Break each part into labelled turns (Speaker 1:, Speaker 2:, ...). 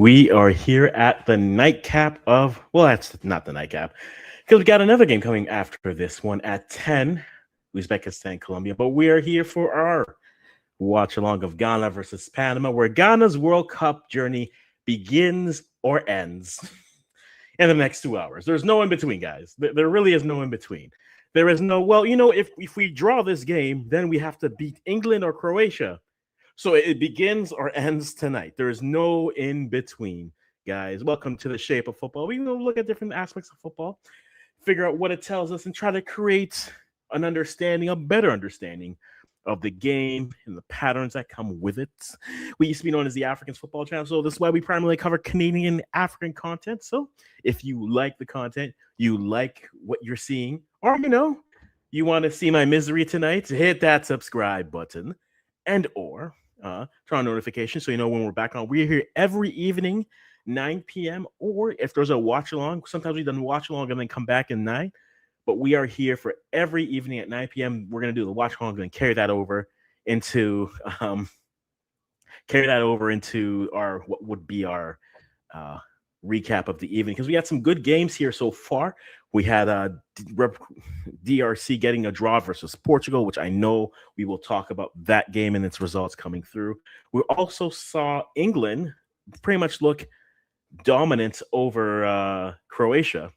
Speaker 1: We are here at the nightcap of, well, that's not the nightcap, because we got another game coming after this one at 10, Uzbekistan, Colombia. But we are here for our watch along of Ghana versus Panama, where Ghana's World Cup journey begins or ends in the next 2 hours. There's no in between, guys. There really is no in between. There is no, well, if we draw this game, then we have to beat England or Croatia. So it begins or ends tonight. There is no in between, guys. Welcome to the Shape of Football. We look at different aspects of football, figure out what it tells us, and try to create an understanding, a better understanding of the game and the patterns that come with it. We used to be known as the Africans Football Channel, so this is why we primarily cover Canadian African content. So if you like the content, you like what you're seeing, or you want to see my misery tonight, hit that subscribe button and or turn on notifications so you know when we're back on. We're here every evening, 9 p.m. Or if there's a watch along, sometimes we done watch along and then come back at 9. But we are here for every evening at 9 p.m. We're gonna do the watch along and carry that over into our what would be our recap of the evening, because we had some good games here so far. We had DRC getting a draw versus Portugal, which I know we will talk about that game and its results coming through. We also saw England pretty much look dominant over Croatia,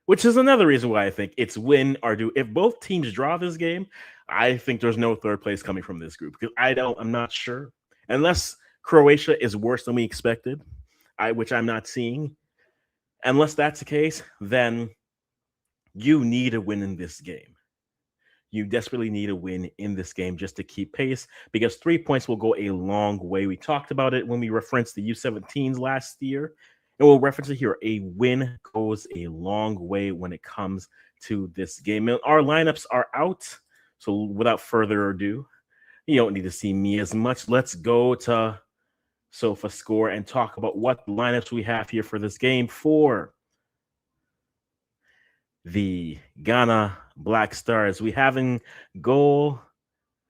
Speaker 1: which is another reason why I think it's win or do. If both teams draw this game, I think there's no third place coming from this group, because I'm not sure, unless Croatia is worse than we expected, which I'm not seeing. Unless that's the case, then you need a win in this game. You desperately need a win in this game just to keep pace, because 3 points will go a long way. We talked about it when we referenced the U17s last year, and we'll reference it here. A win goes a long way when it comes to this game. And our lineups are out, so without further ado, you don't need to see me as much. Let's go to SofaScore and talk about what lineups we have here for this game for the Ghana Black Stars. We have in goal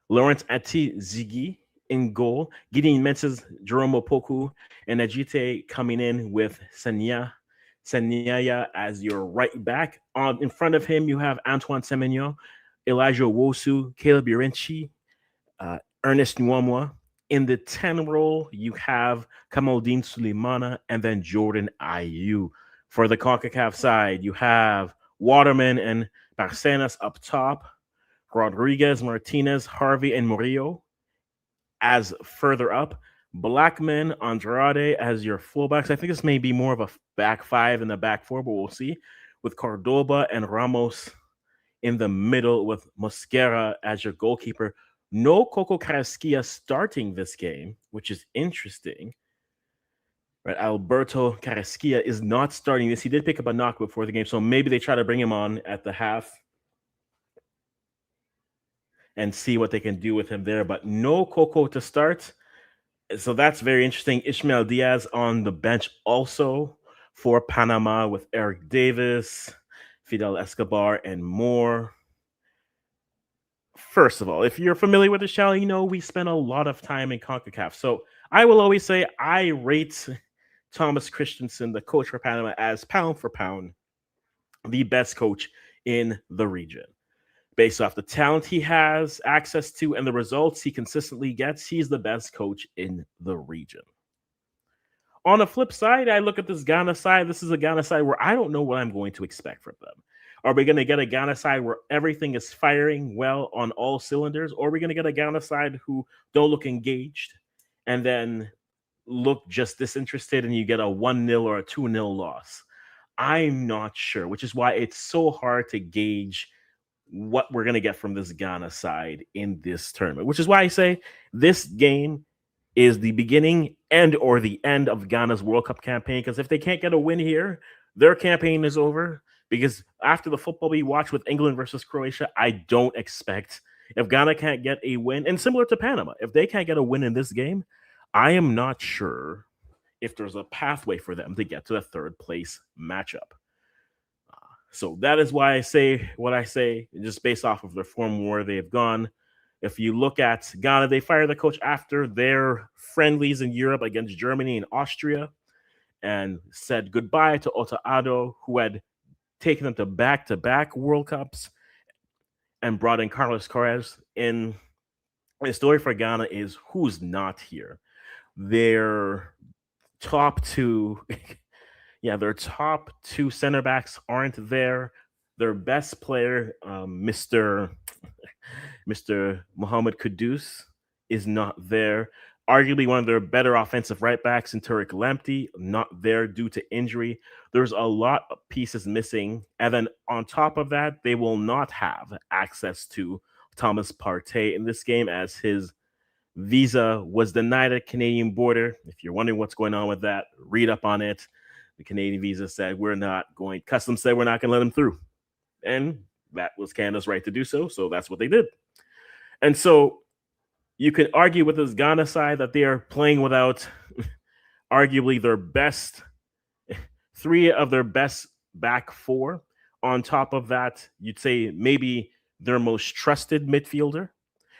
Speaker 1: Lawrence Ati-Zigi in goal, Gideon Mensah's Jerome Opoku, and Ajite coming in with Sanyaya as your right back. In front of him, you have Antoine Semenyo, Elijah Wosu, Caleb Urenchi, Ernest Nwamwa. In the 10 role, you have Kamaldeen Suleimana and then Jordan Ayew. For the CONCACAF side, you have Waterman and Barcenas up top, Rodriguez, Martinez, Harvey, and Murillo as further up, Blackman, Andrade as your fullbacks. I think this may be more of a back five than a back four, but we'll see. With Cordoba and Ramos in the middle, with Mosquera as your goalkeeper. No Coco Carrasquilla starting this game, which is interesting. Right, Alberto Carrasquilla is not starting this. He did pick up a knock before the game, so maybe they try to bring him on at the half and see what they can do with him there. But no Coco to start, so that's very interesting. Ishmael Diaz on the bench also for Panama with Eric Davis, Fidel Escobar, and more. First of all, if you're familiar with the channel, you know we spend a lot of time in CONCACAF. So I will always say I rate Thomas Christensen, the coach for Panama, as pound for pound the best coach in the region. Based off the talent he has access to and the results he consistently gets, he's the best coach in the region. On the flip side, I look at this Ghana side. This is a Ghana side where I don't know what I'm going to expect from them. Are we going to get a Ghana side where everything is firing well on all cylinders? Or are we going to get a Ghana side who don't look engaged and then look just disinterested and you get a 1-0 or a 2-0 loss? I'm not sure, which is why it's so hard to gauge what we're going to get from this Ghana side in this tournament, which is why I say this game is the beginning and or the end of Ghana's World Cup campaign, because if they can't get a win here, their campaign is over. Because after the football we watch with England versus Croatia, I don't expect, if Ghana can't get a win, and similar to Panama, if they can't get a win in this game, I am not sure if there's a pathway for them to get to the third place matchup. So that is why I say what I say, just based off of their form where they've gone. If you look at Ghana, they fired the coach after their friendlies in Europe against Germany and Austria. and said goodbye to Otto who had taken them to back World Cups, and brought in Carlos Corres. In the story for Ghana is who's not here. Their top two, yeah, their top two center backs aren't there. Their best player, Mister Mohamed Kudus, is not there. Arguably one of their better offensive right backs in Turek Lamptey, not there due to injury. There's a lot of pieces missing. And then on top of that, they will not have access to Thomas Partey in this game as his visa was denied at Canadian border. If you're wondering what's going on with that, read up on it. The Canadian visa said Customs said we're not going to let him through. And that was Canada's right to do so. So that's what they did. And so you can argue with this Ghana side that they are playing without arguably their best, three of their best back four. On top of that, you'd say maybe their most trusted midfielder.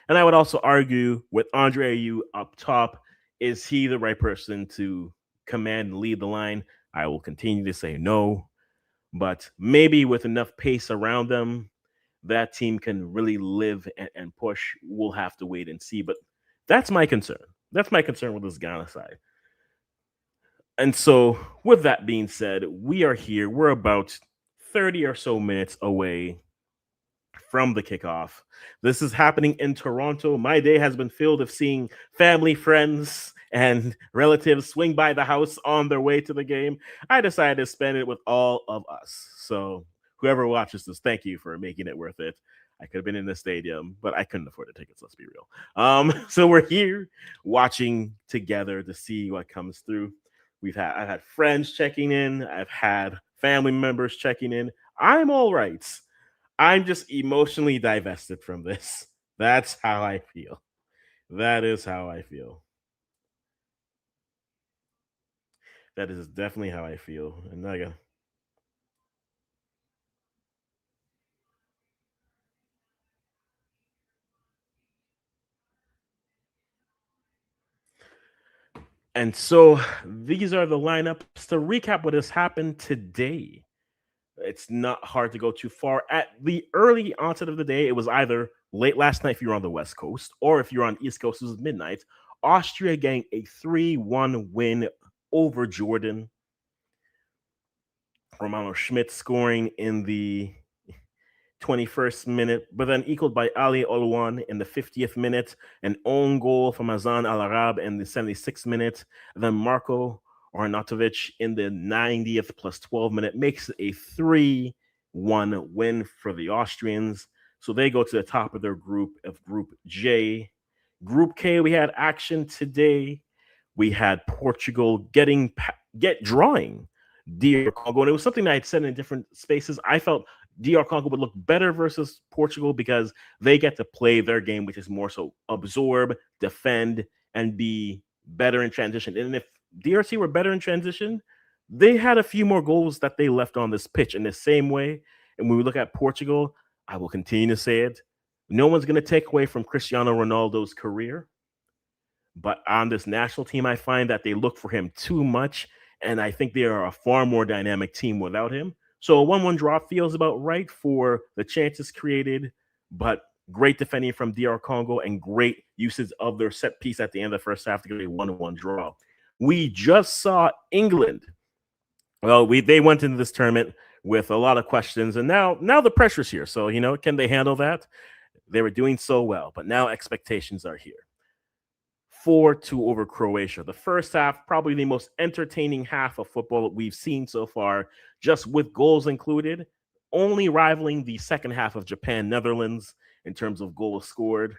Speaker 1: And I would also argue with Andre Ayew up top, is he the right person to command and lead the line? I will continue to say no. But maybe with enough pace around them, that team can really live and push. We'll have to wait and see. But that's my concern. That's my concern with this Ghana side. And so, with that being said, we are here. We're about 30 or so minutes away from the kickoff. This is happening in Toronto. My day has been filled of seeing family, friends, and relatives swing by the house on their way to the game. I decided to spend it with all of us. So, whoever watches this, thank you for making it worth it. I could have been in the stadium, but I couldn't afford the tickets. Let's be real. So we're here watching together to see what comes through. I've had friends checking in. I've had family members checking in. I'm all right. I'm just emotionally divested from this. That's how I feel. That is how I feel. That is definitely how I feel. And I go, and so these are the lineups to recap what has happened today. It's not hard to go too far. At the early onset of the day, it was either late last night if you're on the West Coast, or if you're on East Coast, it was midnight. Austria getting a 3-1 win over Jordan. Romano Schmidt scoring in the 21st minute, but then equaled by Ali Olwan in the 50th minute, an own goal from Azan Al Arab in the 76th minute, and then Marco Arnautovic in the 90th plus 12 minute makes it a 3-1 win for the Austrians. So they go to the top of their group of Group J. Group K, we had action today. We had Portugal drawing DR Congo, and it was something that I had said in different spaces. I felt DR Congo would look better versus Portugal because they get to play their game, which is more so absorb, defend, and be better in transition. And if DRC were better in transition, they had a few more goals that they left on this pitch in the same way. And when we look at Portugal, I will continue to say it. No one's going to take away from Cristiano Ronaldo's career. But on this national team, I find that they look for him too much. And I think they are a far more dynamic team without him. So a 1-1 draw feels about right for the chances created, but great defending from DR Congo and great usage of their set piece at the end of the first half to get a 1-1 draw. We just saw England. Well, they went into this tournament with a lot of questions, and now the pressure's here. So, can they handle that? They were doing so well, but now expectations are here. 4-2 over Croatia. The first half, probably the most entertaining half of football that we've seen so far, just with goals included, only rivaling the second half of Japan-Netherlands in terms of goals scored.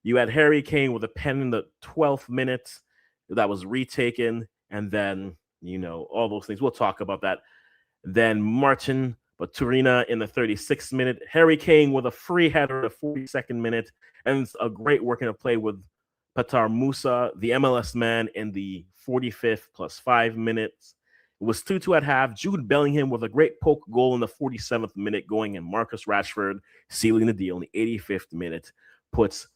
Speaker 1: You had Harry Kane with a pen in the 12th minute that was retaken, and then, all those things. We'll talk about that. Then Martin Baturina in the 36th minute. Harry Kane with a free header in the 42nd minute, and a great working of play with Patar Musa, the MLS man, in the 45th plus 5 minutes. It was 2-2 at half. Jude Bellingham with a great poke goal in the 47th minute going, and Marcus Rashford sealing the deal in the 85th minute puts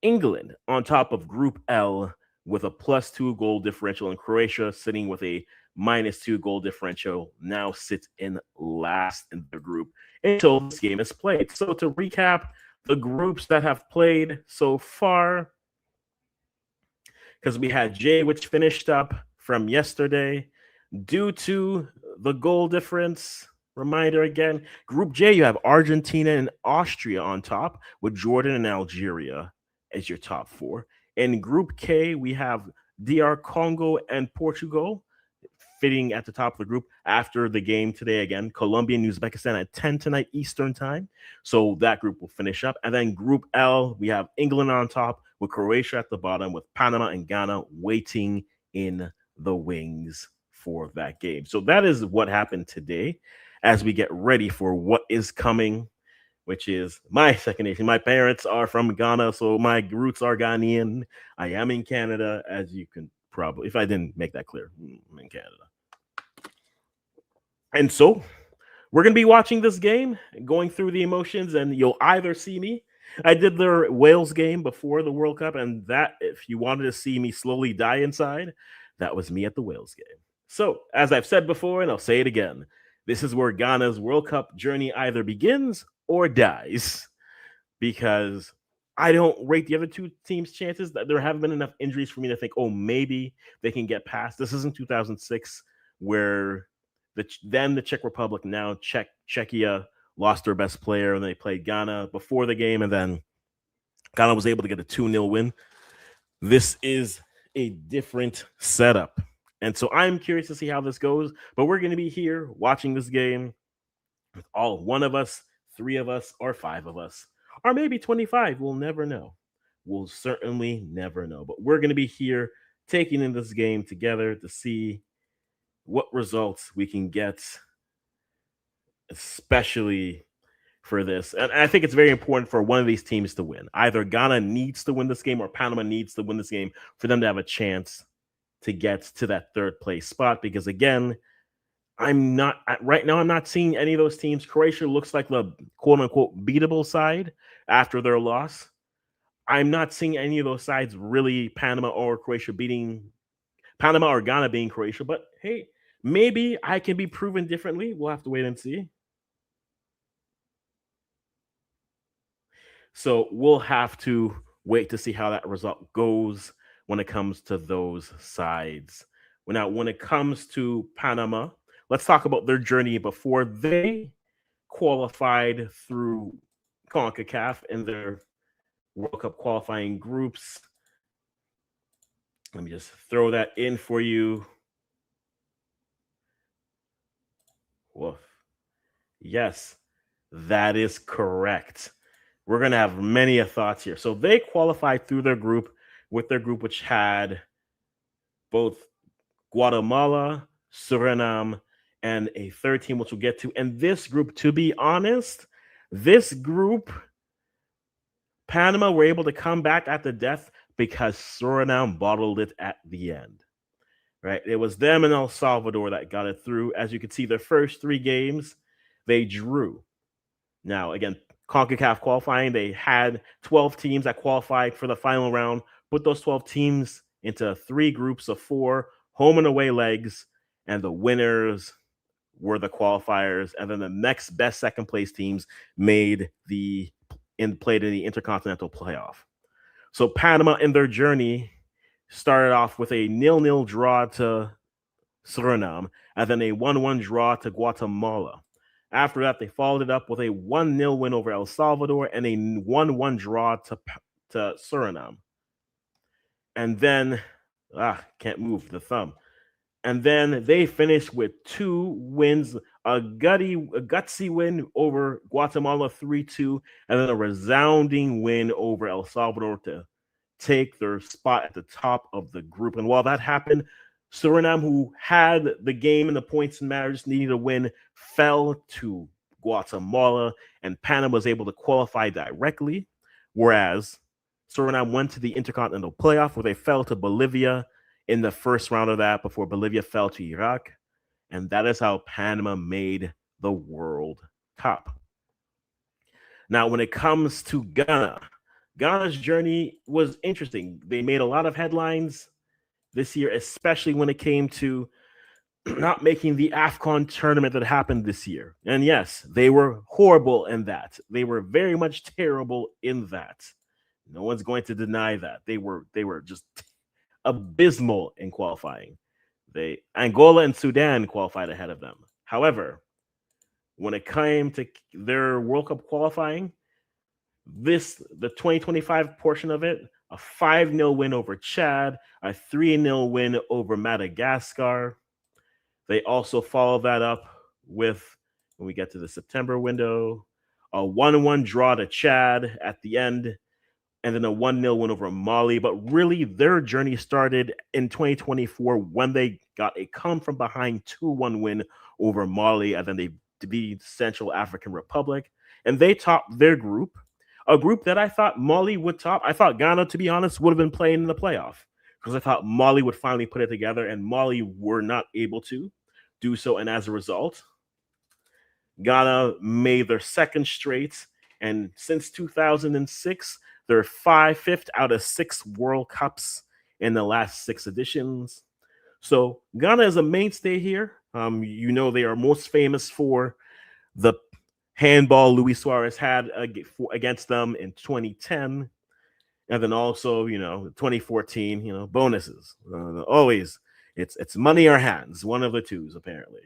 Speaker 1: England on top of Group L with a +2 goal differential, and Croatia sitting with a -2 goal differential, now sits in last in the group until this game is played. So to recap the groups that have played so far, because we had J, which finished up from yesterday due to the goal difference. Reminder again, Group J, you have Argentina and Austria on top, with Jordan and Algeria as your top four. In Group K, we have DR Congo and Portugal fitting at the top of the group after the game today again. Colombia and Uzbekistan at 10 tonight Eastern time. So that group will finish up. And then Group L, we have England on top with Croatia at the bottom, with Panama and Ghana waiting in the wings for that game. So that is what happened today as we get ready for what is coming, which is my second nation. My parents are from Ghana, so my roots are Ghanaian. I am in Canada, as you can probably, if I didn't make that clear, I'm in Canada. And so we're going to be watching this game, going through the emotions, and you'll either see me. I did the Wales game before the World Cup, and that, if you wanted to see me slowly die inside, that was me at the Wales game. So, as I've said before, and I'll say it again, this is where Ghana's World Cup journey either begins or dies, because I don't rate the other two teams' chances. There haven't been enough injuries for me to think, oh, maybe they can get past. This isn't 2006, where the Czech Republic, now Czechia, lost their best player, and they played Ghana before the game, and then Ghana was able to get a 2-0 win. This is a different setup. And so I'm curious to see how this goes, but we're going to be here watching this game with all one of us, three of us, or five of us, or maybe 25. We'll never know. We'll certainly never know. But we're going to be here taking in this game together to see what results we can get, especially for this. And I think it's very important for one of these teams to win. Either Ghana needs to win this game or Panama needs to win this game for them to have a chance to get to that third place spot. Because again, I'm not seeing any of those teams. Croatia looks like the quote unquote beatable side after their loss. I'm not seeing any of those sides really, Panama or Ghana being Croatia. But hey, maybe I can be proven differently. We'll have to wait and see. So we'll have to wait to see how that result goes when it comes to those sides. Now, when it comes to Panama, let's talk about their journey before they qualified through CONCACAF in their World Cup qualifying groups. Let me just throw that in for you. Woof. Yes, that is correct. We're going to have many thoughts here. So they qualified through their group, which had both Guatemala, Suriname, and a third team, which we'll get to. And this group, to be honest, Panama were able to come back at the death because Suriname bottled it at the end. Right? It was them and El Salvador that got it through. As you can see, their first three games, they drew. Now, again, CONCACAF qualifying, they had 12 teams that qualified for the final round, put those 12 teams into three groups of four, home and away legs, and the winners were the qualifiers. And then the next best second place teams played in the Intercontinental Playoff. So Panama, in their journey, started off with a 0-0 draw to Suriname, and then a 1-1 draw to Guatemala. After that, they followed it up with a 1-0 win over El Salvador and a 1-1 draw to Suriname. And then, can't move the thumb. And then they finished with two wins, a gutsy win over Guatemala 3-2, and then a resounding win over El Salvador to take their spot at the top of the group. And while that happened, Suriname, who had the game and the points and matters, needed a win, fell to Guatemala, and Panama was able to qualify directly, whereas Suriname went to the Intercontinental Playoff, where they fell to Bolivia in the first round of that before Bolivia fell to Iraq. And that is how Panama made the World Cup. Now, when it comes to Ghana's journey was interesting. They made a lot of headlines this year, especially when it came to not making the AFCON tournament that happened this year. And yes, they were horrible in that. They were very much terrible in that. No one's going to deny that. They were just abysmal in qualifying. They Angola and Sudan qualified ahead of them. However, when it came to their World Cup qualifying, the 2025 portion of it, a 5-0 win over Chad, a 3-0 win over Madagascar. They also follow that up with, when we get to the September window, a 1-1 draw to Chad at the end, and then a 1-0 win over Mali. But really, their journey started in 2024 when they got a come from behind 2-1 win over Mali, and then they beat Central African Republic. And they topped their group, a group that I thought Mali would top. I thought Ghana, to be honest, would have been playing in the playoff because I thought Mali would finally put it together, and Mali were not able to do so. And as a result, Ghana made their second straight. And since 2006, they're fifth out of 6 World Cups in the last 6 editions. So Ghana is a mainstay here. They are most famous for the handball Luis Suarez had against them in 2010. And then also, 2014, bonuses. Always, it's money or hands, one of the twos, apparently.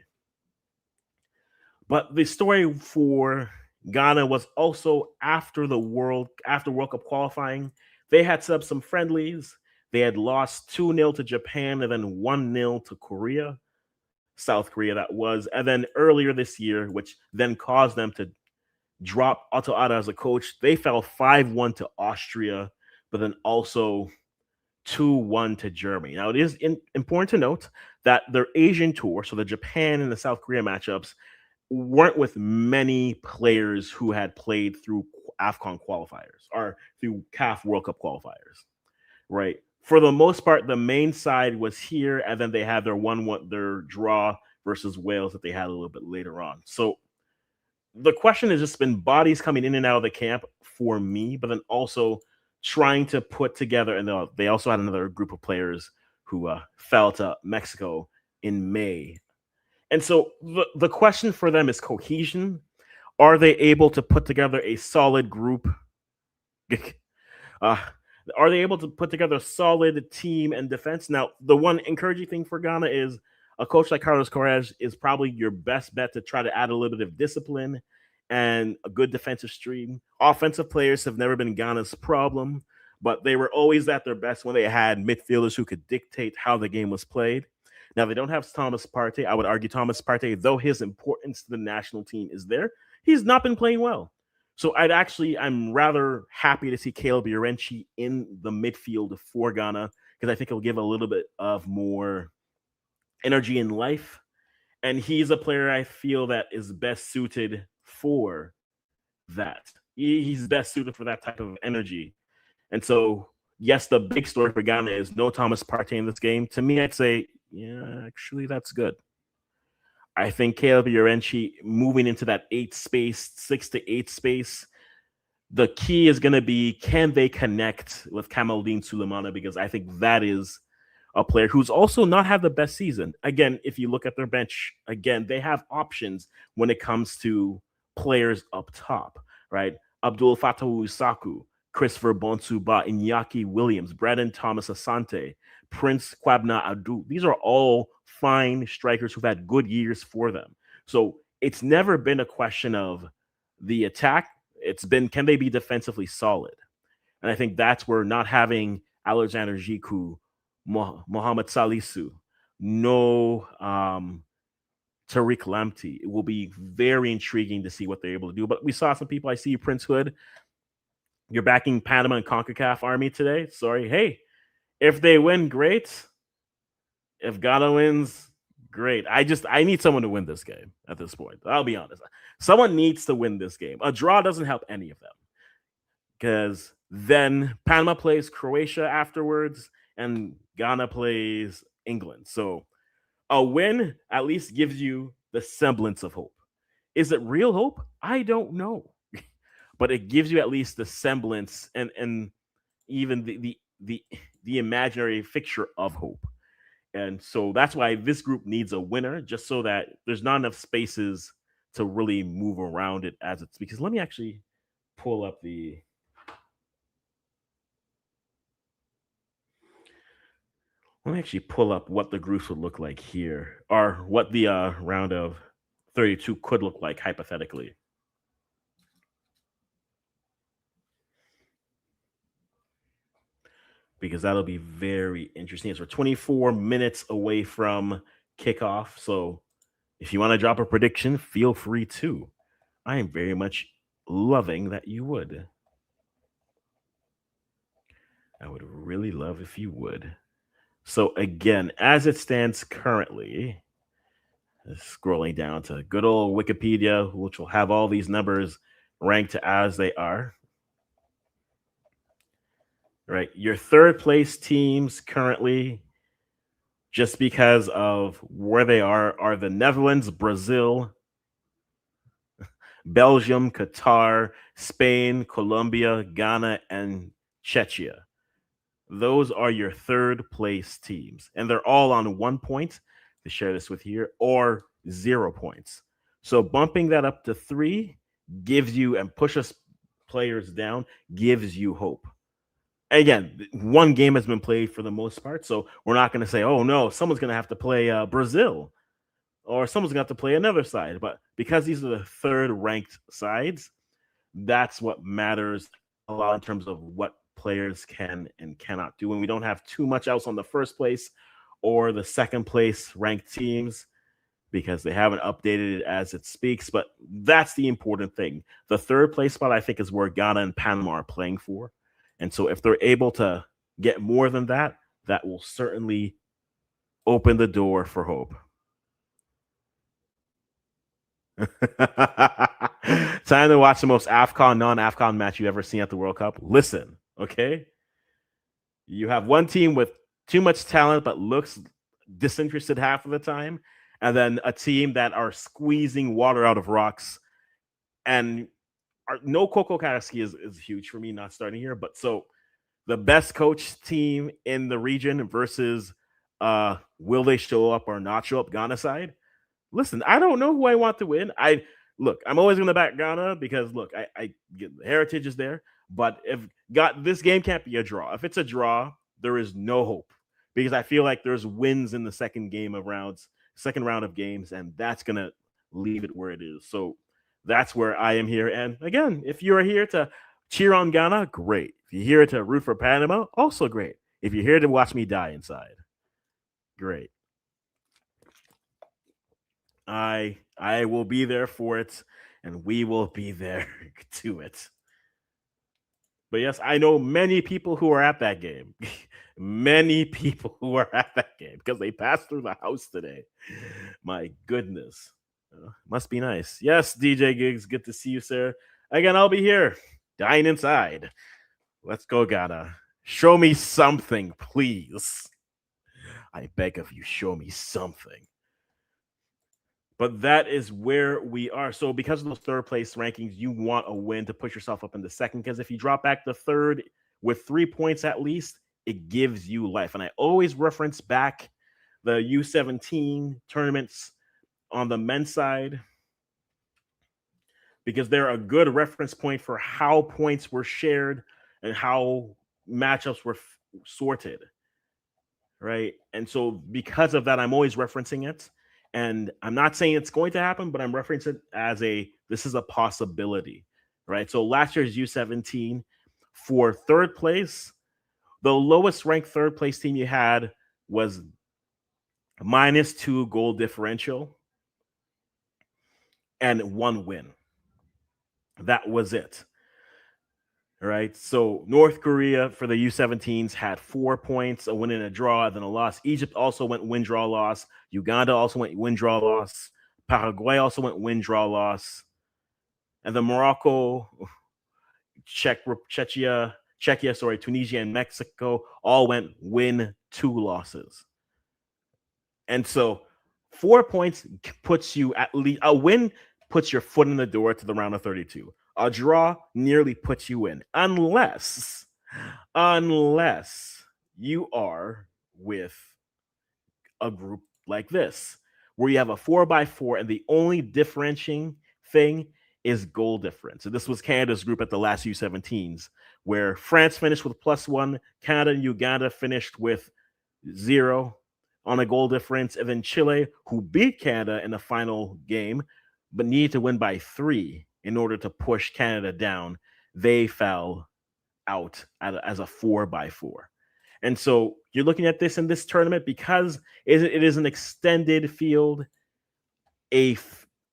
Speaker 1: But the story for Ghana was also after World Cup qualifying. They had set up some friendlies. They had lost 2-0 to Japan and then 1-0 to Korea, South Korea that was. And then earlier this year, which then caused them to drop Otto Adda as a coach, they fell 5-1 to Austria, but then also 2-1 to Germany. Now, it is important to note that their Asian tour, so the Japan and the South Korea matchups, weren't with many players who had played through AFCON qualifiers or through CAF World Cup qualifiers, right? For the most part, the main side was here, and then they had their draw versus Wales that they had a little bit later on. So the question has just been bodies coming in and out of the camp for me, but then also trying to put together, and they also had another group of players who fell to Mexico in May. And so the question for them is cohesion. Are they able to put together a solid group? Are they able to put together a solid team and defense? Now, the one encouraging thing for Ghana is a coach like Carlos Correa is probably your best bet to try to add a little bit of discipline and a good defensive stream. Offensive players have never been Ghana's problem, but they were always at their best when they had midfielders who could dictate how the game was played. Now, they don't have Thomas Partey. I would argue Thomas Partey, though his importance to the national team is there, he's not been playing well. So I'm rather happy to see Caleb Urenchi in the midfield for Ghana because I think it'll give a little bit of more energy and life. And he's a player I feel that is best suited for that. He's best suited for that type of energy. And so, yes, the big story for Ghana is no Thomas Partey in this game. To me, I'd say, yeah, actually, that's good. I think Caleb Urenchi moving into that 6 to 8 space, the key is going to be, can they connect with Kamaldeen Sulemana? Because I think that is a player who's also not had the best season. Again, if you look at their bench, again, they have options when it comes to players up top, right? Abdul Fatawu Saku, Christopher Bonsuba, Iñaki Williams, Brandon Thomas Asante, Prince Kwabna Adu. These are all fine strikers who've had good years for them. So it's never been a question of the attack. It's been, can they be defensively solid? And I think that's where not having Alexander Jiku, Mohamed Salisu, no Tariq Lamptey, it will be very intriguing to see what they're able to do. But we saw some people. I see Prince Hood. You're backing Panama and CONCACAF Army today. Sorry. Hey, if they win, great. If Ghana wins, great. I need someone to win this game at this point. I'll be honest. Someone needs to win this game. A draw doesn't help any of them because then Panama plays Croatia afterwards and Ghana plays England. So a win at least gives you the semblance of hope. Is it real hope? I don't know. But it gives you at least the semblance and even the imaginary picture of hope. And so that's why this group needs a winner, just so that there's not enough spaces to really move around it as it's. Because let me actually pull up the. Let me actually pull up what the groups would look like here, or what the round of 32 could look like hypothetically. Because that'll be very interesting. As we're 24 minutes away from kickoff. So if you want to drop a prediction, feel free to. I am very much loving that you would. I would really love if you would. So again, as it stands currently, scrolling down to good old Wikipedia, which will have all these numbers ranked as they are. Right, your third place teams currently, just because of where they are the Netherlands, Brazil, Belgium, Qatar, Spain, Colombia, Ghana, and Czechia. Those are your third place teams, and they're all on 1 point to share this with here, or 0 points. So bumping that up to 3 gives you, and pushes players down, gives you hope. Again, one game has been played for the most part, so we're not going to say, oh no, someone's going to have to play Brazil, or someone's going to have to play another side. But because these are the third ranked sides, that's what matters a lot in terms of what players can and cannot do. And we don't have too much else on the first place or the second place ranked teams, because they haven't updated it as it speaks. But that's the important thing. The third place spot, I think, is where Ghana and Panama are playing for. And so if they're able to get more than that, that will certainly open the door for hope. Time to watch the most AFCON, non-AFCON match you ever seen at the World Cup. Listen, okay? You have one team with too much talent but looks disinterested half of the time, and then a team that are squeezing water out of rocks. And no Coco Karaski is huge for me not starting here, but so the best coach team in the region versus will they show up or not show up, Ghana side. Listen, I don't know who I want to win. I'm always going to back Ghana because look, I get the heritage is there. But if this game can't be a draw. If it's a draw, there is no hope, because I feel like there's wins in the second round of games, and that's going to leave it where it is. So that's where I am here. And again, if you're here to cheer on Ghana, great. If you're here to root for Panama, also great. If you're here to watch me die inside, great. I will be there for it, and we will be there to it. But yes, I know many people who are at that game. Many people who are at that game because they passed through the house today. My goodness. Must be nice. Yes, DJ Gigs, good to see you, sir. Again, I'll be here, dying inside. Let's go, Ghana. Show me something, please. I beg of you, show me something. But that is where we are. So because of those third place rankings, you want a win to push yourself up in the second, because if you drop back to third with 3 points at least, it gives you life. And I always reference back the U17 tournaments on the men's side, because they're a good reference point for how points were shared and how matchups were sorted, right? And so because of that, I'm always referencing it. And I'm not saying it's going to happen, but I'm referencing it as this is a possibility, right? So last year's U17, for third place, the lowest ranked third place team you had was -2 goal differential and 1 win. That was it. Right. So North Korea for the U17s had 4 points, a win and a draw, then a loss. Egypt also went win, draw, loss. Uganda also went win, draw, loss. Paraguay also went win, draw, loss. And then Morocco, Czechia, Tunisia, and Mexico all went win, 2 losses. And so 4 points puts you at least, a win puts your foot in the door to the round of 32. A draw nearly puts you in, unless you are with a group like this, where you have a 4x4, and the only differentiating thing is goal difference. And this was Canada's group at the last U17s, where France finished with +1, Canada and Uganda finished with 0 on a goal difference, and then Chile, who beat Canada in the final game, but needed to win by 3 in order to push Canada down, they fell out as a 4x4. And so you're looking at this in this tournament because it is an extended field. A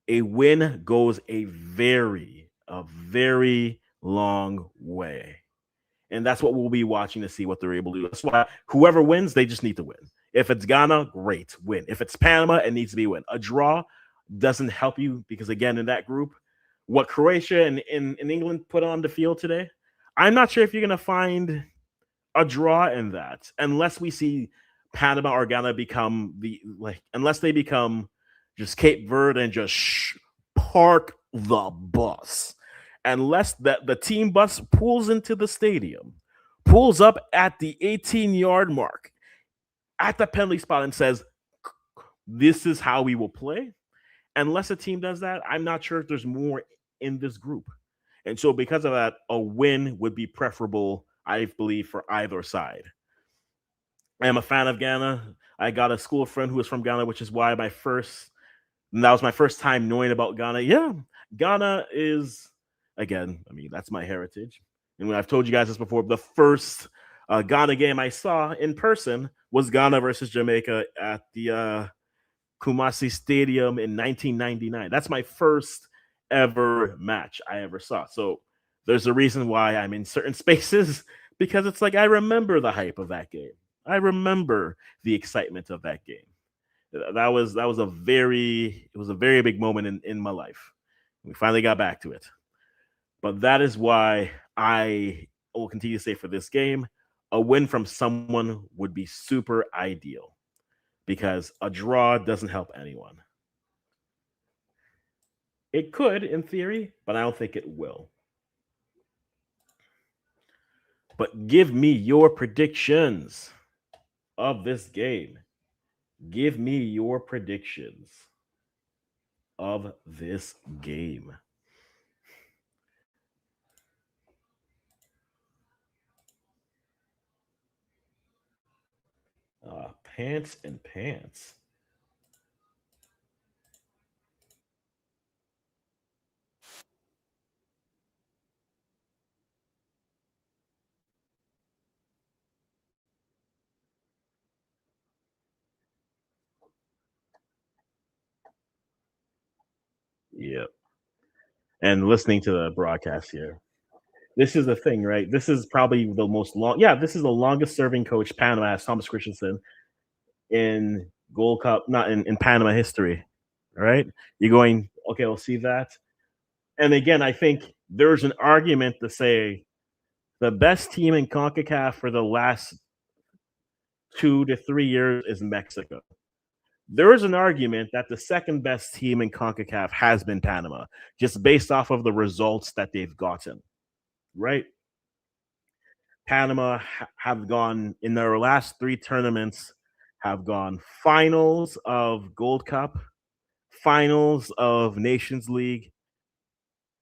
Speaker 1: win goes a very long way. And that's what we'll be watching to see what they're able to do. That's why whoever wins, they just need to win. If it's Ghana, great, win. If it's Panama, it needs to be a win. A draw doesn't help you because, again, in that group, what Croatia and England put on the field today, I'm not sure if you're going to find a draw in that unless we see Panama or Ghana become unless they become just Cape Verde and just park the bus. Unless the team bus pulls into the stadium, pulls up at the 18-yard mark at the penalty spot and says, this is how we will play. Unless a team does that, I'm not sure if there's more in this group. And so because of that, a win would be preferable, I believe, for either side. I am a fan of Ghana. I got a school friend who was from Ghana, which is why that was my first time knowing about Ghana. Yeah, Ghana is, again, I mean, that's my heritage. And when I've told you guys this before, the first Ghana game I saw in person was Ghana versus Jamaica at the Kumasi Stadium in 1999. That's my first ever match I ever saw. So there's a reason why I'm in certain spaces, because it's like I remember the hype of that game. I remember the excitement of that game. That was a very big moment in my life. We finally got back to it. But that is why I will continue to say for this game, a win from someone would be super ideal, because a draw doesn't help anyone. It could, in theory, but I don't think it will. But give me your predictions of this game. Give me your predictions of this game. Pants and pants. Yeah. And listening to the broadcast here. This is the thing, right? This is probably the most long. Yeah, this is the longest serving coach Panama has, Thomas Christensen, in Gold Cup, not in Panama history. Right? You're going, okay, we'll see that. And again, I think there's an argument to say the best team in CONCACAF for the last 2 to 3 years is Mexico. There is an argument that the second best team in CONCACAF has been Panama, just based off of the results that they've gotten, right? Panama have gone in their last 3 tournaments, have gone finals of Gold Cup, finals of Nations League,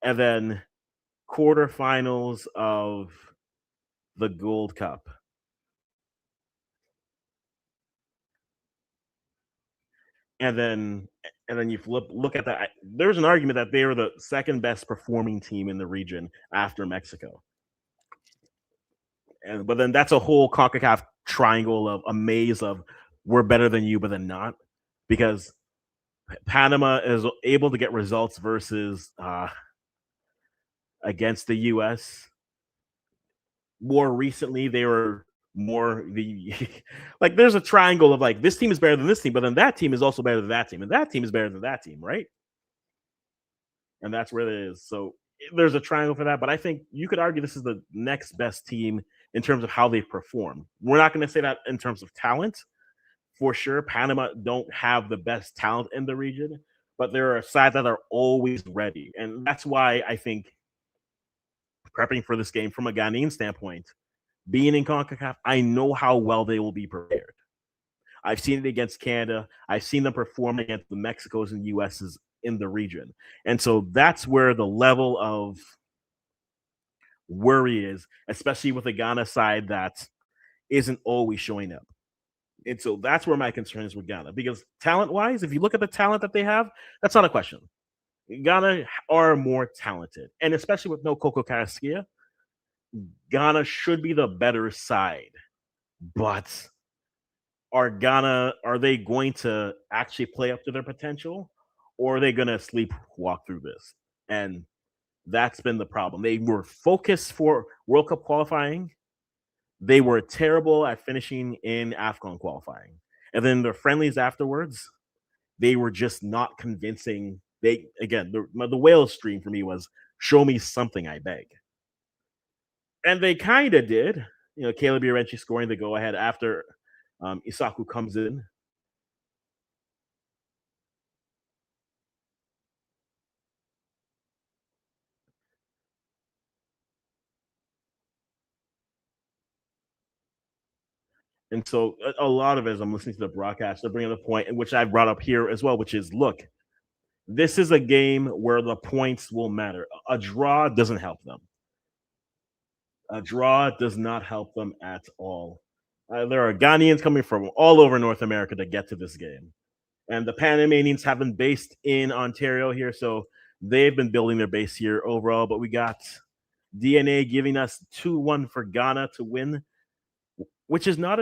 Speaker 1: and then quarterfinals of the Gold Cup. And then you look at that. There's an argument that they are the second best performing team in the region after Mexico. But then that's a whole CONCACAF triangle of a maze of we're better than you, but then not, because Panama is able to get results versus against the U.S. More recently, they were more the like there's a triangle of like this team is better than this team, but then that team is also better than that team, and that team is better than that team, right? And that's where it is. So there's a triangle for that, but I think you could argue this is the next best team in terms of how they perform. We're not going to say that in terms of talent, for sure. Panama don't have the best talent in the region, but there are a side that are always ready, and that's why I think prepping for this game from a Ghanaian standpoint, being in CONCACAF, I know how well they will be prepared. I've seen it against Canada. I've seen them perform against the Mexicos and USs in the region. And so that's where the level of worry is, especially with the Ghana side that isn't always showing up. And so that's where my concern is with Ghana because talent wise, if you look at the talent that they have, that's not a question. Ghana are more talented, and especially with no Coco Carrasquilla, Ghana should be the better side. But are they going to actually play up to their potential, or are they going to sleepwalk through this? And that's been the problem. They were focused for World Cup qualifying. They were terrible at finishing in AFCON qualifying, and then the friendlies afterwards, they were just not convincing. They again, the whale stream for me was show me something, I beg. And they kind of did. You know, Caleb Iorenchi scoring the go ahead after Isaku comes in. And so a lot of it, as I'm listening to the broadcast, they're bringing the point, and which I brought up here as well, which is look, this is a game where the points will matter. A draw doesn't help them. A draw does not help them at all. There are Ghanaians coming from all over North America to get to this game. And the Panamanians have been based in Ontario here, so they've been building their base here overall. But we got DNA giving us 2-1 for Ghana to win, which is not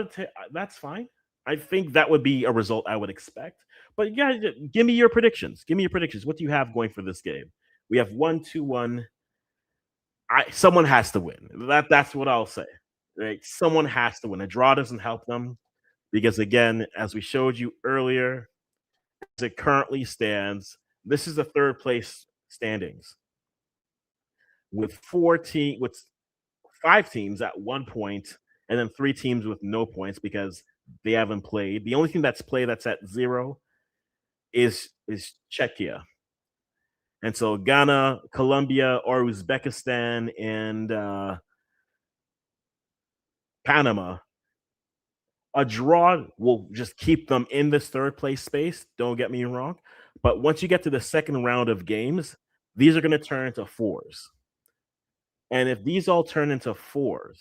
Speaker 1: that's fine. I think that would be a result I would expect. But yeah, give me your predictions. Give me your predictions. What do you have going for this game? We have 1-2-1. Someone has to win. That's what I'll say. Right? Someone has to win. A draw doesn't help them because again, as we showed you earlier, as it currently stands, this is the third place standings with with 5 teams at 1 point, and then 3 teams with no points because they haven't played. The only thing that's played that's at 0 is Czechia. And so Ghana, Colombia, or Uzbekistan, and Panama. A draw will just keep them in this third place space. Don't get me wrong. But once you get to the second round of games, these are going to turn into fours. And if these all turn into fours,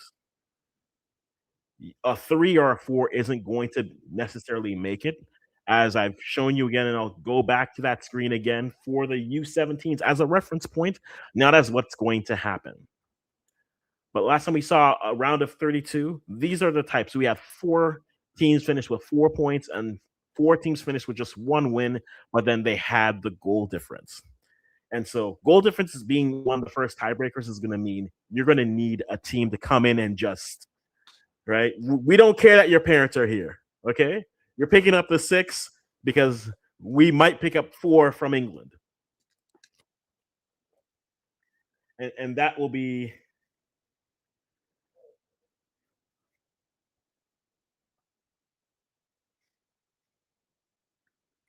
Speaker 1: a 3 or a 4 isn't going to necessarily make it. As I've shown you again, and I'll go back to that screen again for the U17s as a reference point, not as what's going to happen. But last time we saw a round of 32, these are the types. We have 4 teams finished with 4 points and 4 teams finished with just 1 win, but then they had the goal difference. And so goal difference is being one of the first tiebreakers is going to mean you're going to need a team to come in and just, right? We don't care that your parents are here, okay? You're picking up the 6 because we might pick up 4 from England. And that will be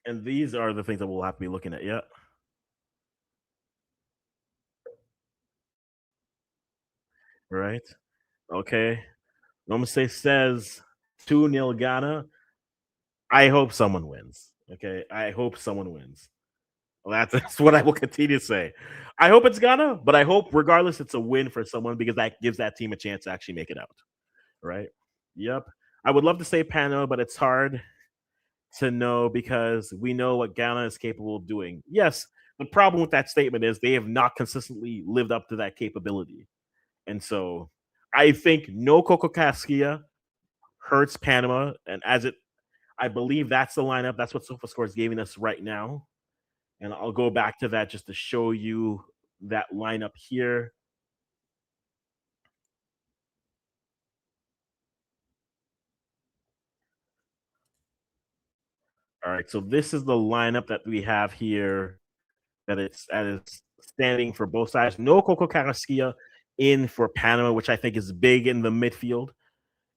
Speaker 1: and these are the things that we'll have to be looking at. Yeah. Right. Okay. Namaste says 2-0 Ghana. I hope someone wins. Okay. I hope someone wins. Well, that's what I will continue to say. I hope it's Ghana, but I hope regardless it's a win for someone because that gives that team a chance to actually make it out. Right. Yep. I would love to say Panama, but it's hard to know because we know what Ghana is capable of doing. Yes, the problem with that statement is they have not consistently lived up to that capability. And so I think no Coco Casquilla hurts Panama. And I believe that's the lineup. That's what SofaScore is giving us right now. And I'll go back to that just to show you that lineup here. All right, so this is the lineup that we have here that is standing for both sides. No Coco Carrasquilla in for Panama, which I think is big in the midfield.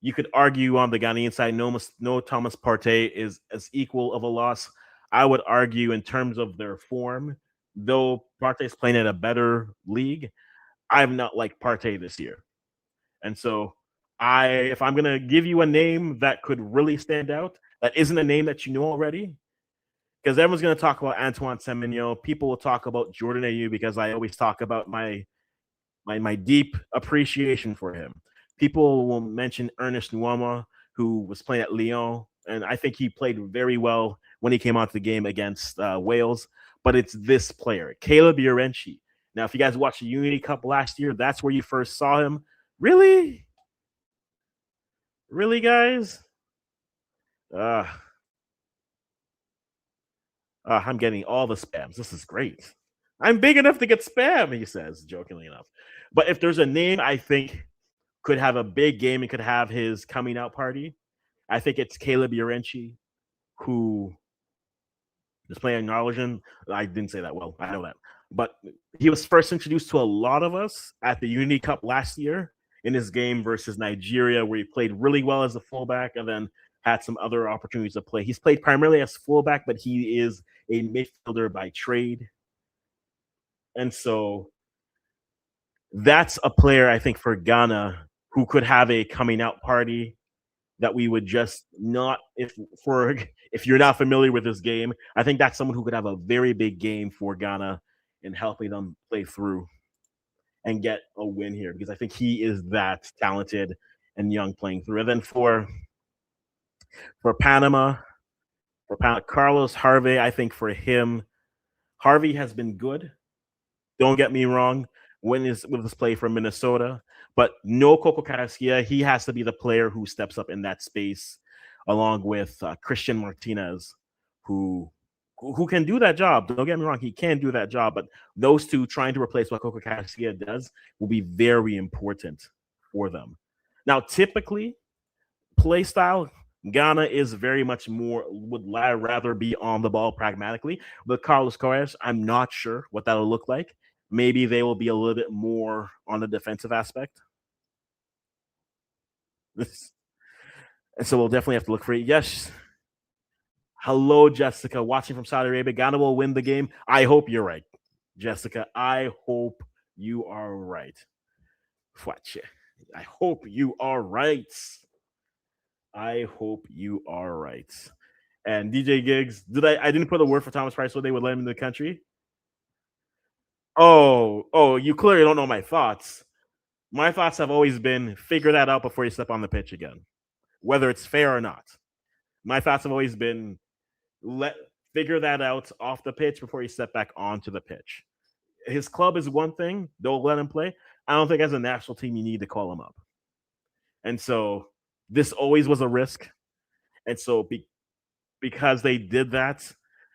Speaker 1: You could argue on the Ghanaian side, no Thomas Partey is as equal of a loss. I would argue in terms of their form, though Partey is playing at a better league, I've not liked Partey this year. And so if I'm gonna give you a name that could really stand out, that isn't a name that you know already? Because everyone's going to talk about Antoine Semenyo. People will talk about Jordan Ayew because I always talk about my deep appreciation for him. People will mention Ernest Nuama, who was playing at Lyon, and I think he played very well when he came out to the game against Wales. But it's this player, Caleb Urenchi. Now, if you guys watched the Unity Cup last year, that's where you first saw him. Really, really, guys. Uh, I'm getting all the spams. This is great. I'm big enough to get spam, he says, jokingly enough. But if there's a name I think could have a big game and could have his coming out party, I think it's Caleb Urenchi, who is playing Norwegian. I didn't say that well. I know that. But he was first introduced to a lot of us at the Unity Cup last year in his game versus Nigeria, where he played really well as a fullback and then had some other opportunities to play. He's played primarily as fullback, but he is a midfielder by trade. And so that's a player I think for Ghana who could have a coming out party that we would just not if you're not familiar with this game, I think that's someone who could have a very big game for Ghana in helping them play through and get a win here because I think he is that talented and young playing through. And then for Panama, Carlos Harvey, I think for him, Harvey has been good. Don't get me wrong. With his play for Minnesota, but no Coco Carrasquilla. He has to be the player who steps up in that space, along with Christian Martinez, who can do that job. Don't get me wrong, he can do that job. But those two trying to replace what Coco Carrasquilla does will be very important for them. Now, typically, play style, Ghana is very much more would rather be on the ball pragmatically. With Carlos Corres, I'm not sure what that'll look like. Maybe they will be a little bit more on the defensive aspect. And so we'll definitely have to look for it. Yes. Hello, Jessica. Watching from Saudi Arabia. Ghana will win the game. I hope you're right, Jessica. I hope you are right. I hope you are right. I hope you are right. And DJ Gigs, I didn't put a word for Thomas Price so they would let him in the country? Oh, you clearly don't know my thoughts. My thoughts have always been figure that out before you step on the pitch again, whether it's fair or not. My thoughts have always been figure that out off the pitch before you step back onto the pitch. His club is one thing; don't let him play. I don't think as a national team you need to call him up. And so this always was a risk. And so because they did that,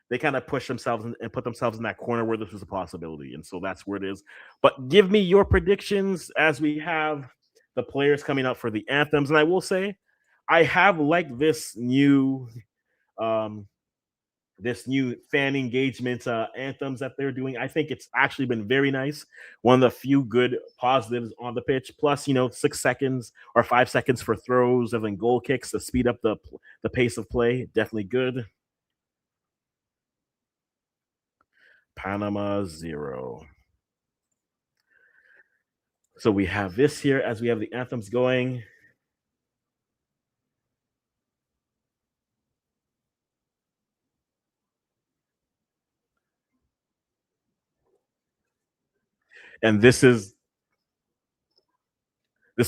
Speaker 1: they kind of push themselves and put themselves in that corner where this was a possibility. And so that's where it is. But give me your predictions as we have the players coming up for the anthems. And I will say, I have liked this new fan engagement anthems that they're doing. I think it's actually been very nice. One of the few good positives on the pitch. Plus, 6 seconds or 5 seconds for throws and then goal kicks to speed up the pace of play. Definitely good. Panama 0. So we have this here as we have the anthems going. And this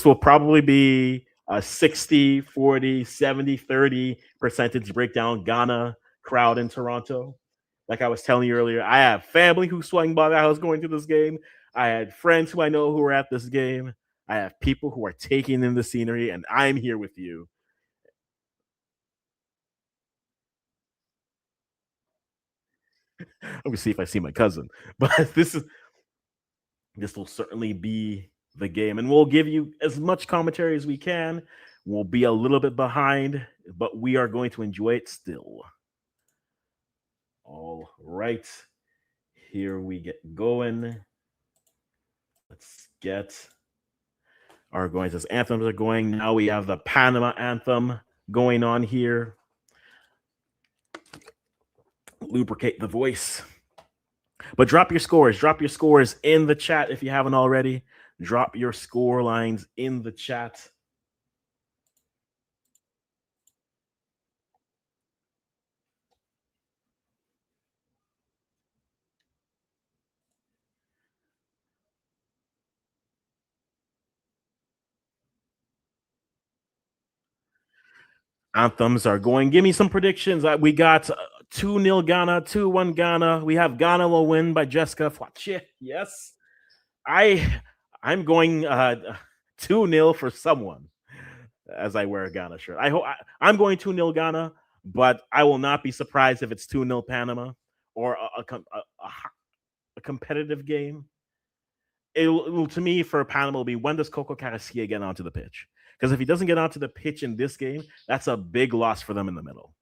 Speaker 1: will probably be a 60, 40, 70, 30 percentage breakdown Ghana crowd in Toronto. Like I was telling you earlier, I have family who swung by the house going to this game. I had friends who I know who were at this game. I have people who are taking in the scenery, and I'm here with you. Let me see if I see my cousin. But this will certainly be the game, and we'll give you as much commentary as we can. We'll be a little bit behind, but we are going to enjoy it still. All right, here we get going. Let's get our going as anthems are going. Now we have the Panama anthem going on here. Lubricate the voice. But drop your scores. Drop your scores in the chat if you haven't already. Drop your score lines in the chat. Anthems are going. Give me some predictions. We got 2-0 Ghana, 2-1 Ghana. We have Ghana will win by Jessica Fletcher. Yes. I I'm going 2-0 for someone as I wear a Ghana shirt. I'm going 2-0 Ghana, but I will not be surprised if it's 2-0 Panama or a competitive game. It'll, to me, for Panama, will be when does Coco Carrasquilla get onto the pitch? Because if he doesn't get onto the pitch in this game, that's a big loss for them in the middle.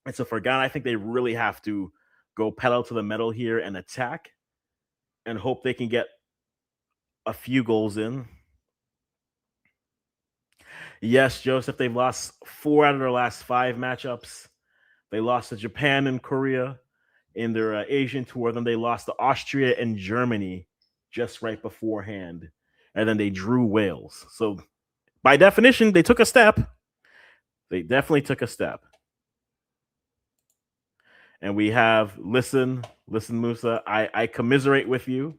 Speaker 1: And so for Ghana, I think they really have to go pedal to the metal here and attack and hope they can get a few goals in. Yes, Joseph, they've lost 4 out of their last 5 matchups. They lost to Japan and Korea in their Asian tour. Then they lost to Austria and Germany just right beforehand. And then they drew Wales. So by definition, they took a step. They definitely took a step. And we have listen, Musa. I commiserate with you.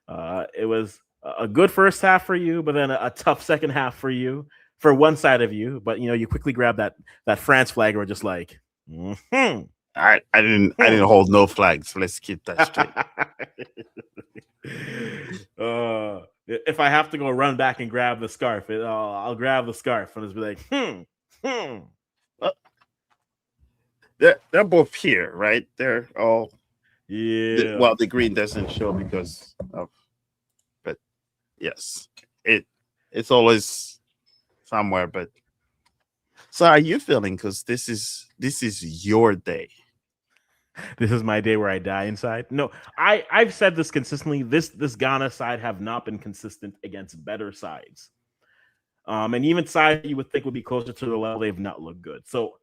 Speaker 1: It was a good first half for you, but then a tough second half for you, for one side of you. But you quickly grabbed that France flag, or just like,
Speaker 2: I didn't hold no flags. Let's keep that straight.
Speaker 1: If I have to go run back and grab the scarf, I'll grab the scarf and just be like,
Speaker 2: Well, they're both here, right? They're all
Speaker 1: yeah.
Speaker 2: the green doesn't show because of, but yes, it's always somewhere. But so, how are you feeling? Because this is your day.
Speaker 1: This is my day where I die inside. No, I've said this consistently. This Ghana side have not been consistent against better sides. And even sides you would think would be closer to the level, they've not looked good. So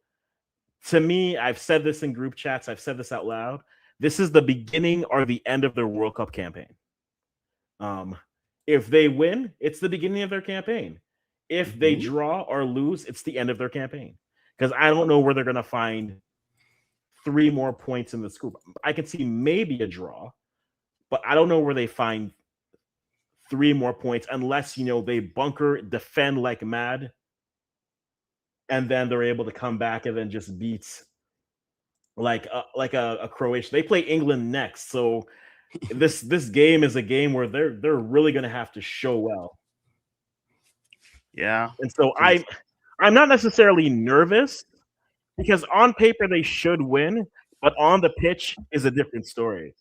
Speaker 1: to me, I've said this in group chats, I've said this out loud. This is the beginning or the end of their World Cup campaign. If they win, it's the beginning of their campaign. If they draw or lose, it's the end of their campaign. Because I don't know where they're going to find 3 more points in this group. I can see maybe a draw, but I don't know where they find 3 more points unless they bunker, defend like mad, and then they're able to come back and then just beat like a Croatia. They play England next, so this game is a game where they're really going to have to show well.
Speaker 2: Yeah,
Speaker 1: and so I'm not necessarily nervous, because on paper they should win, but on the pitch is a different story.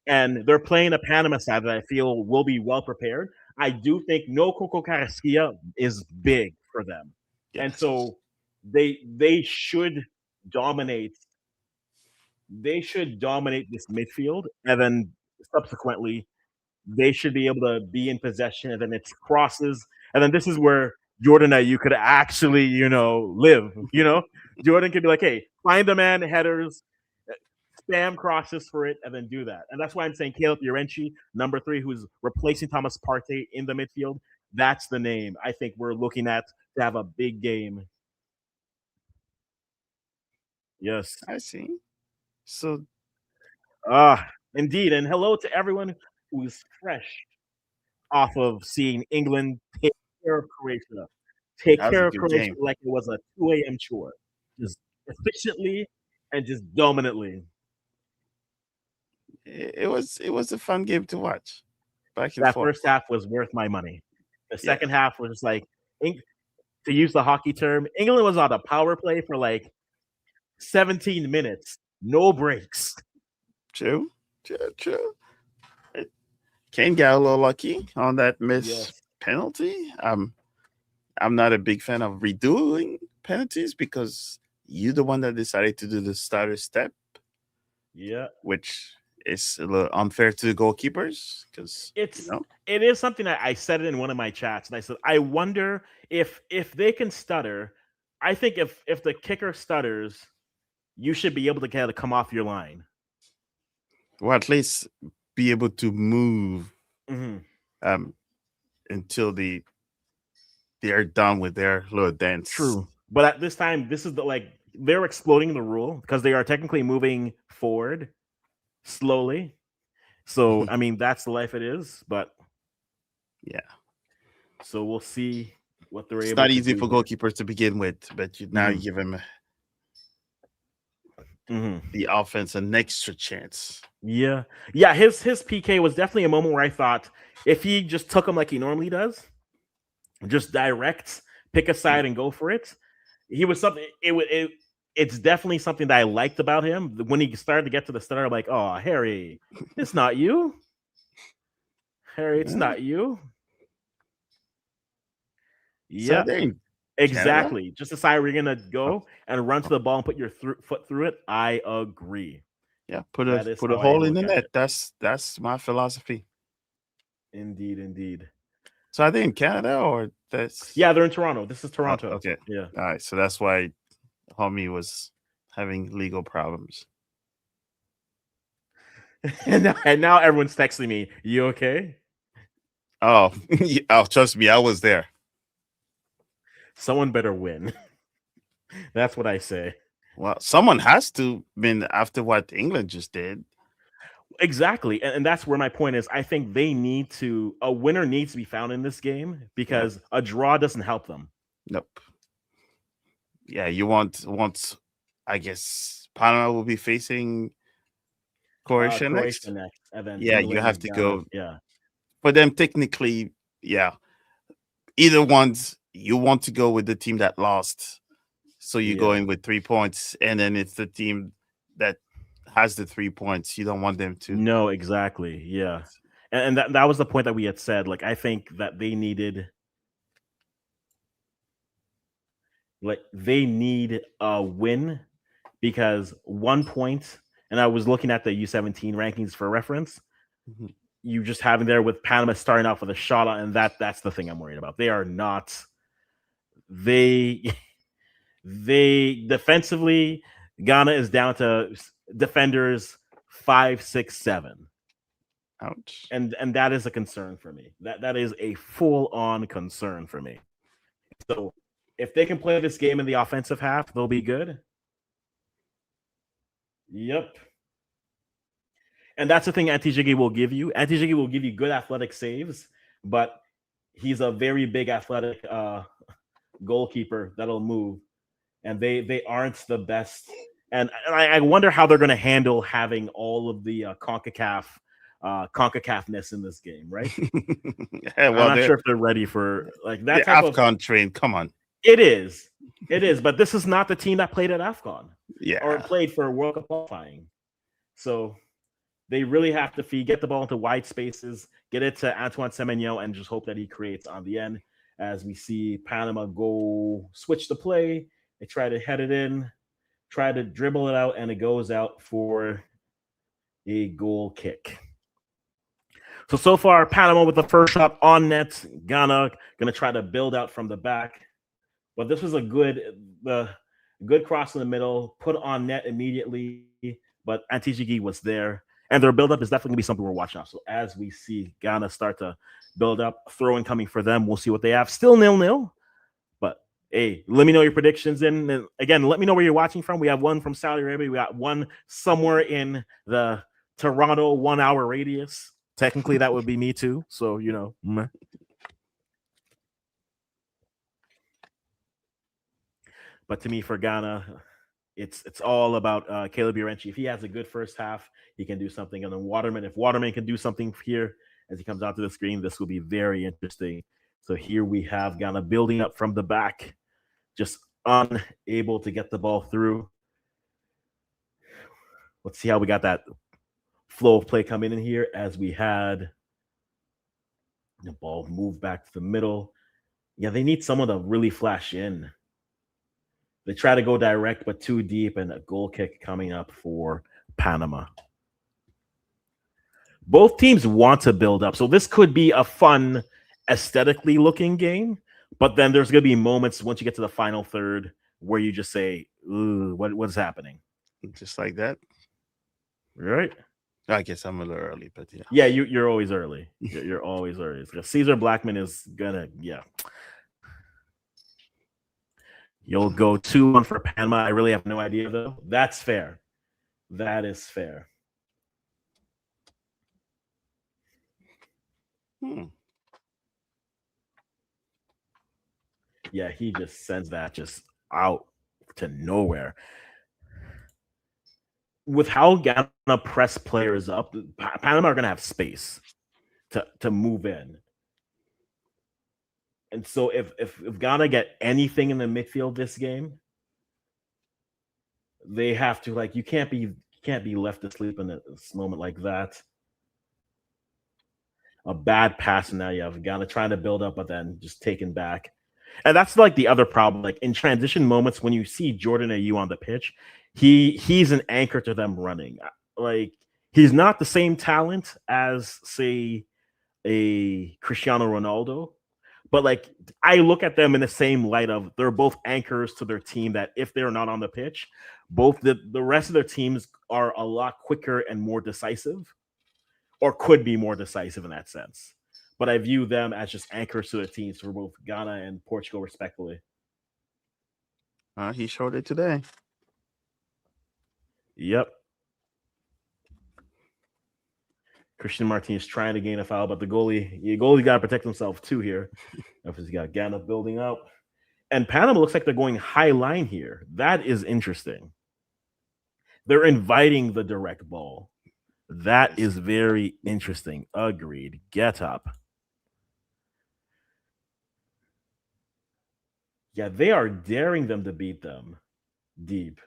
Speaker 1: And they're playing a Panama side that I feel will be well prepared. I do think no Coco Carrasquilla is big for them.
Speaker 2: yes.
Speaker 1: And so they should dominate. They should dominate this midfield, and then subsequently they should be able to be in possession, and then it's crosses, and then this is where Jordan you could actually live. Jordan could be like, hey, find the man, headers, spam crosses for it, and then do that. And that's why I'm saying Caleb Fiorenci, number 3, who's replacing Thomas Partey in the midfield. That's the name I think we're looking at to have a big game. Yes.
Speaker 2: I see. So,
Speaker 1: indeed. And hello to everyone who's fresh off of seeing England take care of Croatia. Take
Speaker 2: that was
Speaker 1: care
Speaker 2: a
Speaker 1: of
Speaker 2: good
Speaker 1: Croatia
Speaker 2: game.
Speaker 1: like it was a 2 a.m. chore, just efficiently and just dominantly.
Speaker 2: It was a fun game to watch. Back and
Speaker 1: That
Speaker 2: forth.
Speaker 1: first half was worth my money. The second half was just like, to use the hockey term, England was on a power play for like 17 minutes, no breaks.
Speaker 2: True. Kane got a little lucky on that missed penalty. I'm not a big fan of redoing penalties because you're the one that decided to do the starter step.
Speaker 1: Yeah.
Speaker 2: Which is a little unfair to the goalkeepers, because
Speaker 1: it is something that I said it in one of my chats, and I said I wonder if they can stutter. I think if the kicker stutters, you should be able to kind of come off your line,
Speaker 2: or at least be able to move until they are done with their little dance.
Speaker 1: True, but at this time, this is they're exploding the rule because they are technically moving forward slowly. So I mean, that's the life it is. But
Speaker 2: yeah,
Speaker 1: so we'll see what they're
Speaker 2: It's
Speaker 1: able
Speaker 2: not
Speaker 1: to
Speaker 2: easy
Speaker 1: do
Speaker 2: for
Speaker 1: here.
Speaker 2: goalkeepers to begin with, but now you
Speaker 1: Hmm.
Speaker 2: give him
Speaker 1: Hmm.
Speaker 2: the offense an extra chance.
Speaker 1: Yeah, yeah. His PK was definitely a moment where I thought if he just took him like he normally does, just direct, pick a
Speaker 2: Yeah.
Speaker 1: side and go for it. He was something. It's definitely something that I liked about him. When he started to get to the stutter, I'm like, oh, Harry, it's not you, Harry. It's
Speaker 2: Yeah.
Speaker 1: not you.
Speaker 2: So
Speaker 1: Yep,
Speaker 2: they're in Canada.
Speaker 1: exactly. Just decide where you're gonna
Speaker 2: Oh,
Speaker 1: go and run to
Speaker 2: oh,
Speaker 1: the ball and put your foot through it. I agree.
Speaker 2: yeah,
Speaker 1: That is
Speaker 2: put a
Speaker 1: how I
Speaker 2: hole in
Speaker 1: look
Speaker 2: the
Speaker 1: at
Speaker 2: net.
Speaker 1: it.
Speaker 2: That's my philosophy.
Speaker 1: Indeed, indeed.
Speaker 2: So are they in Canada or that's
Speaker 1: Yeah, they're in Toronto. This is Toronto.
Speaker 2: okay?
Speaker 1: Yeah.
Speaker 2: All right, so that's why homie was having legal problems.
Speaker 1: And now everyone's texting me. You okay?
Speaker 2: Oh, yeah, oh, trust me, I was there.
Speaker 1: Someone better win. That's what I say.
Speaker 2: Well, someone has to been after what England just did.
Speaker 1: Exactly. And that's where my point is. I think they need to, a winner needs to be found in this game
Speaker 2: Yeah,
Speaker 1: because a draw doesn't help them.
Speaker 2: nope. Yeah, you want I guess Panama will be facing Croatia
Speaker 1: Croatia
Speaker 2: next.
Speaker 1: next, and then
Speaker 2: Yeah, you have
Speaker 1: England,
Speaker 2: to
Speaker 1: Ghana.
Speaker 2: go
Speaker 1: Yeah.
Speaker 2: for them technically. Yeah, either ones you want to go with the team that lost, so you go
Speaker 1: Yeah.
Speaker 2: in with 3 points, and then it's the team that has the 3 points. You don't want them to.
Speaker 1: No, exactly. Yeah. And that was the point that we had said. Like, I think that they need a win because 1 point, and I was looking at the U17 rankings for reference.
Speaker 2: Mhm.
Speaker 1: You just having there with Panama starting off with a shot on, and that's the thing I'm worried about. They are not they they defensively, Ghana is down to defenders 5, 6, 7.
Speaker 2: Ouch.
Speaker 1: And that is a concern for me. That is a full-on concern for me. So if they can play this game in the offensive half, they'll be good. Yep. And that's the thing Antijigi will give you. Antijigi will give you good athletic saves, but he's a very big athletic goalkeeper that'll move, and they aren't the best. And I wonder how they're going to handle having all of the CONCACAF-ness in this game, right?
Speaker 2: Yeah,
Speaker 1: I'm
Speaker 2: well,
Speaker 1: not sure if they're ready for like
Speaker 2: the
Speaker 1: that type of.
Speaker 2: Afcon train. Come on.
Speaker 1: It is, but this is not the team that played at AFCON or
Speaker 2: Yeah.
Speaker 1: played for World Cup qualifying. So they really have to get the ball into wide spaces, get it to Antoine Semenyo, and just hope that he creates on the end. As we see Panama go switch the play, they try to head it in, try to dribble it out, and it goes out for a goal kick. So far, Panama with the first shot on net. Ghana going to try to build out from the back. But this was a good cross in the middle, put on net immediately. But Antijigi was there. And their buildup is definitely going to be something we're watching out. So as we see Ghana start to build up, throwing coming for them, we'll see what they have. Still 0-0. But hey, let me know your predictions. And again, let me know where you're watching from. We have one from Saudi Arabia. We got one somewhere in the Toronto 1 hour radius. Technically, that would be me too. So, meh. But to me, for Ghana, it's all about Caleb Urenchi. If he has a good first half, he can do something. And then Waterman, if Waterman can do something here as he comes onto the screen, this will be very interesting. So here we have Ghana building up from the back, just unable to get the ball through. Let's see how we got that flow of play coming in here as we had the ball move back to the middle. Yeah, they need someone to really flash in. They try to go direct, but too deep, and a goal kick coming up for Panama. Both teams want to build up. So this could be a fun, aesthetically looking game, but then there's going to be moments once you get to the final third where you just say, ooh, what's happening?
Speaker 2: Just like that.
Speaker 1: Right?
Speaker 2: I guess I'm a little early, but yeah.
Speaker 1: Yeah, you're always early. You're always early. Caesar Blackman is gonna, yeah. You'll go 2-1 for Panama. I really have no idea though. That's fair. That is fair.
Speaker 2: Hmm.
Speaker 1: Yeah, he just sends that just out to nowhere. With how Ghana press players up, Panama are going to have space to move in. And so if Ghana get anything in the midfield this game, they have to you can't be left asleep in this moment like that. A bad pass, and now you have Ghana trying to build up, but then just taken back. And that's the other problem. Like in transition moments, when you see Jordan Ayew on the pitch, he's an anchor to them running. Like he's not the same talent as say a Cristiano Ronaldo, but I look at them in the same light of they're both anchors to their team that if they're not on the pitch, both the rest of their teams are a lot quicker and more decisive, or could be more decisive in that sense. But I view them as just anchors to the teams for both Ghana and Portugal, respectively.
Speaker 2: He showed it today.
Speaker 1: Yep. Christian Martinez trying to gain a foul, but the goalie got to protect himself too here. He's got Ghana building up. And Panama looks like they're going high line here. That is interesting. They're inviting the direct ball. That is very interesting. Agreed. Get up. Yeah, they are daring them to beat them deep.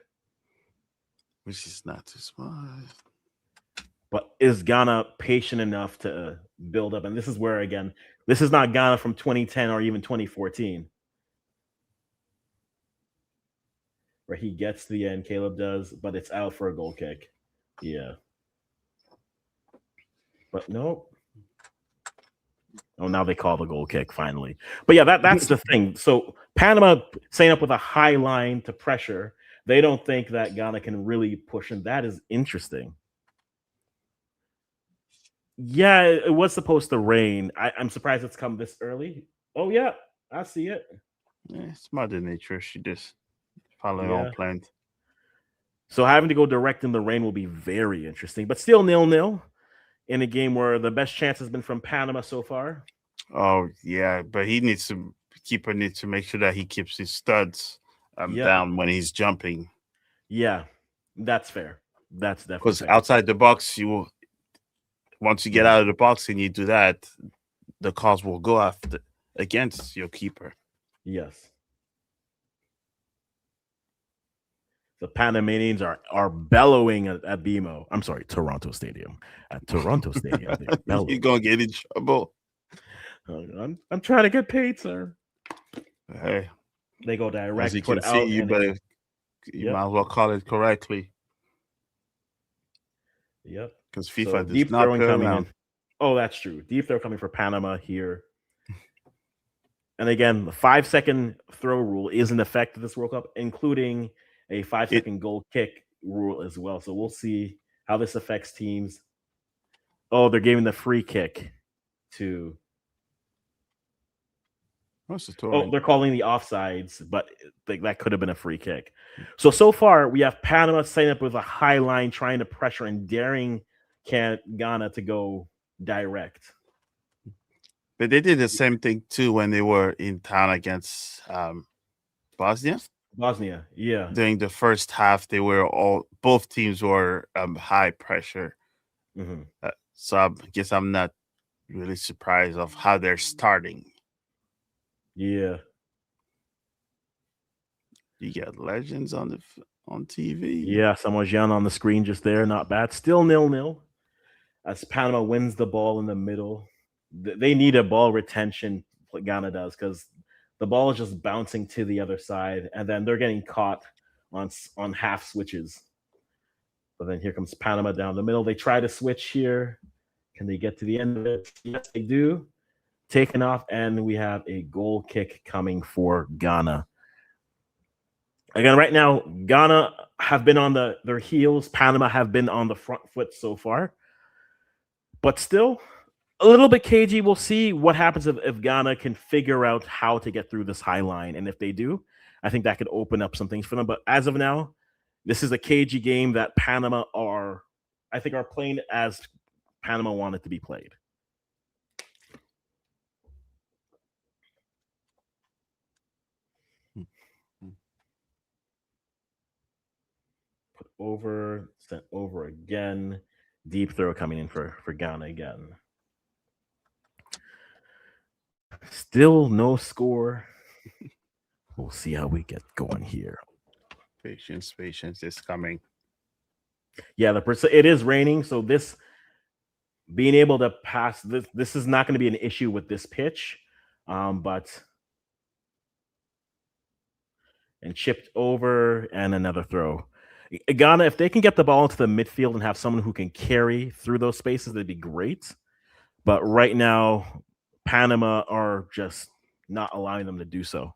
Speaker 2: Which is not too smart.
Speaker 1: But is Ghana patient enough to build up? And this is where, again, this is not Ghana from 2010 or even 2014. Where he gets to the end, Caleb does, but it's out for a goal kick. Yeah. But no. Oh, now they call the goal kick finally. But yeah, that's the thing. So Panama setting up with a high line to pressure. They don't think that Ghana can really push, and that is interesting. Yeah, it was supposed to rain. I'm surprised it's come this early. Oh yeah, I see it.
Speaker 2: Yeah, it's Mother Nature. She just following all planned.
Speaker 1: So having to go direct in the rain will be very interesting, but still 0-0 in a game where the best chance has been from Panama so far.
Speaker 2: Oh yeah, but keeper needs to make sure that he keeps his studs down when he's jumping.
Speaker 1: Yeah, that's fair. That's definitely
Speaker 2: because outside the box, once you get out of the box and you do that, the calls will go against your keeper.
Speaker 1: Yes. The Panamanians are bellowing at BMO. I'm sorry, Toronto Stadium. At Toronto Stadium,
Speaker 2: you're gonna get in trouble.
Speaker 1: I'm trying to get paid, sir.
Speaker 2: Hey,
Speaker 1: they go direct.
Speaker 2: As you can see, you might as well call it correctly.
Speaker 1: Yep.
Speaker 2: Because FIFA does not play around.
Speaker 1: Oh, that's true. Deep throw coming for Panama here. And again, the 5-second throw rule is in effect of this World Cup, including a 5-second goal kick rule as well. So we'll see how this affects teams. Oh, they're giving the free kick to. Oh, they're calling the offsides, but that could have been a free kick. So far, we have Panama setting up with a high line, trying to pressure and daring Ghana to go direct.
Speaker 2: But they did the same thing too when they were in town against Bosnia.
Speaker 1: Bosnia, yeah.
Speaker 2: During the first half, both teams were high pressure.
Speaker 1: Mm-hmm.
Speaker 2: So I guess I'm not really surprised of how they're starting.
Speaker 1: Yeah.
Speaker 2: You get legends on TV.
Speaker 1: Yeah, Samoa Gyan on the screen just there. Not bad. Still 0-0 as Panama wins the ball in the middle. They need a ball retention, like Ghana does, because the ball is just bouncing to the other side, and then they're getting caught on half switches. But then here comes Panama down the middle. They try to switch here. Can they get to the end of it? Yes, they do. Taken off, and we have a goal kick coming for Ghana. Again, right now, Ghana have been on their heels. Panama have been on the front foot so far. But still, a little bit cagey. We'll see what happens if Ghana can figure out how to get through this high line. And if they do, I think that could open up some things for them. But as of now, this is a cagey game that Panama are playing as Panama want it to be played. over, sent over again. Deep throw coming in for Ghana again. Still no score. We'll see how we get going here.
Speaker 2: Patience is coming.
Speaker 1: Yeah, it is raining, so this being able to pass this is not going to be an issue with this pitch, but and chipped over and another throw. Ghana, if they can get the ball into the midfield and have someone who can carry through those spaces, that'd be great. But right now, Panama are just not allowing them to do so.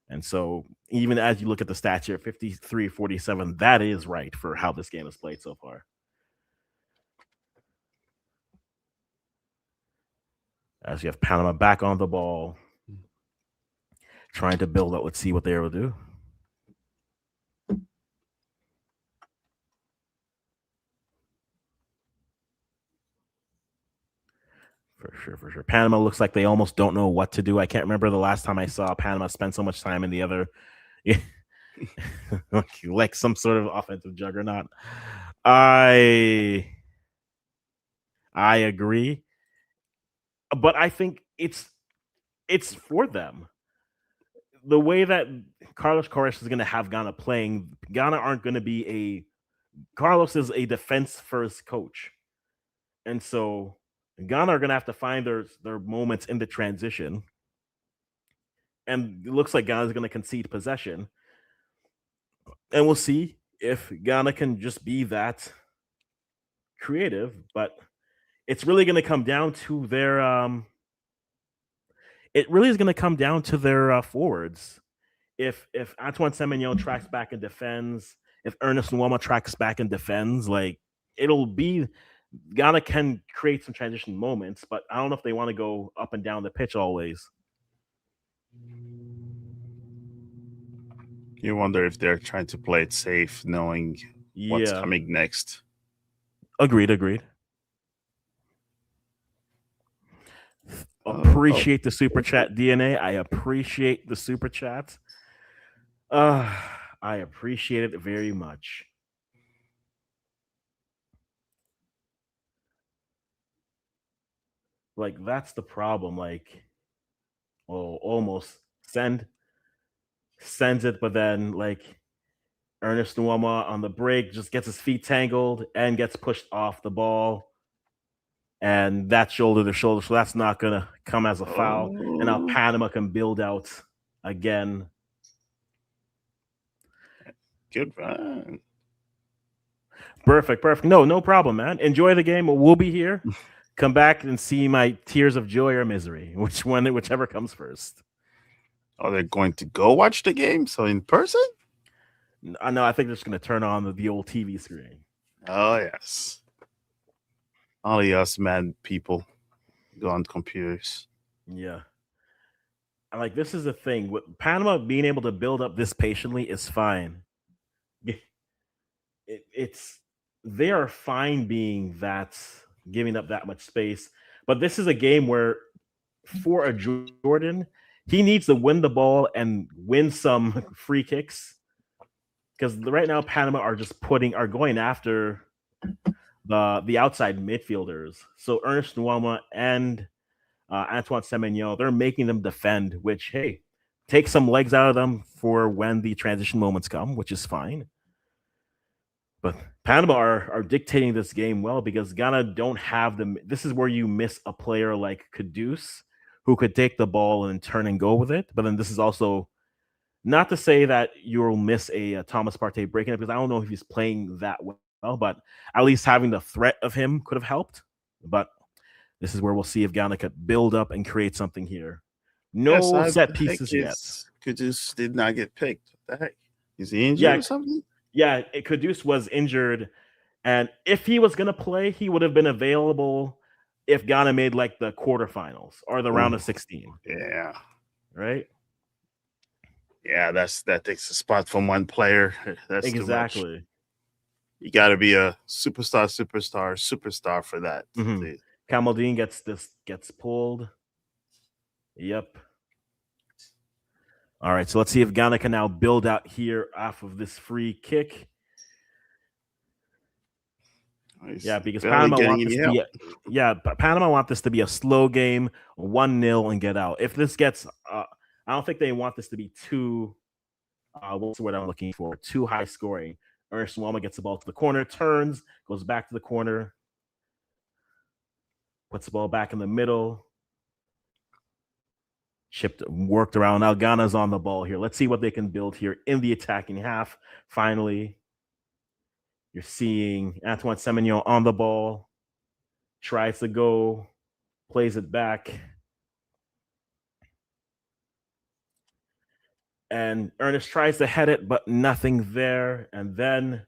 Speaker 1: And so even as you look at the stats here, 53-47, that is right for how this game is played so far. As you have Panama back on the ball, trying to build up. Let's see what they're able to do. For sure. Panama looks like they almost don't know what to do. I can't remember the last time I saw Panama spend so much time in the other, like some sort of offensive juggernaut. I agree, but I think it's for them. The way that Carlos Correa is going to have Ghana playing, Ghana aren't going to be Carlos is a defense first coach, and so Ghana are going to have to find their moments in the transition. And it looks like Ghana is going to concede possession. And we'll see if Ghana can just be that creative. But it's really going to come down to their forwards. If Antoine Semenyo tracks back and defends, if Ernest Nwama tracks back and defends, like it'll be Ghana can create some transition moments, but I don't know if they want to go up and down the pitch always.
Speaker 2: You wonder if they're trying to play it safe, knowing what's coming next.
Speaker 1: Agreed. Appreciate the super chat, DNA. I appreciate the super chat. I appreciate it very much. Like, that's the problem. Like, almost sends it, but then like Ernest Nwama on the break just gets his feet tangled and gets pushed off the ball. And that's shoulder to shoulder. So that's not going to come as a foul. And now Panama can build out again.
Speaker 2: Good run.
Speaker 1: Perfect. No problem, man. Enjoy the game. We'll be here. Come back and see my tears of joy or misery, whichever comes first.
Speaker 2: Are they going to go watch the game? So in person?
Speaker 1: No, I think they're just going to turn on the old TV screen.
Speaker 2: Oh, yes. Only us mad people go on computers.
Speaker 1: Yeah. Like, this is the thing. With Panama being able to build up this patiently is fine. They are fine being that, giving up that much space. But this is a game where, for a Jordan, he needs to win the ball and win some free kicks. Because right now, Panama are going after the outside midfielders. So Ernest Nwama and Antoine Semenyo, they're making them defend, which, hey, take some legs out of them for when the transition moments come, which is fine. But Panama are dictating this game well because Ghana don't have them. This is where you miss a player like Kudus, who could take the ball and turn and go with it. But then this is also not to say that you'll miss a Thomas Partey breaking it, because I don't know if he's playing that well, but at least having the threat of him could have helped. But this is where we'll see if Ghana could build up and create something here. No set pieces yet.
Speaker 2: Kudus did not get picked. What the heck? Is he injured or something?
Speaker 1: Yeah, Kudus was injured, and if he was going to play, he would have been available if Ghana made like the quarterfinals or the round of 16.
Speaker 2: Yeah.
Speaker 1: Right?
Speaker 2: Yeah, that takes a spot from one player. That's
Speaker 1: exactly.
Speaker 2: Too much. You got to be a superstar for that.
Speaker 1: Mm-hmm. Kamaldeen gets pulled. Yep. All right, so let's see if Ghana can now build out here off of this free kick.
Speaker 2: He's
Speaker 1: Yeah, because
Speaker 2: barely
Speaker 1: Panama
Speaker 2: getting
Speaker 1: want
Speaker 2: any
Speaker 1: this to
Speaker 2: help.
Speaker 1: be Panama want this to be a slow game, 1-0 and get out. If this gets I don't think they want this to be too what's the word I'm looking for? Too high scoring. Ernest Nwama gets the ball to the corner, turns, goes back to the corner, puts the ball back in the middle, worked around. Now Ghana's on the ball here. Let's see what they can build here in the attacking half. Finally, you're seeing Antoine Semenyo on the ball, tries to go, plays it back. And Ernest tries to head it, but nothing there. And then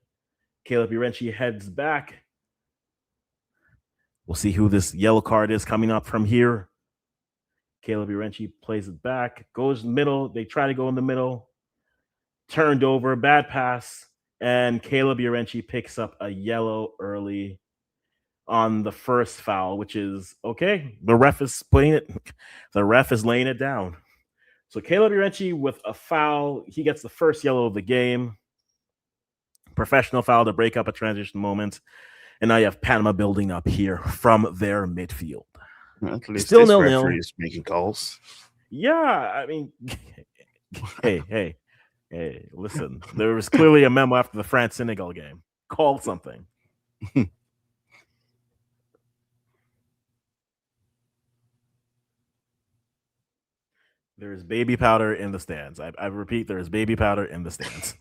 Speaker 1: Caleb Urenchi heads back. We'll see who this yellow card is coming up from here. Caleb Urenchi plays it back, goes middle. They try to go in the middle. Turned over, bad pass. And Caleb Urenchi picks up a yellow early on the first foul, which is okay. The ref is laying it down. So Caleb Urenchi with a foul, he gets the first yellow of the game. Professional foul to break up a transition moment. And now you have Panama building up here from their midfield.
Speaker 2: At least
Speaker 1: Still
Speaker 2: this
Speaker 1: 0-0.
Speaker 2: referee is making calls.
Speaker 1: Yeah, I mean, hey, listen. There was clearly a memo after the France-Senegal game. Call something. There is baby powder in the stands. I repeat, there is baby powder in the stands.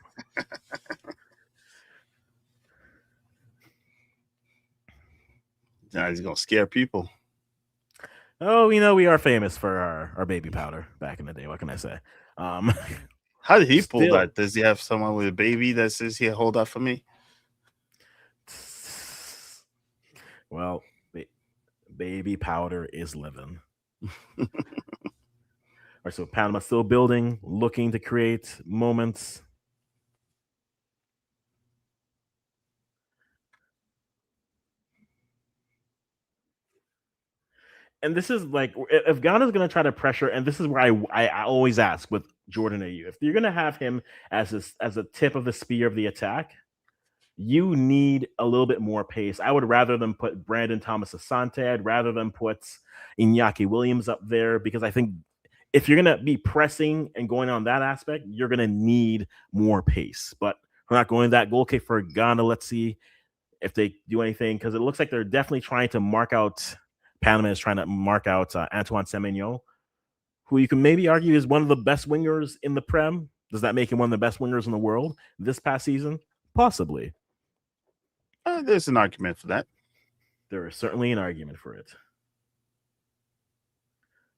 Speaker 2: Now he's gonna scare people.
Speaker 1: Oh, we are famous for our baby powder back in the day. What can I say?
Speaker 2: How did he pull that? Does he have someone with a baby that says, "Here, hold that for me"?
Speaker 1: Well, baby powder is living. All right, so Panama still building, looking to create moments. And this is like, if Ghana's going to try to pressure, and this is where I always ask with Jordan Ayew, if you're going to have him as a tip of the spear of the attack, you need a little bit more pace. I would rather them put Brandon Thomas Asante. I'd rather them put Iñaki Williams up there, because I think if you're going to be pressing and going on that aspect, you're going to need more pace. But we're not going that goal kick for Ghana. Let's see if they do anything, because it looks like they're definitely trying to mark out. Panama is trying to mark out Antoine Semenyo, who you can maybe argue is one of the best wingers in the Prem. Does that make him one of the best wingers in the world this past season? Possibly.
Speaker 2: There's an argument for that.
Speaker 1: There is certainly an argument for it.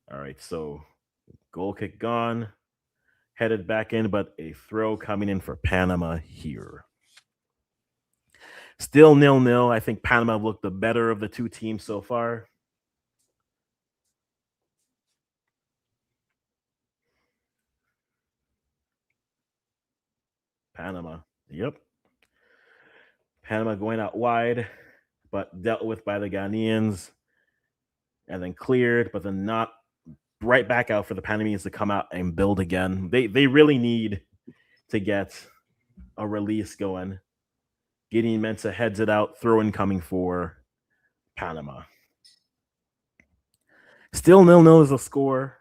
Speaker 1: All right, so goal kick gone, headed back in, but a throw coming in for Panama here. Still 0-0. I think Panama looked the better of the two teams so far. Panama. Yep. Panama going out wide, but dealt with by the Ghanaians, and then cleared, but then not right back out for the Panamanians to come out and build again. They really need to get a release going. Gideon Mensah heads it out, throw in coming for Panama. Still 0-0 is the score,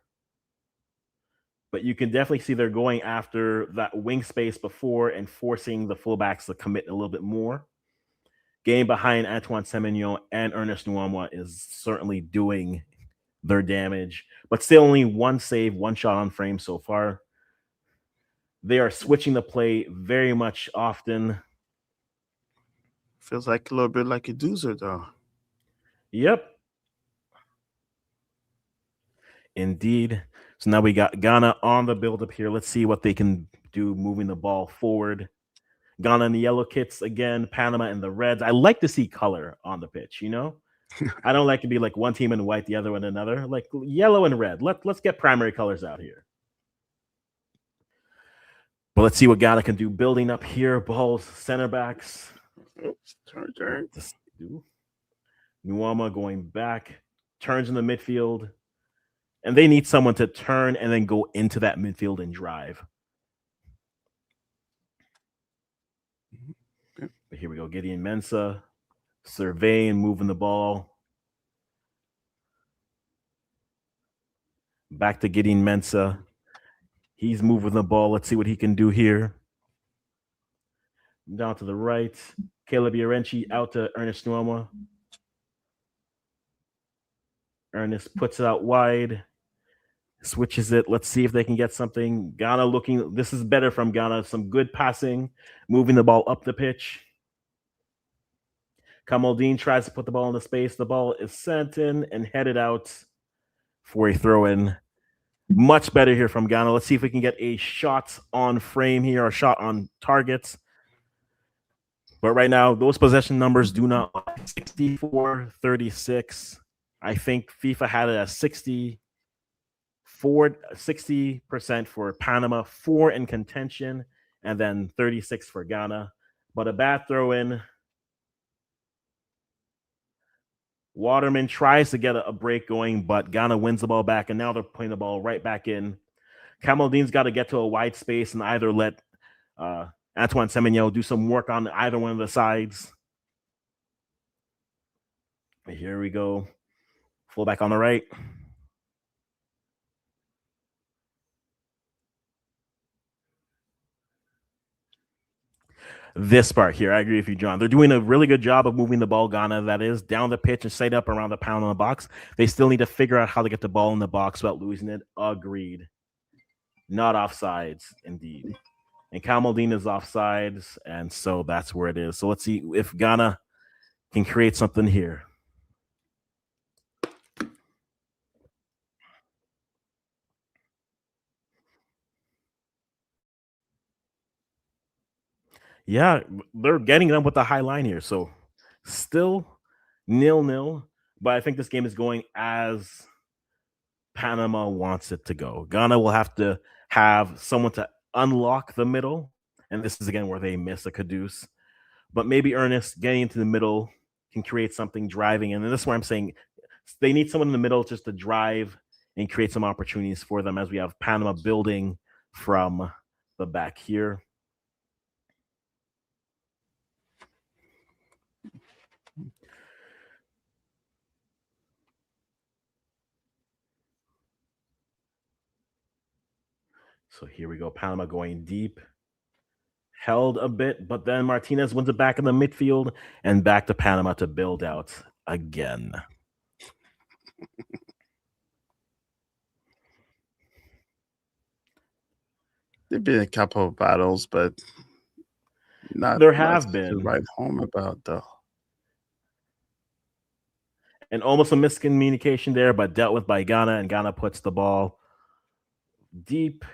Speaker 1: but you can definitely see they're going after that wing space before and forcing the fullbacks to commit a little bit more. Game behind Antoine Semenyo and Ernest Nwama is certainly doing their damage, but still only one save, one shot on frame so far. They are switching the play very much often.
Speaker 2: Feels like a little bit like a doozer, though.
Speaker 1: Yep. Indeed. So now we got Ghana on the build-up here. Let's see what they can do moving the ball forward. Ghana in the yellow kits again, Panama in the reds. I like to see color on the pitch, I don't like to be like one team in white, the other one another. Like yellow and red. Let's get primary colors out here. But let's see what Ghana can do. Building up here, balls, center backs.
Speaker 2: Oops, turn.
Speaker 1: Nwama going back, turns in the midfield. And they need someone to turn and then go into that midfield and drive. Okay. But here we go. Gideon Mensah Surveying, moving the ball. Back to Gideon Mensah. He's moving the ball. Let's see what he can do here. Down to the right. Caleb Iorenci out to Ernest Nuoma. Ernest puts it out wide. Switches it. Let's see if they can get something. Ghana looking. This is better from Ghana. Some good passing. Moving the ball up the pitch. Kamaldeen tries to put the ball in the space. The ball is sent in and headed out for a throw-in. Much better here from Ghana. Let's see if we can get a shot on frame here, or a shot on targets. But right now, those possession numbers do not lie. 64-36. I think FIFA had it at 60% for Panama, 4 in contention, and then 36 for Ghana. But a bad throw-in. Waterman tries to get a break going, but Ghana wins the ball back, and now they're putting the ball right back in. Kamaldeen's got to get to a wide space and either let Antoine Semenyo do some work on either one of the sides. Here we go. Fullback on the right. This part here, I agree with you, John. They're doing a really good job of moving the ball, Ghana, that is, down the pitch and set up around the pound on the box. They still need to figure out how to get the ball in the box without losing it. Agreed. Not offsides, indeed. And Kamaldeen is offsides, and so that's where it is. So let's see if Ghana can create something here. Yeah, they're getting them with the high line here. So still 0-0, but I think this game is going as Panama wants it to go. Ghana will have to have someone to unlock the middle, and this is again where they miss a Caduce. But maybe Ernest getting into the middle can create something driving, and this is where I'm saying they need someone in the middle just to drive and create some opportunities for them as we have Panama building from the back here. So here we go. Panama going deep. Held a bit, but then Martinez wins it back in the midfield and back to Panama to build out again.
Speaker 2: There've been a couple of battles, but not
Speaker 1: There
Speaker 2: much
Speaker 1: have been.
Speaker 2: to write home about, though.
Speaker 1: And almost a miscommunication there, but dealt with by Ghana, and Ghana puts the ball deep.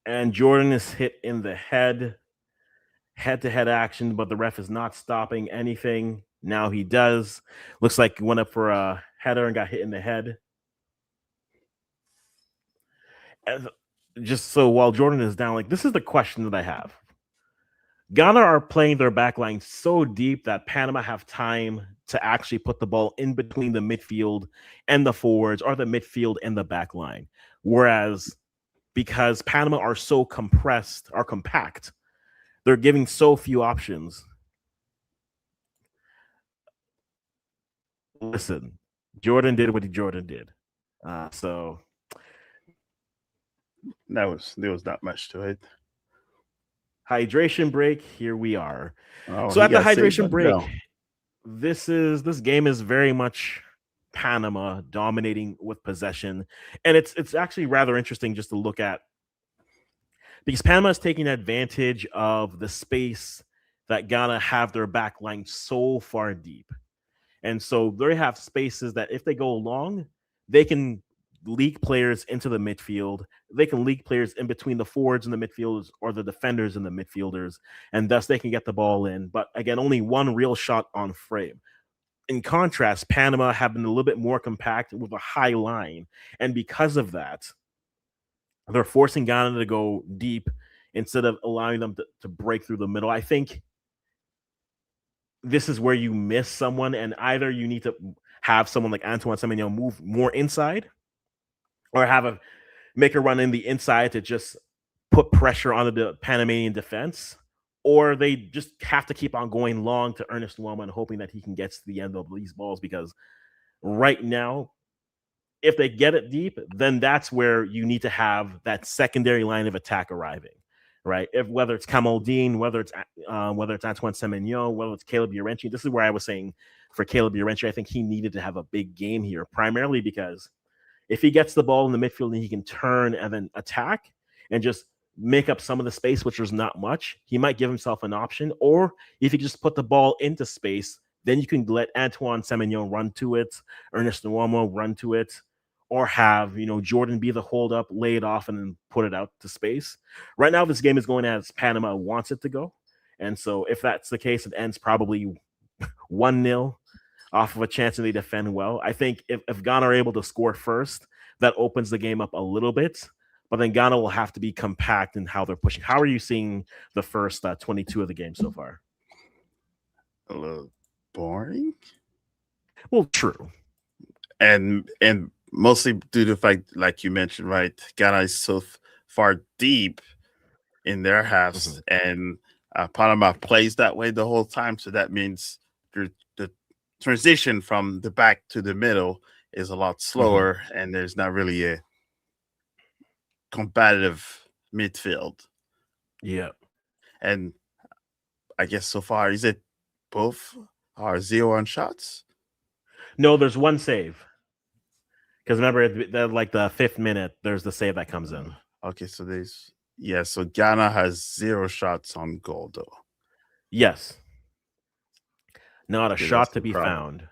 Speaker 1: And Jordan is hit in the head-to-head action, but the ref is not stopping anything. Now he does. Looks like he went up for a header and got hit in the head. And just so while Jordan is down, like, this is the question that I have. Ghana are playing their back line so deep that Panama have time to actually put the ball in between the midfield and the forwards, or the midfield and the back line. Whereas because Panama are so compressed or compact, they're giving so few options. Listen, Jordan did what Jordan did. So
Speaker 2: there was not much to it.
Speaker 1: Hydration break. Here we are.
Speaker 2: Oh,
Speaker 1: so at the hydration break,
Speaker 2: no.
Speaker 1: this game is very much Panama dominating with possession, and it's actually rather interesting just to look at, because Panama is taking advantage of the space that Ghana have their back line so far deep, and so they have spaces that if they go long, they can leak players into the midfield. They can leak players in between the forwards and the midfielders, or the defenders and the midfielders, and thus they can get the ball in. But again, only one real shot on frame. In contrast, Panama have been a little bit more compact with a high line, and because of that, they're forcing Ghana to go deep instead of allowing them to break through the middle. I think this is where you miss someone, and either you need to have someone like Antoine Semenyo move more inside, or make a run in the inside to just put pressure on the Panamanian defense, or they just have to keep on going long to Ernest Nwama and hoping that he can get to the end of these balls because right now, if they get it deep, then that's where you need to have that secondary line of attack arriving, right? If whether it's Kamaldeen, whether it's Antoine Semenyo, whether it's Caleb Urenchi, this is where I was saying for Caleb Urenchi, I think he needed to have a big game here, primarily because if he gets the ball in the midfield and he can turn and then attack and just make up some of the space, which was not much, he might give himself an option. Or if he just put the ball into space, then you can let Antoine Semenyo run to it, Ernest Nwamo run to it, or have Jordan be the hold up, lay it off, and then put it out to space. Right now, this game is going as Panama wants it to go, and so if that's the case, it ends probably 1-0 off of a chance and they defend well. I think if Ghana are able to score first, that opens the game up a little bit. But then Ghana will have to be compact in how they're pushing. How are you seeing the first 22 of the game so far?
Speaker 2: A little boring.
Speaker 1: Well, true.
Speaker 2: And mostly due to the fact, like you mentioned, right? Ghana is so far deep in their halves, and Panama plays that way the whole time. So that means the transition from the back to the middle is a lot slower, and there's not really a competitive midfield.
Speaker 1: Yeah.
Speaker 2: And I guess so far, is it both are 0 on shots?
Speaker 1: No, there's one save. Because remember, like the 5th minute, there's the save that comes in.
Speaker 2: Okay, so so Ghana has 0 shots on goal, though.
Speaker 1: Yes. Not a shot to be found.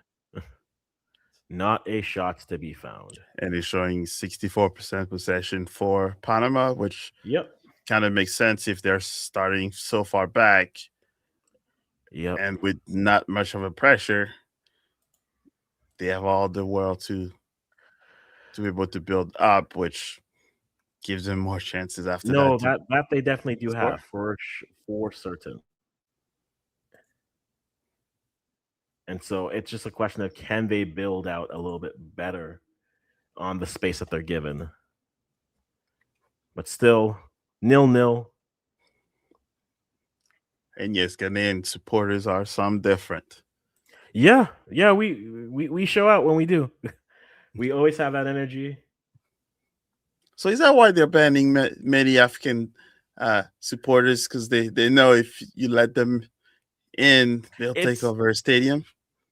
Speaker 1: Not a shot to be found.
Speaker 2: And it's showing 64% possession for Panama, which kind of makes sense if they're starting so far back.
Speaker 1: Yep.
Speaker 2: And with not much of a pressure, they have all the world to be able to build up, which gives them more chances after that.
Speaker 1: No, that they definitely do have for certain. And so it's just a question of can they build out a little bit better on the space that they're given. But still, 0-0.
Speaker 2: And yes, Ghanaian supporters are some different.
Speaker 1: Yeah, we show out when we do. We always have that energy.
Speaker 2: So is that why they're banning many African supporters? Because they know if you let them in, they'll take over a stadium?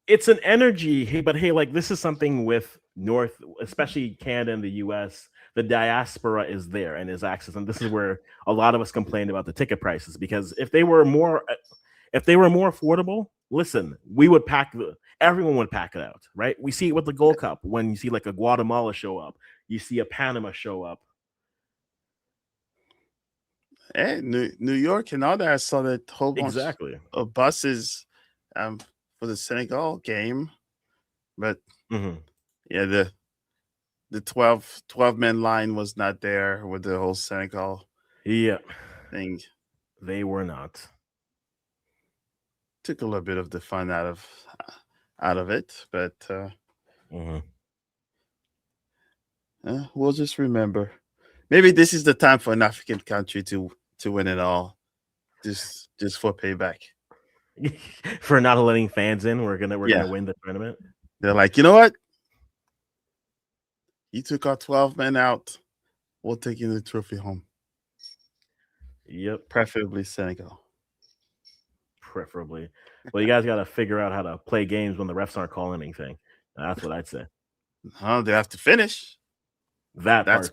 Speaker 1: It's an energy, but hey, like this is something with North, especially Canada and the US, the diaspora is there and is access. And this is where a lot of us complained about the ticket prices, because if they were more affordable, listen, we would everyone would pack it out, right? We see it with the Gold Cup when you see like a Guatemala show up, you see a Panama show up.
Speaker 2: And New York and all that, I saw that whole bunch of buses for the Senegal game, but yeah, the 12-man line was not there with the whole Senegal thing.
Speaker 1: They were not.
Speaker 2: Took a little bit of the fun out of it, but we'll just remember. Maybe this is the time for an African country to win it all, just for payback.
Speaker 1: For not letting fans in, we're gonna win the tournament.
Speaker 2: They're like, you know what? You took our 12 men out. We'll take you the trophy home.
Speaker 1: Yep.
Speaker 2: Preferably Senegal.
Speaker 1: Preferably. Well, you guys got to figure out how to play games when the refs aren't calling anything. That's what I'd say.
Speaker 2: They have to finish. That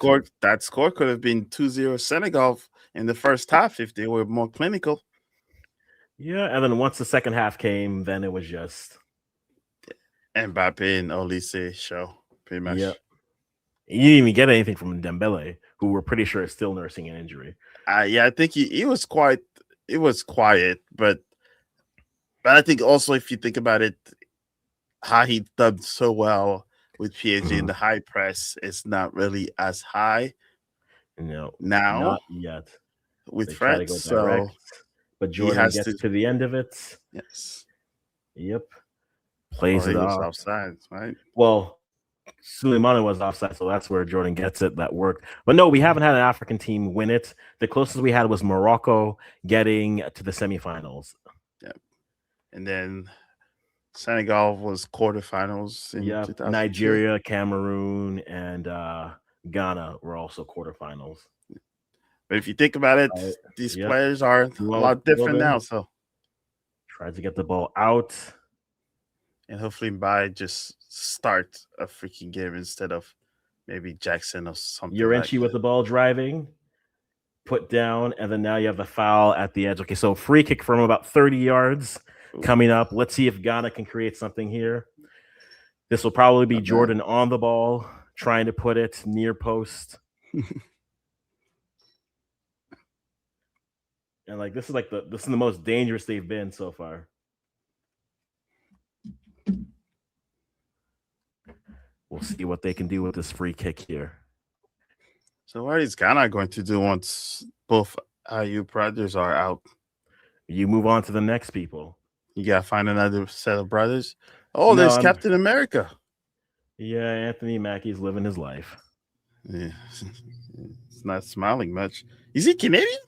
Speaker 2: score could have been 2-0 Senegal in the first half if they were more clinical.
Speaker 1: Yeah, and then once the second half came, then it was just
Speaker 2: Mbappe and Olise show, pretty much.
Speaker 1: Yep. You didn't even get anything from Dembele, who we're pretty sure is still nursing an injury.
Speaker 2: Yeah, I think he was quiet. It was quiet, but I think also if you think about it, how he done so well with PSG in the high press is not really as high.
Speaker 1: No,
Speaker 2: now
Speaker 1: not yet
Speaker 2: with France. So,
Speaker 1: but Jordan gets to the end of it.
Speaker 2: Yes.
Speaker 1: Yep. Plays it off.
Speaker 2: Offside, right?
Speaker 1: Well, Suleimani was offside, so that's where Jordan gets it. That worked. But no, we haven't had an African team win it. The closest we had was Morocco getting to the semifinals.
Speaker 2: Yeah. And then Senegal was quarterfinals in
Speaker 1: Yeah,
Speaker 2: 2002.
Speaker 1: Nigeria, Cameroon, and Ghana were also quarterfinals.
Speaker 2: But if you think about it, these players are a lot different now. So
Speaker 1: tried to get the ball out.
Speaker 2: And hopefully Mbai just start a freaking game instead of maybe Jackson or something.
Speaker 1: Yorenchi with the ball driving, put down, and then now you have the foul at the edge. Okay, so free kick from about 30 yards coming up. Let's see if Ghana can create something here. This will probably be Jordan on the ball, trying to put it near post. And like this is the most dangerous they've been so far. We'll see what they can do with this free kick here.
Speaker 2: So what is Ghana going to do once both IU brothers are out?
Speaker 1: You move on to the next people.
Speaker 2: You gotta find another set of brothers. Oh, there's Captain America.
Speaker 1: Yeah, Anthony Mackie's living his life.
Speaker 2: Yeah. He's not smiling much. Is he Canadian?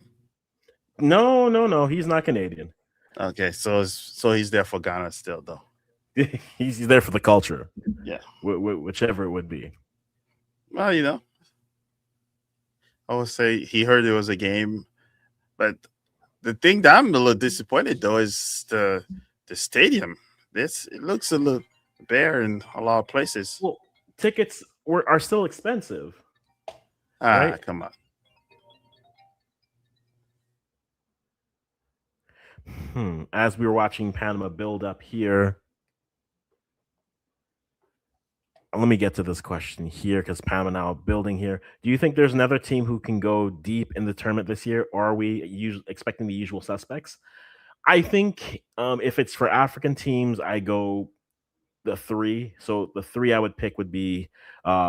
Speaker 1: No. He's not Canadian.
Speaker 2: Okay, so he's there for Ghana still, though.
Speaker 1: He's there for the culture.
Speaker 2: Yeah.
Speaker 1: Whichever it would be.
Speaker 2: Well, you know, I would say he heard there was a game, but the thing that I'm a little disappointed though is the stadium. It looks a little bare in a lot of places.
Speaker 1: Well, tickets are still expensive.
Speaker 2: Right? Come
Speaker 1: on. As we were watching Panama build up here, let me get to this question here because Panama now building here. Do you think there's another team who can go deep in the tournament this year, or are we expecting the usual suspects? I think if it's for African teams, I go the three. So the three I would pick would be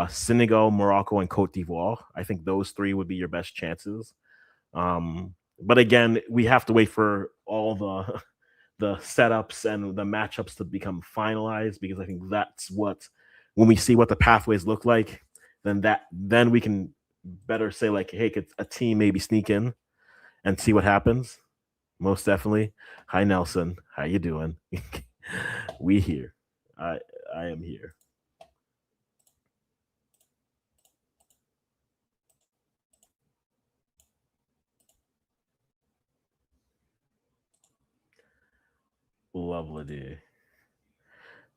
Speaker 1: Senegal, Morocco, and Cote d'Ivoire. I think those three would be your best chances. But again, we have to wait for all the setups and the matchups to become finalized because I think that's what, when we see what the pathways look like, then we can better say like, hey, could a team maybe sneak in and see what happens? Most definitely. Hi, Nelson. How you doing? We here. I am here. Lovely.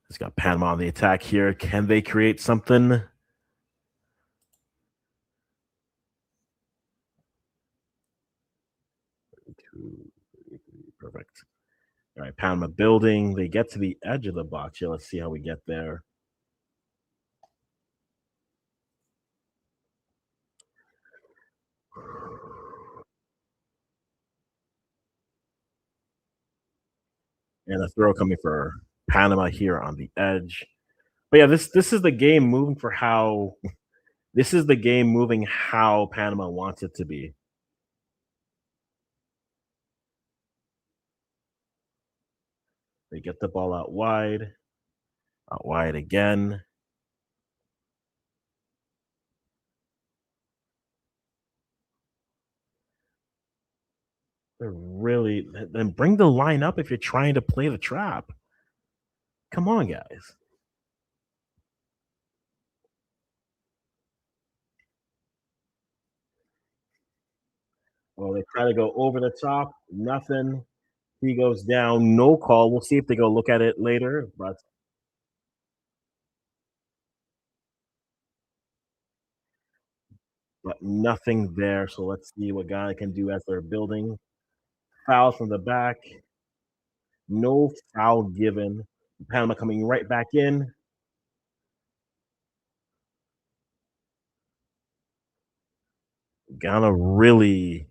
Speaker 1: It's got Panama on the attack here. Can they create something? Perfect. All right, Panama building. They get to the edge of the box here. Let's see how we get there. And a throw coming for Panama here on the edge. But yeah, this is the game moving for how this is the game moving how Panama wants it to be. They get the ball out wide again. They're really, then bring the line up if you're trying to play the trap. Come on, guys. Well, they try to go over the top. Nothing. He goes down. No call. We'll see if they go look at it later, but nothing there. So let's see what Ghana can do as they're building. Foul from the back. No foul given. Panama coming right back in. Ghana really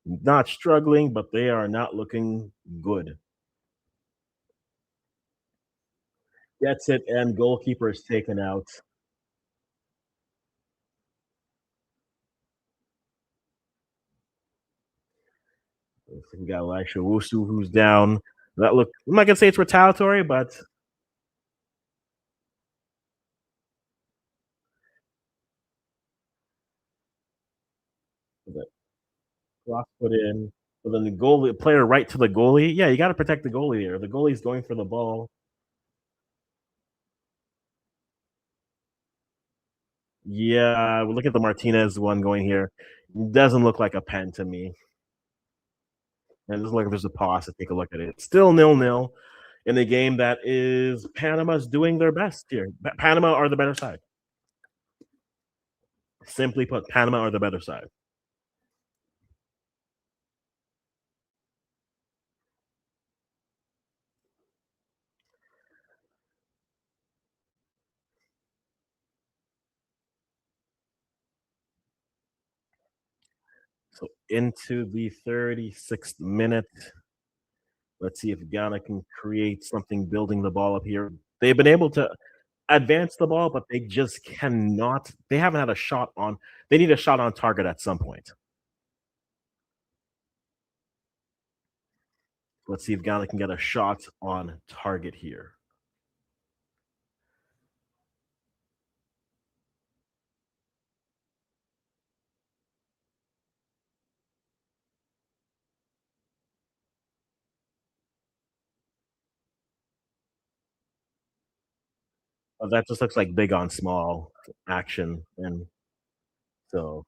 Speaker 1: not struggling, but they are not looking good. Gets it, and goalkeeper is taken out. We got Elisha Wusu who's down. That look, I'm not gonna say it's retaliatory, but cross put in, but then the goalie player right to the goalie. Yeah, you got to protect the goalie there. The goalie's going for the ball. Yeah, look at the Martinez one going here. Doesn't look like a pen to me. And it doesn't look like there's a pause to take a look at it. Still 0-0 in a game that is Panama's doing their best here. Panama are the better side. Simply put, Panama are the better side. So into the 36th minute. Let's see if Ghana can create something building the ball up here. They've been able to advance the ball, but they just cannot. They haven't had a shot on. They need a shot on target at some point. Let's see if Ghana can get a shot on target here. That just looks like big on small action. And so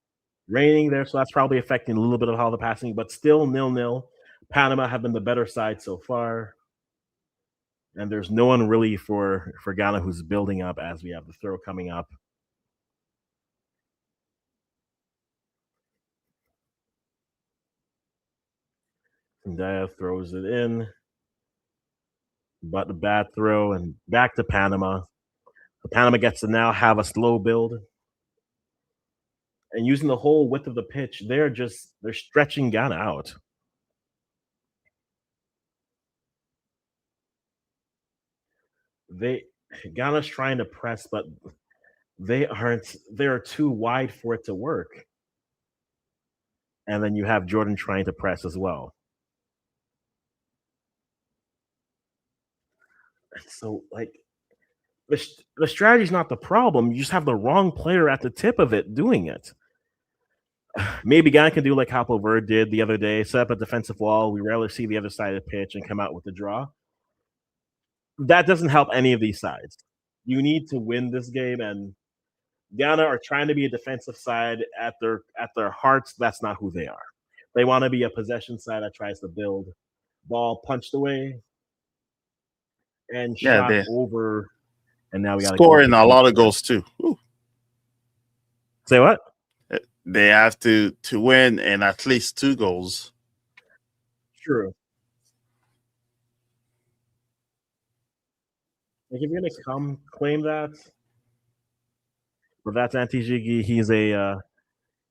Speaker 1: raining there, so that's probably affecting a little bit of how the passing, but still 0-0. Panama have been the better side so far. And there's no one really for Ghana who's building up as we have the throw coming up. Zendaya throws it in, but the bad throw and back to Panama. Panama gets to now have a slow build. And using the whole width of the pitch, they're stretching Ghana out. Ghana's trying to press, but they are too wide for it to work. And then you have Jordan trying to press as well. So like the strategy is not the problem. You just have the wrong player at the tip of it doing it. Maybe Ghana can do like Capo Verde did the other day, set up a defensive wall. We rarely see the other side of the pitch and come out with the draw. That doesn't help any of these sides. You need to win this game, and Ghana are trying to be a defensive side at their hearts. That's not who they are. They want to be a possession side that tries to build. Ball punched away and shot over, and now we got
Speaker 2: scoring a lot of goals too. Ooh.
Speaker 1: Say what?
Speaker 2: They have to win and at least 2 goals.
Speaker 1: True. Like if you're gonna come claim that, but that's Antijigi.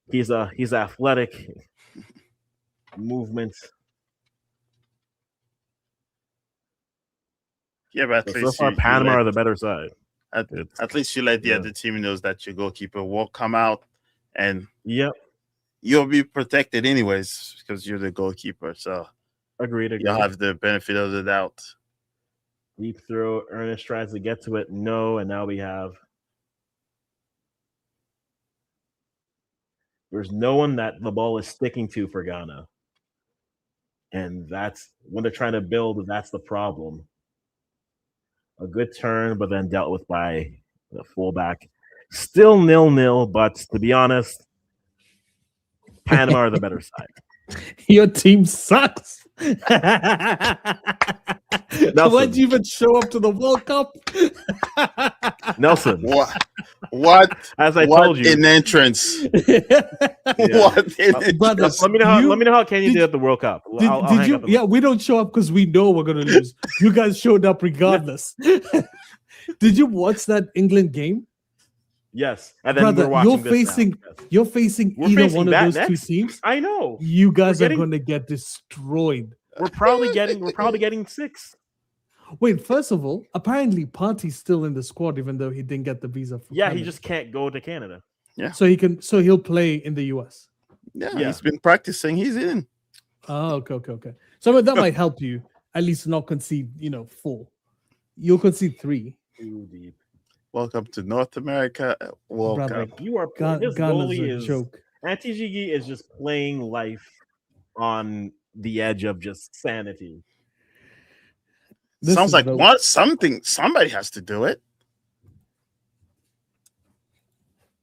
Speaker 1: He's athletic movement.
Speaker 2: Yeah, but at least
Speaker 1: so far Panama are the better side.
Speaker 2: At least you let the other team knows that your goalkeeper will come out and you'll be protected anyways because you're the goalkeeper. So
Speaker 1: agreed.
Speaker 2: You'll have the benefit of the doubt.
Speaker 1: Deep throw. Ernest tries to get to it. No, and now we have. There's no one that the ball is sticking to for Ghana. And that's when they're trying to build, that's the problem. A good turn, but then dealt with by the fullback. Still 0-0, but to be honest, Panama are the better side.
Speaker 3: Your team sucks. Why'd you even show up to the World Cup?
Speaker 1: Nelson.
Speaker 2: What?
Speaker 1: As I told you.
Speaker 2: In entrance. What in entrance?
Speaker 3: Brothers,
Speaker 1: let me know how Kenya did at the World Cup.
Speaker 3: Did you? Yeah, we don't show up because we know we're gonna lose. You guys showed up regardless. Did you watch that England game?
Speaker 1: Yes. And then
Speaker 3: brother,
Speaker 1: we're watching
Speaker 3: you're facing either one of those two teams.
Speaker 1: I know.
Speaker 3: You guys are going to get destroyed.
Speaker 1: We're probably getting 6.
Speaker 3: Wait, first of all, apparently Partey's still in the squad, even though he didn't get the visa. For
Speaker 1: Canada. He just can't go to Canada.
Speaker 2: Yeah.
Speaker 3: So he'll play in the US.
Speaker 2: Yeah, he's been practicing. He's in.
Speaker 3: Oh, okay. So that might help you at least not concede, 4. You'll concede 3.
Speaker 1: Too deep.
Speaker 2: Welcome to North America. Welcome.
Speaker 1: You are
Speaker 3: Ghana's a joke.
Speaker 1: Antijigi is just playing life on the edge of just sanity.
Speaker 3: This
Speaker 2: Sounds
Speaker 3: is
Speaker 2: like
Speaker 3: the-
Speaker 2: somebody has to do it.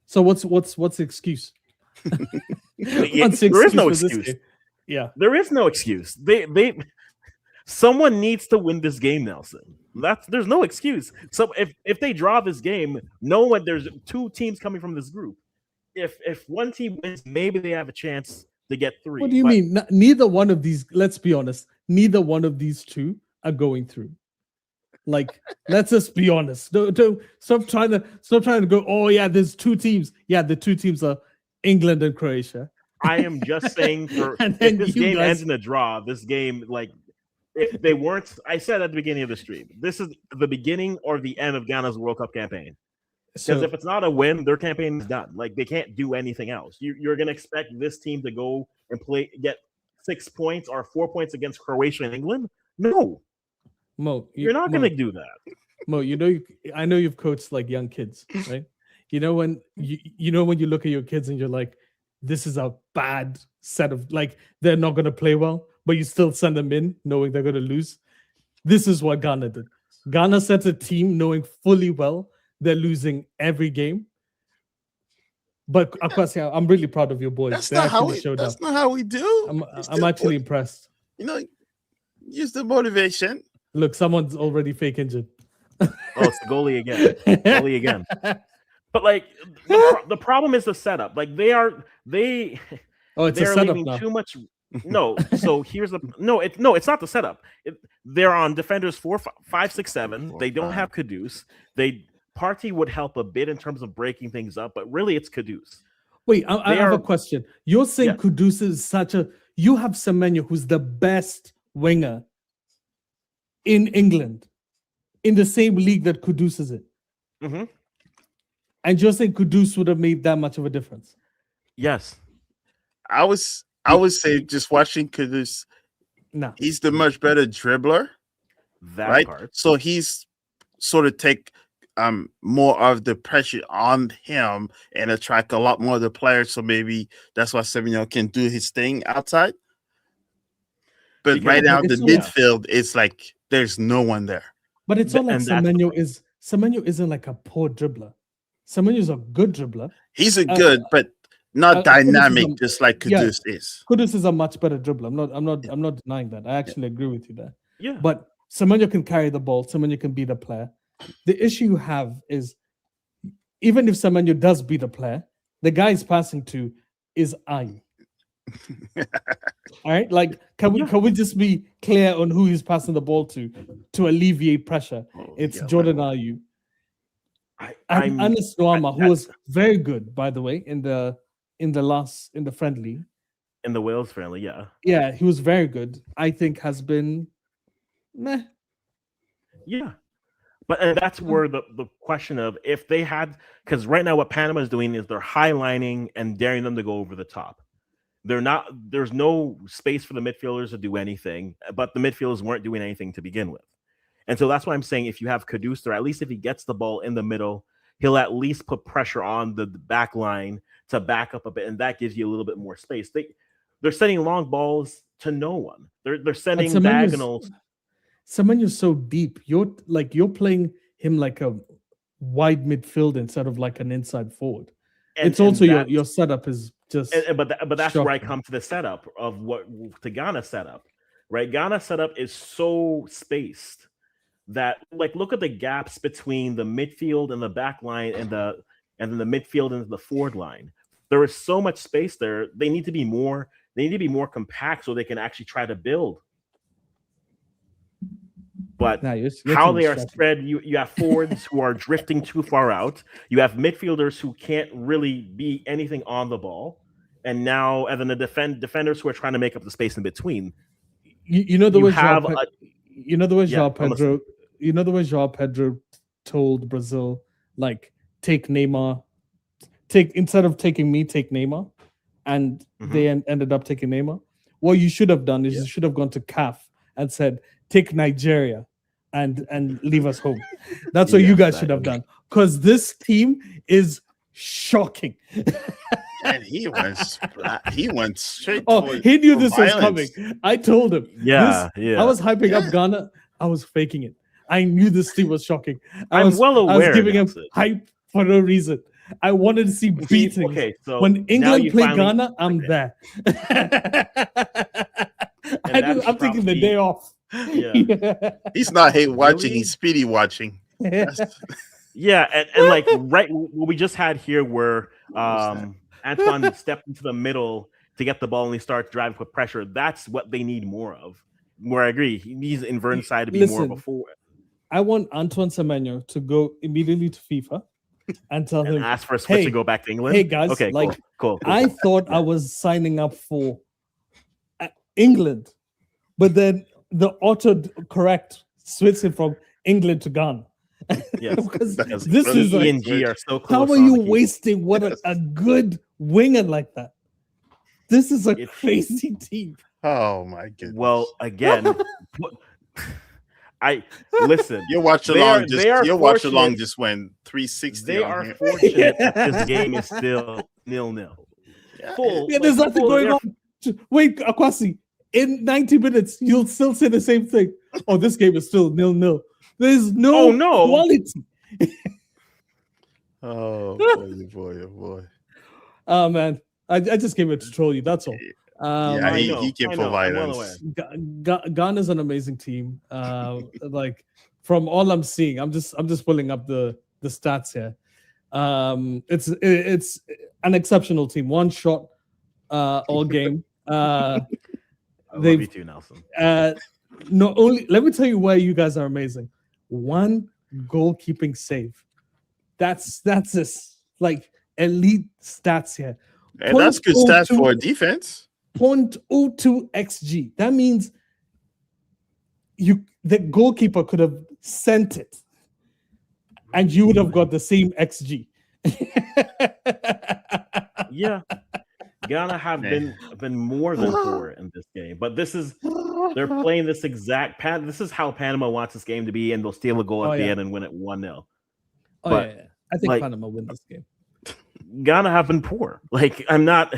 Speaker 3: So what's the excuse? What's the
Speaker 1: There is no
Speaker 3: for this
Speaker 1: excuse.
Speaker 3: game? Yeah.
Speaker 1: There is no excuse. Someone needs to win this game, Nelson. There's no excuse. So if they draw this game, there's two teams coming from this group. If one team wins, maybe they have a chance to get 3.
Speaker 3: What do you mean? Neither one of these, let's be honest, neither one of these two are going through. Like, let's just be honest. Don't stop trying to go, oh yeah, there's two teams. Yeah, the two teams are England and Croatia.
Speaker 1: I am just saying
Speaker 3: And
Speaker 1: if
Speaker 3: then
Speaker 1: this
Speaker 3: you
Speaker 1: game
Speaker 3: guys-
Speaker 1: ends in a draw, this game, like, if they weren't, I said at the beginning of the stream, this is the beginning or the end of Ghana's World Cup campaign. Because
Speaker 3: So
Speaker 1: if it's not a win, their campaign is done. Like, they can't do anything else. You're going to expect this team to go and get 6 points or 4 points against Croatia and England? No,
Speaker 3: Mo,
Speaker 1: you're not going to do that.
Speaker 3: Mo, I know you've coached like young kids, right? You know when you look at your kids and you're like, this is a bad set of, like, they're not going to play well, but you still send them in knowing they're going to lose. This is what Ghana did. Ghana sent a team knowing fully well they're losing every game. But Akwasia, I'm really proud of your boys.
Speaker 2: That's
Speaker 3: They
Speaker 2: not how
Speaker 3: actually
Speaker 2: we.
Speaker 3: showed
Speaker 2: That's
Speaker 3: up.
Speaker 2: not how we do.
Speaker 3: I'm actually impressed.
Speaker 2: Use the motivation.
Speaker 3: Look, someone's already fake injured.
Speaker 1: Oh, it's the goalie again. Goalie again. But like the problem is the setup. Like they
Speaker 3: Oh, it's a
Speaker 1: they're
Speaker 3: setup
Speaker 1: leaving
Speaker 3: now.
Speaker 1: too much. No, so here's the it's not the setup. They're on defenders 4, 5, 6, 7. They don't have Kudus. Party would help a bit in terms of breaking things up, but really it's Kudus.
Speaker 3: Wait, I have a question. You're saying
Speaker 1: Yeah.
Speaker 3: Kudus is such a... You have Semenyo, who's the best winger in England, in the same league that Kudus is in.
Speaker 1: Mm-hmm.
Speaker 3: And you're saying Kudus would have made that much of a difference?
Speaker 1: Yes.
Speaker 2: I would say just watching Kudus,
Speaker 3: No.
Speaker 2: he's the much better dribbler,
Speaker 1: That
Speaker 2: right?
Speaker 1: part.
Speaker 2: So he's sort of take more of the pressure on him and attract a lot more of the players. So maybe that's why Semenyo can do his thing outside. But
Speaker 1: Because
Speaker 2: right now, the
Speaker 3: it's all-
Speaker 2: midfield, it's like there's no one there.
Speaker 3: But it's not like
Speaker 1: And that's the
Speaker 3: Semenyo isn't like a poor dribbler. Semenyo's a good dribbler.
Speaker 2: He's a good, but not
Speaker 3: Kudus is
Speaker 2: dynamic,
Speaker 3: a-
Speaker 2: just like
Speaker 3: yeah.
Speaker 2: Kudus is.
Speaker 3: Kudus is a much better dribbler. I'm not denying that. I actually agree with you there.
Speaker 1: Yeah.
Speaker 3: But Semenyo can carry the ball. Semenyo can beat a player. The issue you have is, even if Semenyo does beat a player, the guy he's passing to is Ayu. All right, like can we just be clear on who he's passing the ball to alleviate pressure? It's
Speaker 2: yeah,
Speaker 3: Jordan Ayu and Anis Noama, who was very good, by the way, in the friendly.
Speaker 1: In the Wales friendly, yeah.
Speaker 3: Yeah, he was very good. I think has been meh.
Speaker 1: Yeah. But and that's where the question of if they had, because right now what Panama is doing is they're highlining and daring them to go over the top. There's no space for the midfielders to do anything, but the midfielders weren't doing anything to begin with. And so that's why I'm saying if you have Kudus there, at least if he gets the ball in the middle, he'll at least put pressure on the back line to back up a bit, and that gives you a little bit more space. They're sending long balls to no one. They're sending diagonals.
Speaker 3: Semenyo's so deep. You're playing him like a wide midfield instead of like an inside forward. It's also your setup is just.
Speaker 1: But that's where I
Speaker 3: shocking.
Speaker 1: come to the setup of what the Ghana setup, right? Ghana setup is so spaced that, like, look at the gaps between the midfield and the back line and then the midfield and the forward line. There is so much space there. They need to be more compact so they can actually try to build. But
Speaker 3: you're
Speaker 1: how
Speaker 3: too
Speaker 1: they are
Speaker 3: distracted.
Speaker 1: spread, you have forwards who are drifting too far out. You have midfielders who can't really be anything on the ball, and then the defenders who are trying to make up the space in between.
Speaker 3: You know the way
Speaker 1: Yeah,
Speaker 3: João
Speaker 1: I'm
Speaker 3: Pedro. You know the way João Pedro told Brazil, like, take Neymar, instead of taking me, take Neymar, and they ended up taking Neymar. What you should have done is you should have gone to CAF and said, take Nigeria and leave us home. That's what you guys should have done, because this team is shocking.
Speaker 2: And he went straight
Speaker 3: Oh,
Speaker 2: for
Speaker 3: he knew
Speaker 2: for
Speaker 3: this was coming.
Speaker 2: violence.
Speaker 3: I told him.
Speaker 1: Yeah,
Speaker 3: I
Speaker 1: yeah.
Speaker 3: was hyping up
Speaker 2: Yeah.
Speaker 3: Ghana. I was faking it. I knew this team was shocking.
Speaker 1: I'm well
Speaker 3: I was
Speaker 1: aware,
Speaker 3: giving him
Speaker 1: Nelson.
Speaker 3: hype for no reason. I wanted to see
Speaker 1: See,
Speaker 3: beatings.
Speaker 1: okay, so
Speaker 3: When
Speaker 1: now
Speaker 3: England
Speaker 1: you
Speaker 3: play
Speaker 1: finally
Speaker 3: Ghana, I'm
Speaker 1: it.
Speaker 3: there.
Speaker 1: that's
Speaker 3: I'm taking the
Speaker 1: props
Speaker 3: day
Speaker 1: to
Speaker 3: off.
Speaker 1: Yeah.
Speaker 2: He's not hate watching,
Speaker 1: Really?
Speaker 2: he's speedy watching. That's,
Speaker 1: Yeah, and like right what we just had here where
Speaker 2: What was
Speaker 1: Antoine stepped into the middle to get the ball and he starts driving with pressure. That's what they need more of. Where I agree, he needs Inverness side to be more of a
Speaker 3: Listen,
Speaker 1: forward
Speaker 3: I want Antoine Semenyo to go immediately to FIFA and tell
Speaker 1: and
Speaker 3: him,
Speaker 1: ask for a switch
Speaker 3: hey,
Speaker 1: and go back to England.
Speaker 3: hey guys,
Speaker 1: Okay,
Speaker 3: like
Speaker 1: cool.
Speaker 3: I thought I was signing up for England, but then the auto correct switching from England to Ghana.
Speaker 1: Yes,
Speaker 3: Because
Speaker 2: That's
Speaker 3: this
Speaker 2: really
Speaker 3: is like,
Speaker 1: E and G are so close.
Speaker 3: how are
Speaker 1: on
Speaker 3: you
Speaker 1: the keyboard.
Speaker 3: wasting what a good winger like that? This is a
Speaker 1: It's-
Speaker 3: crazy team.
Speaker 2: Oh my goodness.
Speaker 1: Well, again, I listen.
Speaker 2: your watch
Speaker 1: they
Speaker 2: along
Speaker 1: are-
Speaker 2: just
Speaker 1: they are
Speaker 2: your watch along
Speaker 1: fortunate-
Speaker 2: just went 360
Speaker 1: They
Speaker 2: on
Speaker 1: are
Speaker 2: here.
Speaker 1: fortunate that this game is still 0-0.
Speaker 2: Yeah,
Speaker 1: Full.
Speaker 3: Yeah, there's
Speaker 1: like,
Speaker 3: nothing
Speaker 1: full-
Speaker 3: going
Speaker 1: they're-
Speaker 3: on. Wait, Akwasi, in 90 minutes, you'll still say the same thing. Oh, this game is still 0-0. There's no
Speaker 1: Oh, no.
Speaker 3: quality.
Speaker 2: Oh boy, oh boy.
Speaker 3: Oh man, I just came here to troll you. That's all.
Speaker 2: Yeah,
Speaker 1: I
Speaker 2: he,
Speaker 1: know,
Speaker 2: he came
Speaker 1: I
Speaker 2: for
Speaker 1: know, I'm well
Speaker 2: violence.
Speaker 3: Ghana's an amazing team. Like from all I'm seeing, I'm just pulling up the stats here. It's an exceptional team. One shot all game.
Speaker 1: I love
Speaker 3: They've
Speaker 1: you too, Nelson.
Speaker 3: not only, let me tell you why you guys are amazing. One goalkeeping save. That's this like elite stats here.
Speaker 2: And that's good stats
Speaker 3: 0.02
Speaker 2: for defense.
Speaker 3: 0.02 xg. That means the goalkeeper could have sent it, and you would have got the same xg.
Speaker 1: Yeah, Ghana have been more than poor in this game, but they're playing this exact This is how Panama wants this game to be, and they'll steal a goal at the end and win it 1-0.
Speaker 3: Oh
Speaker 1: But,
Speaker 3: yeah. I think
Speaker 1: like-
Speaker 3: Panama win this game,
Speaker 1: Ghana have been poor. Like I'm not.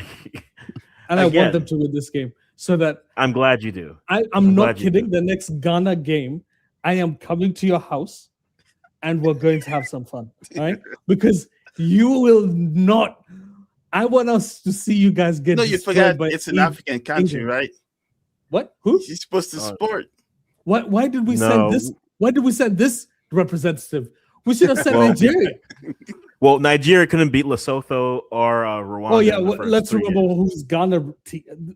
Speaker 3: and I
Speaker 1: Again.
Speaker 3: want them to win this game so that
Speaker 1: I'm glad you do.
Speaker 3: I'm
Speaker 1: I'm
Speaker 3: not
Speaker 1: glad you
Speaker 3: kidding.
Speaker 1: do.
Speaker 3: The next Ghana game, I am coming to your house, and we're going to have some fun, right? Because you will not. I want us to see you guys get.
Speaker 2: No, you
Speaker 3: destroyed
Speaker 2: forgot
Speaker 3: by
Speaker 2: it's an African country,
Speaker 3: England.
Speaker 2: right?
Speaker 3: What? Who?
Speaker 2: You're supposed to
Speaker 1: Oh.
Speaker 2: support.
Speaker 3: What? Why did we
Speaker 1: No.
Speaker 3: send this? Why did we send this representative? We should have sent
Speaker 1: Well,
Speaker 3: Nigeria.
Speaker 1: Well, Nigeria couldn't beat Lesotho or Rwanda.
Speaker 3: Oh yeah,
Speaker 1: in the
Speaker 3: well,
Speaker 1: first
Speaker 3: let's
Speaker 1: 3
Speaker 3: remember
Speaker 1: games.
Speaker 3: who's Ghana.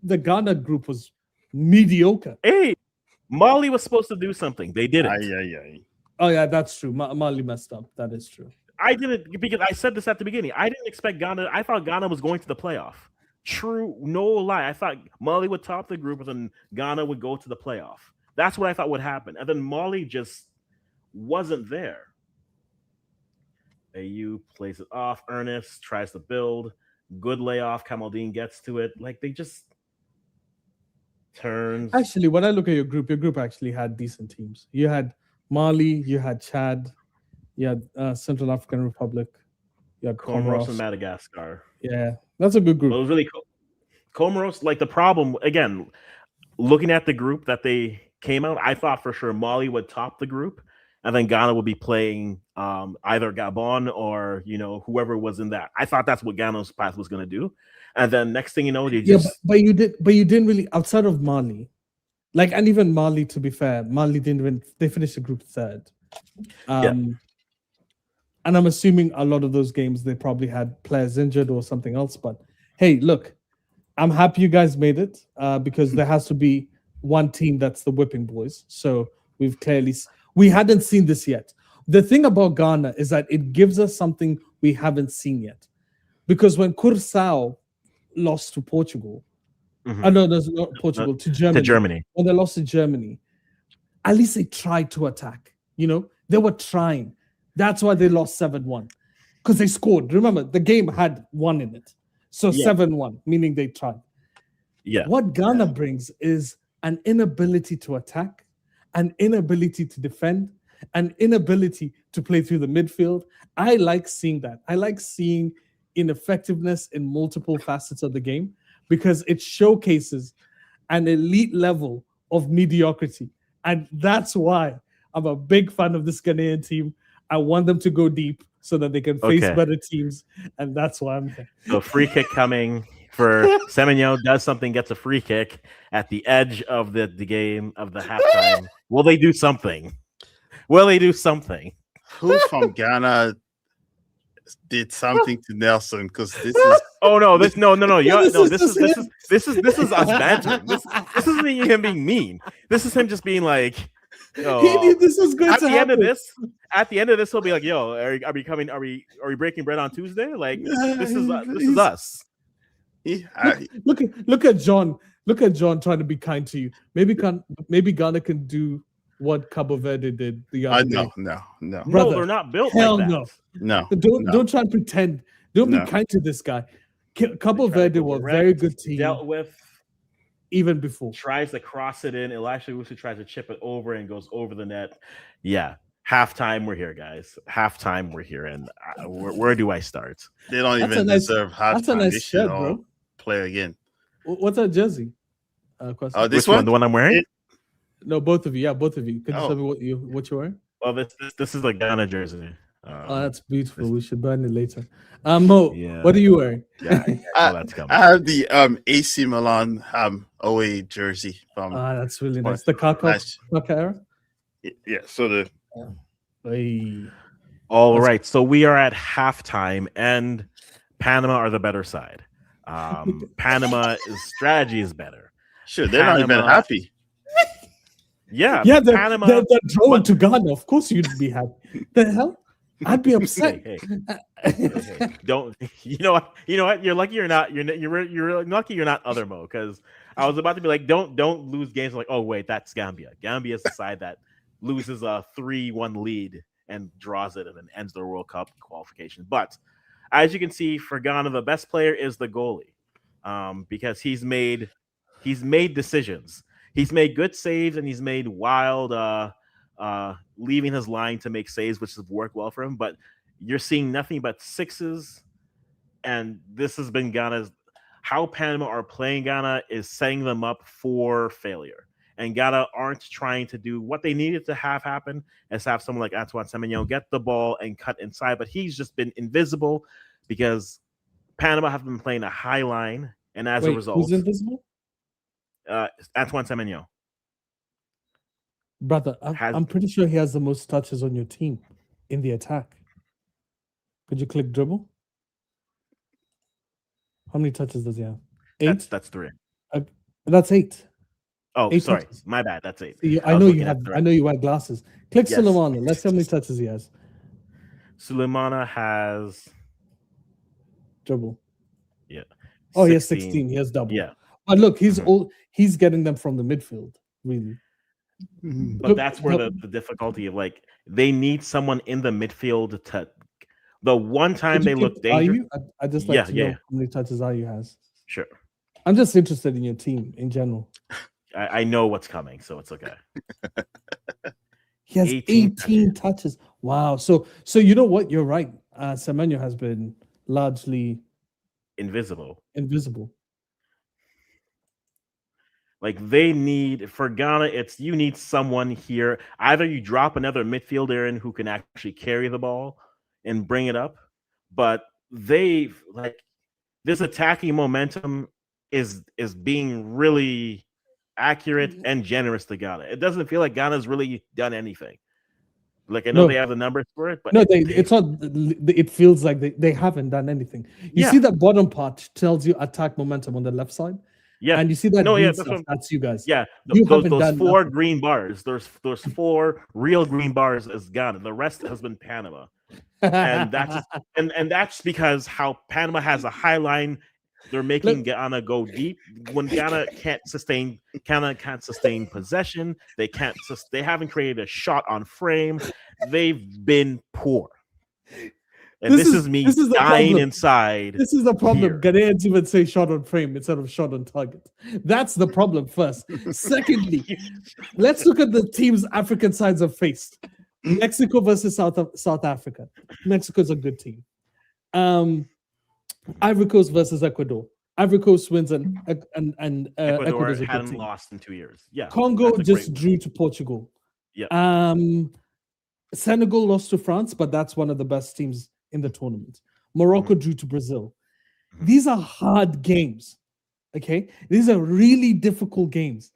Speaker 3: The Ghana group was mediocre.
Speaker 1: Hey, Mali was supposed to do something. They didn't.
Speaker 2: Aye.
Speaker 3: Oh yeah, that's true. Mali messed up. That is true.
Speaker 1: I didn't, because I said this at the beginning. I didn't expect Ghana. I thought Ghana was going to the playoff. True, no lie. I thought Mali would top the group and then Ghana would go to the playoff. That's what I thought would happen. And then Mali just wasn't there. AU plays it off. Ernest tries to build. Good layoff. Kamaldeen gets to it. Like they just turns.
Speaker 3: Actually, when I look at your group actually had decent teams. You had Mali, you had Chad, you had Central African Republic, you had
Speaker 1: Comoros
Speaker 3: Comoros.
Speaker 1: and Madagascar.
Speaker 3: Yeah, that's a good
Speaker 1: But it
Speaker 3: group.
Speaker 1: was really cool. Comoros, like the problem, again, looking at the group that they came out, I thought for sure Mali would top the group, and then Ghana would be playing either Gabon or whoever was in that. I thought that's what Ghana's path was going to do, and then next thing you know, they
Speaker 3: Yeah,
Speaker 1: just
Speaker 3: but you didn't really outside of Mali, and even Mali. To be fair, Mali didn't win. They finished the group third. And I'm assuming a lot of those games they probably had players injured or something else. But hey, look, I'm happy you guys made it because there has to be one team that's the whipping boys. So we hadn't seen this yet. The thing about Ghana is that it gives us something we haven't seen yet. Because when Curaçao lost to Portugal,
Speaker 1: Mhm.
Speaker 3: no, there's not Portugal, to Germany.
Speaker 1: to Germany.
Speaker 3: When they lost to Germany, at least they tried to attack. They were trying. That's why they lost 7-1. Because they scored. Remember, the game had 1 in it. So
Speaker 1: Yeah.
Speaker 3: 7-1, meaning they tried.
Speaker 1: Yeah,
Speaker 3: What Ghana brings is an inability to attack, an inability to defend, an inability to play through the midfield. I like seeing that. I like seeing ineffectiveness in multiple facets of the game because it showcases an elite level of mediocrity. And that's why I'm a big fan of this Ghanaian team. I want them to go deep so that they can face
Speaker 1: Okay.
Speaker 3: better teams. And that's why I'm here.
Speaker 1: So free kick coming for Semenyo, does something, gets a free kick at the edge of the game of the halftime. Will they do something? Will they do something?
Speaker 2: Who from Ghana did something to Nelson? Because this is
Speaker 1: Oh no! This no.
Speaker 3: This
Speaker 1: No,
Speaker 3: is
Speaker 1: this is
Speaker 3: just
Speaker 1: this is this is us bantering. This isn't him being mean. This is him just being like,
Speaker 3: He
Speaker 1: yo.
Speaker 3: knew this was going
Speaker 1: At
Speaker 3: to
Speaker 1: the
Speaker 3: happen.
Speaker 1: end of this, he'll be like, "Yo, are we coming? Are we breaking bread on Tuesday? Like this is us."
Speaker 3: Look at John. Look at John trying to be kind to you. Maybe Ghana can do what Cabo Verde did the other day.
Speaker 2: No.
Speaker 1: No,
Speaker 3: Brother,
Speaker 1: they're not built
Speaker 3: hell
Speaker 1: like that.
Speaker 3: no.
Speaker 2: No.
Speaker 3: Don't try and pretend. Don't
Speaker 2: No.
Speaker 3: be kind to this guy. Cabo
Speaker 1: They try to
Speaker 3: Verde
Speaker 1: go
Speaker 3: were a
Speaker 1: direct,
Speaker 3: very good team
Speaker 1: Dealt with,
Speaker 3: even before.
Speaker 1: tries to cross it in. Elisha Wusu tries to chip it over and goes over the net. Yeah, halftime. We're here, guys. Halftime. We're here, and where do I start?
Speaker 2: They don't
Speaker 3: That's
Speaker 2: even
Speaker 3: a nice-
Speaker 2: deserve half
Speaker 3: That's a
Speaker 2: time.
Speaker 3: nice
Speaker 2: They should
Speaker 3: shirt,
Speaker 2: all
Speaker 3: bro.
Speaker 2: play again.
Speaker 3: What's that jersey? Question.
Speaker 2: Oh, this
Speaker 1: Which one?
Speaker 2: one?
Speaker 1: The one I'm wearing?
Speaker 2: It-
Speaker 3: No, both of you. Yeah, both of you. Could you
Speaker 2: Oh.
Speaker 3: tell me what you're wearing?
Speaker 1: Well, this is a Ghana jersey.
Speaker 3: Oh, that's beautiful. We should burn it later. Mo,
Speaker 1: Yeah.
Speaker 3: what are you wearing?
Speaker 1: yeah. Oh, that's coming.
Speaker 2: I have the AC Milan away jersey from
Speaker 3: That's really
Speaker 2: What?
Speaker 3: nice. The Kaka
Speaker 2: last.
Speaker 3: era.
Speaker 2: Yeah, so the
Speaker 3: Hey.
Speaker 1: All
Speaker 3: That's-
Speaker 1: right, so we are at halftime, and Panama are the better side. Panama's strategy is better.
Speaker 2: sure they're not even
Speaker 1: Panama-
Speaker 2: happy.
Speaker 1: Yeah,
Speaker 3: Yeah, they're
Speaker 1: Panama.
Speaker 3: drawn to Ghana. Of course, you'd be happy. The hell? I'd be upset.
Speaker 1: Hey, don't you know what? You're lucky you're not. You're lucky you're not other Mo, because I was about to be like, don't lose games. Like, oh wait, that's Gambia. Gambia is the side that loses a 3-1 lead and draws it and then ends the World Cup qualification. But as you can see, for Ghana, the best player is the goalie, because he's made decisions. He's made good saves and he's made wild leaving his line to make saves, which has worked well for him. But you're seeing nothing but sixes, and this has been Ghana's. How Panama are playing Ghana is setting them up for failure. And Ghana aren't trying to do what they needed to have happen, is have someone like Antoine Semenyo get the ball and cut inside. But he's just been invisible because Panama have been playing a high line, and as a
Speaker 3: Wait,
Speaker 1: result,
Speaker 3: who's invisible?
Speaker 1: Antoine Semenyo.
Speaker 3: Brother,
Speaker 1: Has-
Speaker 3: I'm pretty sure he has the most touches on your team in the attack. Could you click dribble? How many touches does he have? 8?
Speaker 1: That's 3.
Speaker 3: That's 8.
Speaker 1: Oh,
Speaker 3: 8
Speaker 1: sorry,
Speaker 3: touches.
Speaker 1: my bad. That's 8.
Speaker 3: See,
Speaker 1: I
Speaker 3: I
Speaker 1: was
Speaker 3: know
Speaker 1: looking
Speaker 3: you
Speaker 1: at
Speaker 3: have.
Speaker 1: the
Speaker 3: I know you wear glasses. Click
Speaker 1: Yes.
Speaker 3: Sulemana. Let's see how many touches he has.
Speaker 1: Sulemana has
Speaker 3: Dribble.
Speaker 1: yeah.
Speaker 3: Oh, he has 16. He has double.
Speaker 1: Yeah,
Speaker 3: But look, he's
Speaker 1: Mhm.
Speaker 3: all. He's getting them from the midfield. Really.
Speaker 1: but
Speaker 3: Look,
Speaker 1: that's where the difficulty of, like, they need someone in the midfield to. The one time
Speaker 3: Could
Speaker 1: they
Speaker 3: you
Speaker 1: look
Speaker 3: click
Speaker 1: dangerous.
Speaker 3: Ayu? I just like
Speaker 1: Yeah,
Speaker 3: to know
Speaker 1: yeah.
Speaker 3: how many touches Ayu has.
Speaker 1: Sure,
Speaker 3: I'm just interested in your team in general.
Speaker 1: I know what's coming, so it's okay.
Speaker 3: He has
Speaker 1: 18
Speaker 3: 18 touches. Wow. So you know what? You're right. Semenyo has been largely
Speaker 1: Invisible.
Speaker 3: invisible.
Speaker 1: Like, they need, for Ghana, it's you need someone here. Either you drop another midfielder in who can actually carry the ball and bring it up, but they've, like, this attacking momentum is being really accurate and generous to Ghana. It doesn't feel like Ghana's really done anything. Like, I know
Speaker 3: No.
Speaker 1: they have the numbers for it, but
Speaker 3: No, it's not. It feels like they haven't done anything. You
Speaker 1: Yeah.
Speaker 3: see that bottom part tells you attack momentum on the left side,
Speaker 1: yeah,
Speaker 3: and you see that
Speaker 1: No, yeah,
Speaker 3: green
Speaker 1: that's
Speaker 3: stuff.
Speaker 1: what-
Speaker 3: That's you guys.
Speaker 1: yeah.
Speaker 3: You
Speaker 1: Those
Speaker 3: haven't done
Speaker 1: 4
Speaker 3: nothing.
Speaker 1: green bars. There's 4 real green bars is Ghana. The rest has been Panama. And that's and that's because how Panama has a high line. They're making Ghana go deep. When Ghana can't sustain possession. They haven't created a shot on frame. They've been poor. And this is me
Speaker 3: this is the
Speaker 1: dying
Speaker 3: problem.
Speaker 1: inside.
Speaker 3: This is the problem.
Speaker 1: here.
Speaker 3: Ghanaians even say shot on frame instead of shot on target. That's the problem first. Secondly, let's look at the teams African sides have faced. Mexico versus South Africa. Mexico's a good team. Ivory Coast versus Ecuador. Ivory Coast wins and
Speaker 1: Ecuador
Speaker 3: Ecuador's a good
Speaker 1: hadn't
Speaker 3: team.
Speaker 1: lost in 2 years. Yeah,
Speaker 3: Congo
Speaker 1: that's a
Speaker 3: just
Speaker 1: great
Speaker 3: drew to Portugal.
Speaker 1: Yeah.
Speaker 3: Senegal lost to France, but that's one of the best teams in the tournament. Morocco drew to Brazil.
Speaker 1: Mhm.
Speaker 3: These are hard games. Okay, these are really difficult games,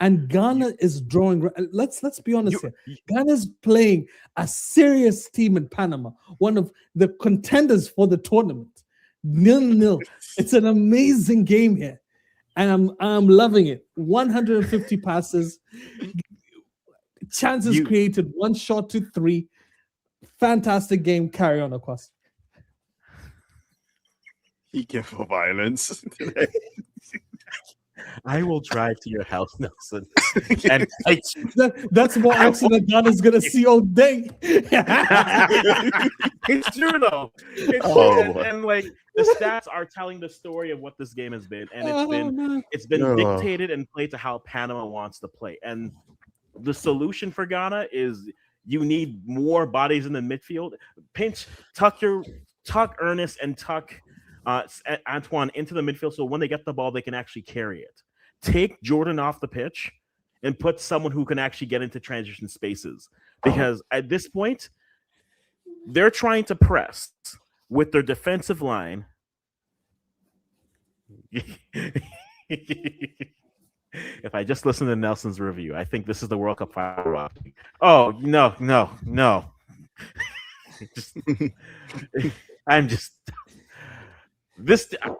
Speaker 3: and Ghana is drawing. Let's be honest here. Ghana's playing a serious team in Panama, one of the contenders for the tournament. 0-0. It's an amazing game here, and I'm loving it. 150 passes, chances created, 1 shot to 3. Fantastic game. Carry on, Akwasi.
Speaker 2: He came for violence.
Speaker 1: I will drive to your house, Nelson, and fight you.
Speaker 3: That's more action than Ghana's gonna see all day.
Speaker 1: It's true though. It's true. And like the stats are telling the story of what this game has been, and it's been dictated and played to how Panama wants to play. And the solution for Ghana is you need more bodies in the midfield. Tuck Ernest and tuck Antoine into the midfield, so when they get the ball, they can actually carry it. Take Jordan off the pitch and put someone who can actually get into transition spaces. Because at this point, they're trying to press with their defensive line. If I just listen to Nelson's review, I think this is the World Cup final. Oh, no.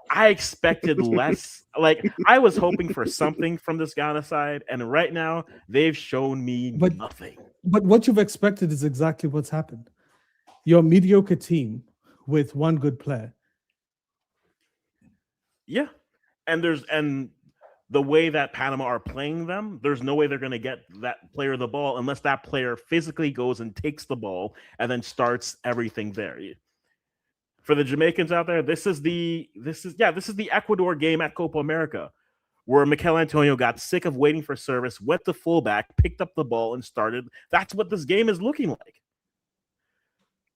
Speaker 1: I expected less. Like, I was hoping for something from this Ghana side, and right now they've shown me nothing.
Speaker 3: But what you've expected is exactly what's happened. You're a mediocre team with one good player.
Speaker 1: Yeah, and the way that Panama are playing them, there's no way they're going to get that player the ball unless that player physically goes and takes the ball and then starts everything there. For the Jamaicans out there, this is the Ecuador game at Copa America, where Mikel Antonio got sick of waiting for service, went to fullback, picked up the ball, and started. That's what this game is looking like.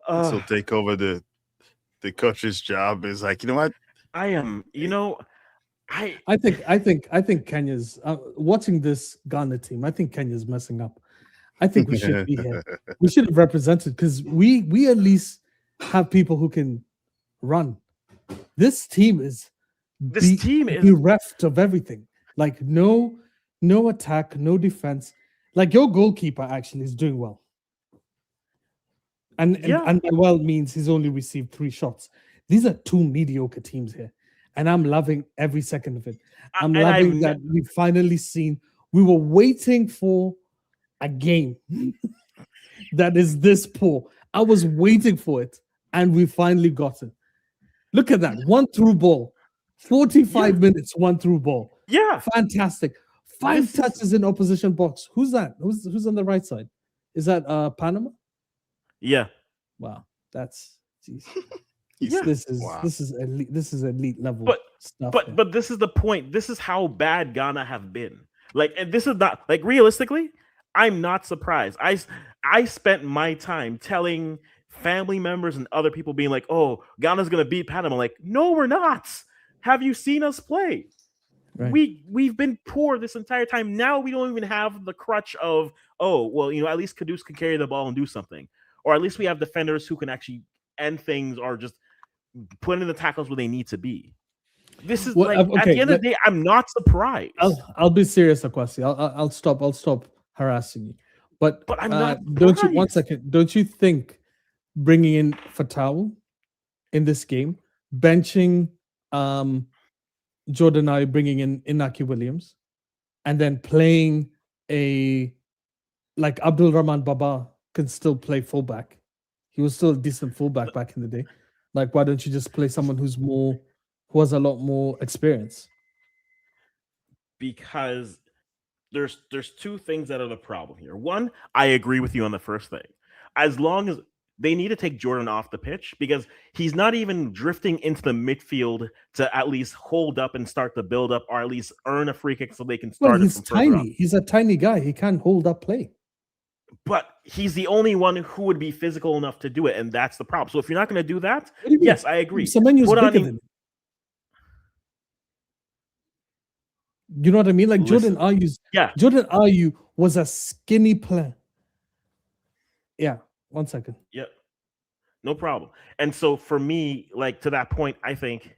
Speaker 2: So take over the coach's job is like, you know what?
Speaker 3: I think Kenya's watching this Ghana team. I think Kenya's messing up. I think we should be here. We should have represented, because we at least have people who can run. This team is bereft of everything. Like no attack, no defense. Like your goalkeeper actually is doing well. And well means he's only received 3 shots. These are 2 mediocre teams here. And I'm loving every second of it. I'm loving that we've finally seen. We were waiting for a game that is this poor. I was waiting for it, and we finally got it. Look at that. 1 through ball. 45 minutes, 1 through ball.
Speaker 1: Yeah.
Speaker 3: Fantastic. 5 touches in opposition box. Who's that? Who's on the right side? Is that Panama?
Speaker 1: Yeah.
Speaker 3: Wow. That's geez.
Speaker 1: Yeah.
Speaker 3: This is elite level stuff.
Speaker 1: But this is the point. This is how bad Ghana have been. Like, and this is not like realistically, I'm not surprised. I spent my time telling family members and other people being like, "Oh, Ghana's gonna beat Panama." Like, no, we're not. Have you seen us play? Right. We've been poor this entire time. Now we don't even have the crutch of, oh, well, at least Kudus can carry the ball and do something, or at least we have defenders who can actually end things or just put in the tackles where they need to be. This is at the end of the day, I'm not surprised.
Speaker 3: I'll be serious, Akwasi. I'll stop harassing you. But
Speaker 1: I'm not.
Speaker 3: Don't you 1 second? Don't you think bringing in Fatau in this game, benching Jordan Ayew, bringing in Inaki Williams, and then playing like Abdul Rahman Baba can still play fullback. He was still a decent fullback back in the day. Like, why don't you just play someone who has a lot more experience?
Speaker 1: Because there's 2 things that are the problem here. One, I agree with you on the first thing. As long as they need to take Jordan off the pitch, because he's not even drifting into the midfield to at least hold up and start the build up, or at least earn a free kick so they can start.
Speaker 3: Well, he's tiny. He's a tiny guy. He can't hold up play.
Speaker 1: But he's the only one who would be physical enough to do it, and that's the problem. So if you're not going to do that, yes, I agree.
Speaker 3: Semenyo's bigger than him. You know what I mean? Like
Speaker 1: Listen,
Speaker 3: Jordan Ayew was a skinny player. Yeah, 1 second.
Speaker 1: yeah, no problem. And so for me, like to that point, I think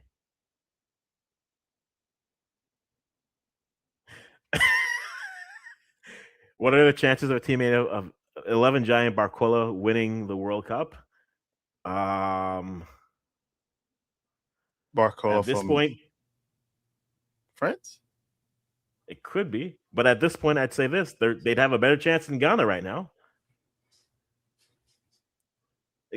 Speaker 1: what are the chances of a teammate of 11 Giant Barcola winning the World Cup?
Speaker 2: Barcola
Speaker 1: At this
Speaker 2: from
Speaker 1: point,
Speaker 2: France.
Speaker 1: it could be, but at this point, I'd say this: they'd have a better chance than Ghana right now.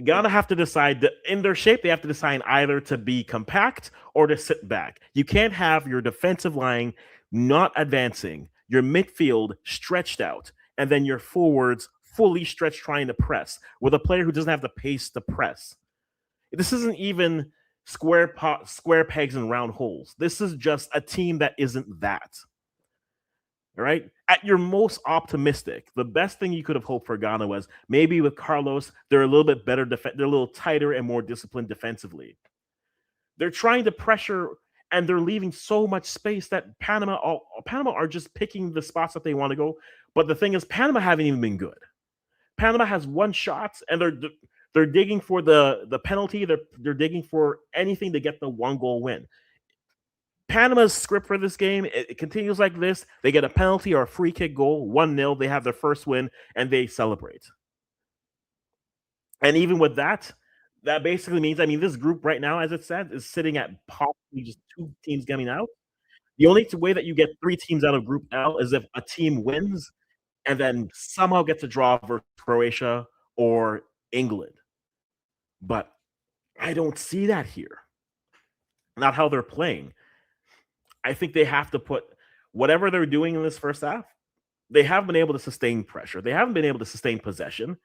Speaker 1: Ghana have to decide in their shape. They have to decide either to be compact or to sit back. You can't have your defensive line not advancing, your midfield stretched out, and then your forwards fully stretched trying to press with a player who doesn't have the pace to press. This isn't even square pegs and round holes. This is just a team that isn't that. All right. At your most optimistic, the best thing you could have hoped for Ghana was maybe with Carlos, they're a little bit better. They're a little tighter and more disciplined defensively. They're trying to pressure and they're leaving so much space that Panama are just picking the spots that they want to go. But the thing is, Panama haven't even been good. Panama has one shot and they're digging for the penalty. They're digging for anything to get the 1-goal win. Panama's script for this game, it continues like this. They get a penalty or a free kick goal, 1-0. They have their first win, and they celebrate. And even with that, that basically means, I mean, this group right now, as it said, is sitting at possibly just 2 teams coming out. The only way that you get 3 teams out of Group L is if a team wins and then somehow gets a draw versus Croatia or England. But I don't see that here. Not how they're playing. I think they have to put whatever they're doing in this first half. They haven't been able to sustain pressure. They haven't been able to sustain possession.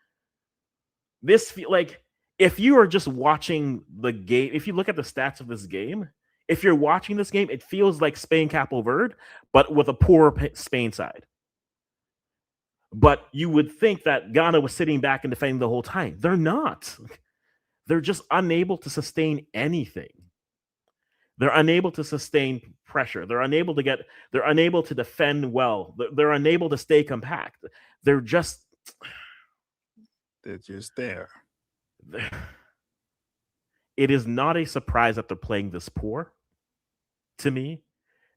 Speaker 1: This like if you are just watching the game, if you look at the stats of this game, if you're watching this game, it feels like Spain Capo Verde, but with a poor Spain side. But you would think that Ghana was sitting back and defending the whole time. They're not. They're just unable to sustain anything. They're unable to sustain pressure. They're unable to defend well. They're unable to stay compact. They're just
Speaker 2: there.
Speaker 1: It is not a surprise that they're playing this poor to me.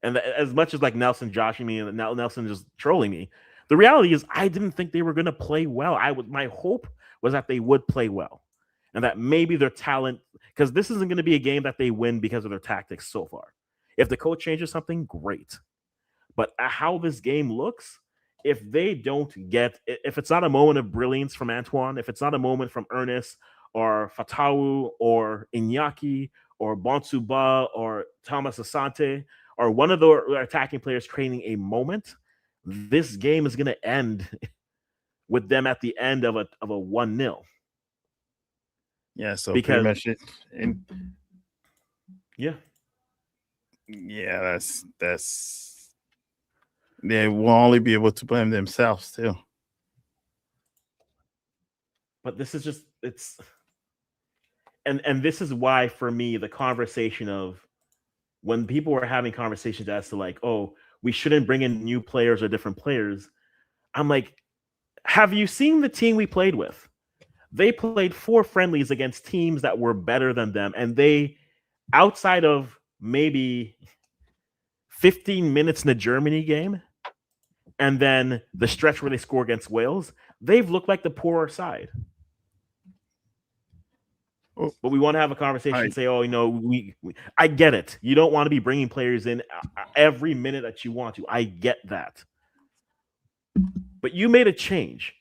Speaker 1: And as much as like Nelson joshing me and Nelson just trolling me, the reality is I didn't think they were going to play well. My hope was that they would play well. And that maybe their talent, because this isn't going to be a game that they win because of their tactics so far. If the coach changes something, great. But how this game looks, if it's not a moment of brilliance from Antoine, if it's not a moment from Ernest or Fatawu or Iñaki or Bonsuba or Thomas Asante or one of the attacking players creating a moment, this game is going to end with them at the end of a 1-0.
Speaker 2: Yeah, so
Speaker 1: because,
Speaker 2: pretty much it.
Speaker 1: Yeah,
Speaker 2: that's they will only be able to blame themselves too.
Speaker 1: But this is just and this is why for me the conversation of when people were having conversations as to like, oh, we shouldn't bring in new players or different players, I'm like, have you seen the team we played with? They played 4 friendlies against teams that were better than them. And they, outside of maybe 15 minutes in the Germany game, and then the stretch where they score against Wales, they've looked like the poorer side. Oh, but we want to have a conversation and say, oh, I get it. You don't want to be bringing players in every minute that you want to. I get that. But you made a change.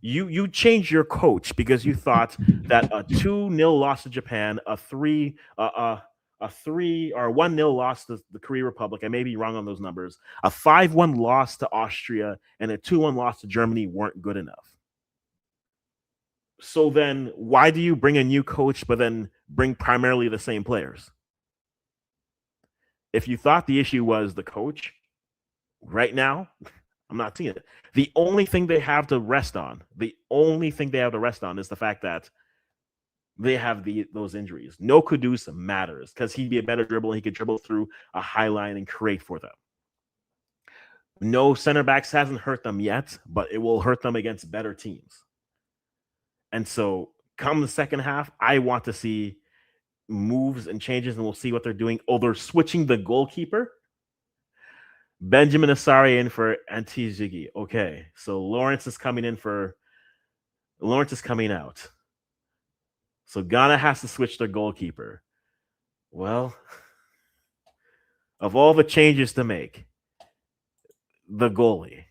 Speaker 1: You changed your coach because you thought that a 2-0 loss to Japan, a 3 or 1-0 loss to the Korea Republic, I may be wrong on those numbers, a 5-1 loss to Austria, and a 2-1 loss to Germany weren't good enough. So then why do you bring a new coach but then bring primarily the same players? If you thought the issue was the coach, right now, I'm not seeing it. The only thing they have to rest on, is the fact that they have those injuries. No Kudus matters because he'd be a better dribbler. He could dribble through a high line and create for them. No center backs hasn't hurt them yet, but it will hurt them against better teams. And so, come the second half, I want to see moves and changes, and we'll see what they're doing. Oh, they're switching the goalkeeper. Benjamin Asari in for Antizigi. Okay, so Lawrence is coming out. So Ghana has to switch their goalkeeper. Well, of all the changes to make, the goalie.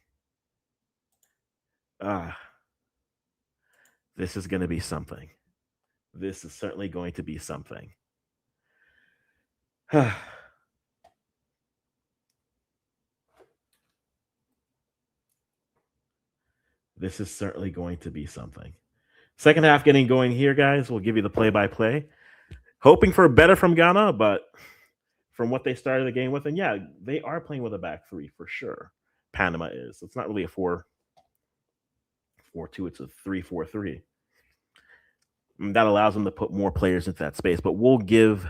Speaker 1: This is going to be something. This is certainly going to be something. This is certainly going to be something. Second half getting going here, guys. We'll give you the play-by-play. Hoping for better from Ghana, but from what they started the game with, and yeah, they are playing with a back three for sure. Panama is. It's not really a 4-4-2. It's a 3-4-3. That allows them to put more players into that space, but we'll give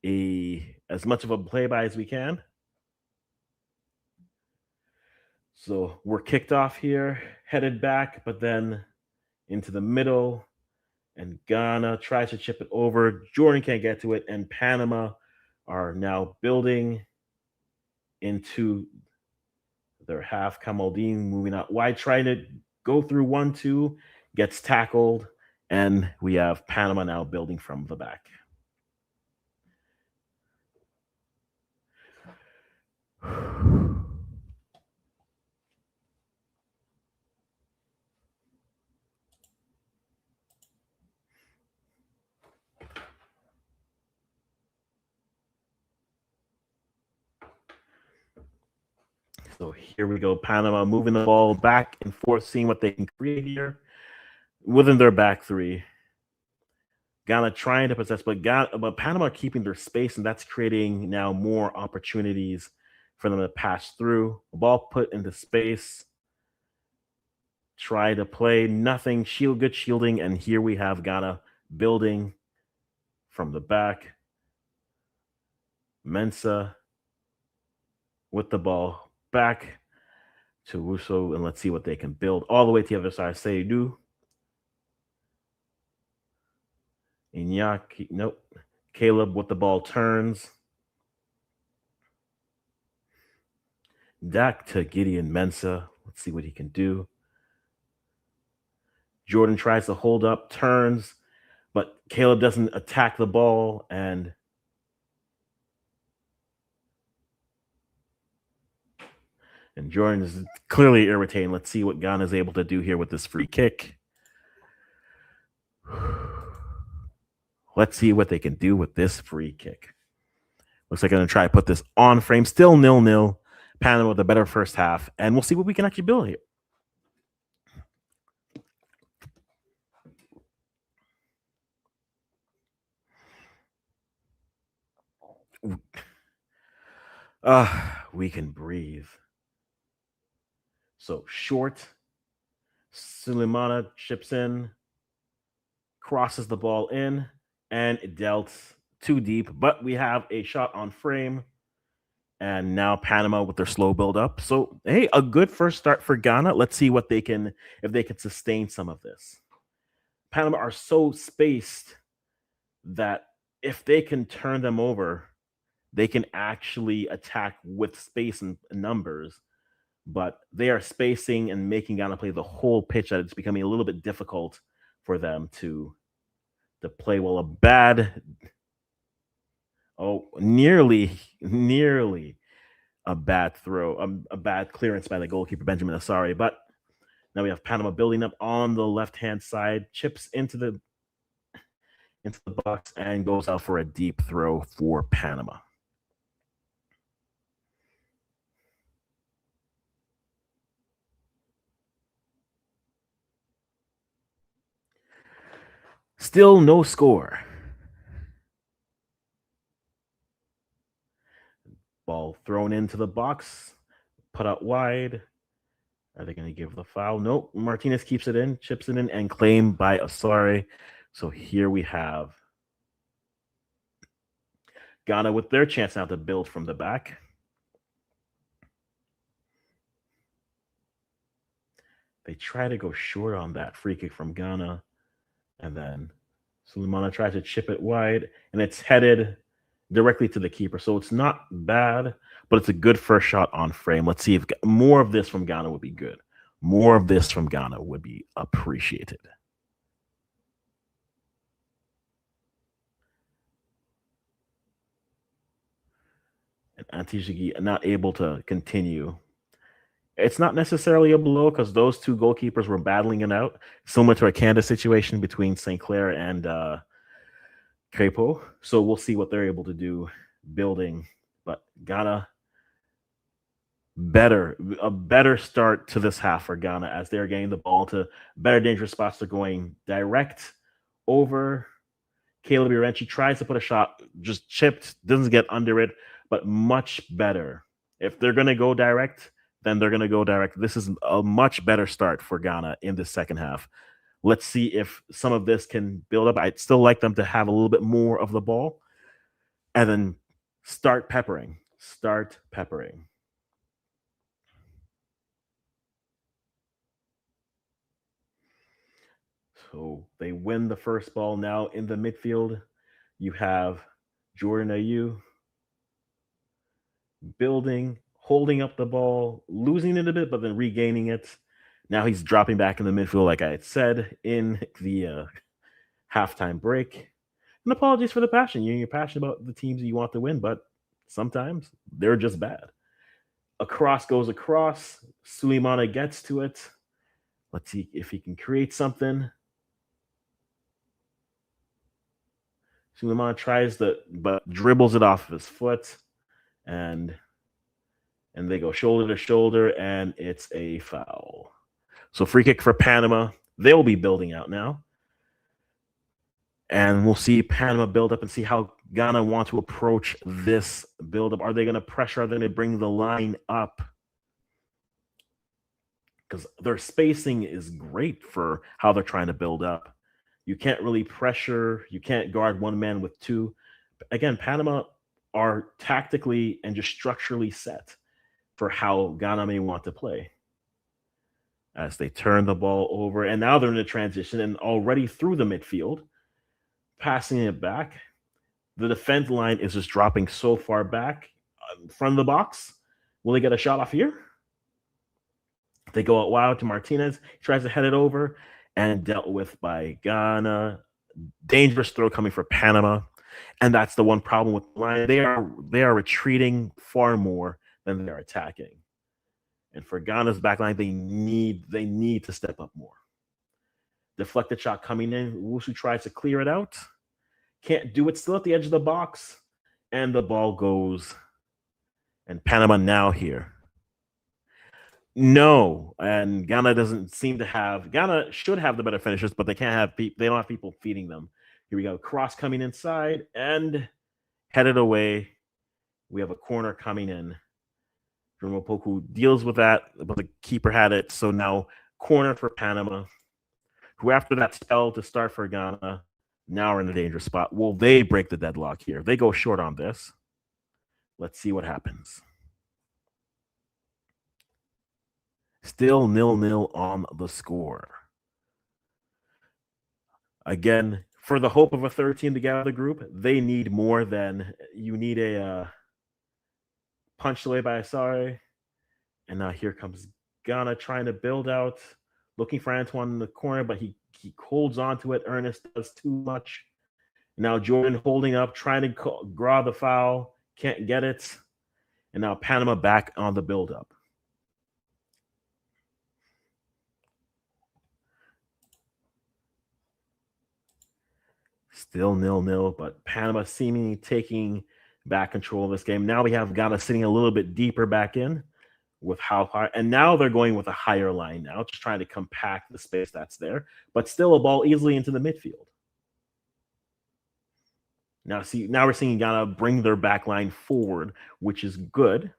Speaker 1: as much of a play-by as we can. So we're kicked off here, headed back, but then into the middle, and Ghana tries to chip it over. Jordan can't get to it, and Panama are now building into their half. Kamaldeen moving out wide, trying to go through 1-2, gets tackled, and we have Panama now building from the back. So here we go. Panama moving the ball back and forth, seeing what they can create here within their back three. Ghana trying to possess, but Panama keeping their space, and that's creating now more opportunities for them to pass through. The ball put into space. Try to play, nothing. Good shielding, and here we have Ghana building from the back. Mensah with the ball back to Russo, and let's see what they can build all the way to the other side. Seydou. Iñaki, nope. Caleb with the ball turns. Dak to Gideon Mensah. Let's see what he can do. Jordan tries to hold up, turns, but Caleb doesn't attack the ball, and Jordan is clearly irritating. Let's see what Ghana is able to do here with this free kick. Let's see what they can do with this free kick. Looks like I'm going to try to put this on frame. Still 0-0. Panama with a better first half. And we'll see what we can actually build here. We can breathe. So short. Sulemana chips in. Crosses the ball in. And it dealt too deep, but we have a shot on frame, and now Panama with their slow build up. So, hey, a good first start for Ghana. Let's see what if they can sustain some of this. Panama are so spaced that if they can turn them over, they can actually attack with space and numbers, but they are spacing and making Ghana play the whole pitch that it's becoming a little bit difficult for them to play well. Nearly a bad throw, a bad clearance by the goalkeeper, Benjamin Asari. But now we have Panama building up on the left-hand side, chips into the box, and goes out for a deep throw for Panama. Still no score. Ball thrown into the box, put out wide. Are they going to give the foul? Nope. Martinez keeps it in, chips it in, and claimed by Asari. So here we have Ghana with their chance now to build from the back. They try to go short on that free kick from Ghana, and then Sulemana tries to chip it wide, and it's headed directly to the keeper. So it's not bad, but it's a good first shot on frame. Let's see if more of this from Ghana would be good. More of this from Ghana would be appreciated. And Antijigi not able to continue. It's not necessarily a blow because those two goalkeepers were battling it out, similar to a Canada situation between St. Clair and Crepo. So we'll see what they're able to do building. But Ghana, a better start to this half for Ghana as they're getting the ball to better dangerous spots. They're going direct over. Caleb Urenchi tries to put a shot, just chipped, doesn't get under it, but much better. If they're going to go direct, then they're going to go direct. This is a much better start for Ghana in the second half. Let's see if some of this can build up. I'd still like them to have a little bit more of the ball and then start peppering. Start peppering. So they win the first ball. Now in the midfield, you have Jordan Ayew building, holding up the ball, losing it a bit, but then regaining it. Now he's dropping back in the midfield, like I had said in the halftime break. And apologies for the passion. You're passionate about the teams you want to win, but sometimes they're just bad. A cross goes across. Sulemana gets to it. Let's see if he can create something. Sulemana tries to, but dribbles it off of his foot. And they go shoulder to shoulder, and it's a foul. So free kick for Panama. They'll be building out now. And we'll see Panama build up and see how Ghana want to approach this build-up. Are they going to pressure? Are they going to bring the line up? Because their spacing is great for how they're trying to build up. You can't really pressure. You can't guard one man with two. Again, Panama are tactically and just structurally set for how Ghana may want to play. As they turn the ball over, and now they're in a transition and already through the midfield, passing it back. The defense line is just dropping so far back in front of the box. Will they get a shot off here? They go out wide to Martinez. He tries to head it over and dealt with by Ghana. Dangerous throw coming for Panama. And that's the one problem with the line. They are retreating far more than they are attacking. And for Ghana's backline, they need to step up more. Deflected shot coming in. Wusu tries to clear it out. Can't do it. Still at the edge of the box. And the ball goes. And Panama now here. No. And Ghana doesn't seem to have. Ghana should have the better finishers, but they can't have. They don't have people feeding them. Here we go. Cross coming inside and headed away. We have a corner coming in. Poku deals with that, but the keeper had it. So now corner for Panama, who after that spell to start for Ghana, now are in a dangerous spot. Will they break the deadlock here? They go short on this. Let's see what happens. Still 0-0 on the score. Again, for the hope of a third team to get out of the group, they need more than you need a punched away by Asare. And now here comes Ghana trying to build out, looking for Antoine in the corner, but he holds on to it. Ernest does too much. Now Jordan holding up, trying to grab the foul, can't get it. And now Panama back on the build-up. Still 0-0, but Panama seemingly taking back control of this game. Now we have Ghana sitting a little bit deeper back in with how high, and now they're going with a higher line now, just trying to compact the space that's there, but still a ball easily into the midfield. Now we're seeing Ghana bring their back line forward, which is good,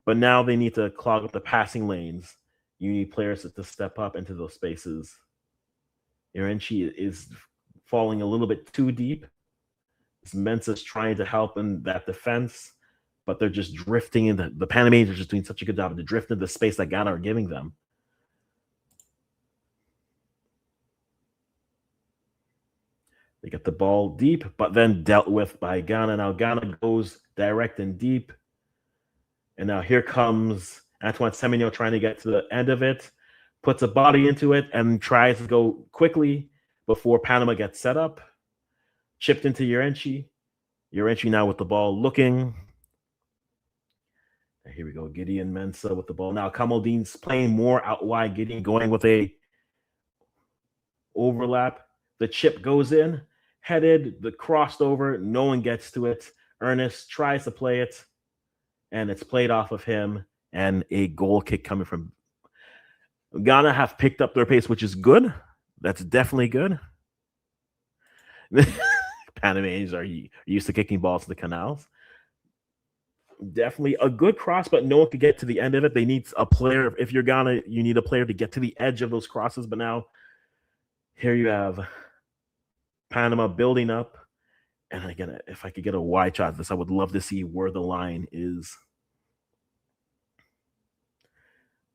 Speaker 1: but now they need to clog up the passing lanes. You need players to step up into those spaces. Irenchi is falling a little bit too deep. Mensah's trying to help in that defense, but they're just drifting in. The Panamanians are just doing such a good job to drift into the space that Ghana are giving them. They get the ball deep, but then dealt with by Ghana. Now Ghana goes direct and deep. And now here comes Antoine Semenyo trying to get to the end of it, puts a body into it, and tries to go quickly before Panama gets set up. Chipped into Urenchi. Urenchi now with the ball looking. And here we go. Gideon Mensah with the ball. Now Kamaldeen's playing more out wide. Gideon going with a overlap. The chip goes in, headed, the crossed over. No one gets to it. Ernest tries to play it, and it's played off of him. And a goal kick coming from Ghana have picked up their pace, which is good. That's definitely good. Panamanians are used to kicking balls to the canals. Definitely a good cross, but no one could get to the end of it. They need a player. If you're Ghana, you need a player to get to the edge of those crosses. But now, here you have Panama building up. And again, if I could get a wide shot of this, I would love to see where the line is.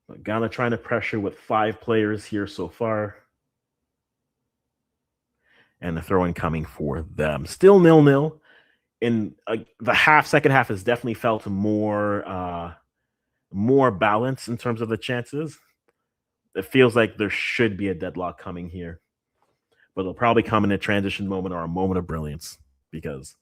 Speaker 1: But Ghana trying to pressure with 5 players here so far. And the throw-in coming for them. Still 0-0. In the second half has definitely felt more balance in terms of the chances. It feels like there should be a deadlock coming here. But it'll probably come in a transition moment or a moment of brilliance, because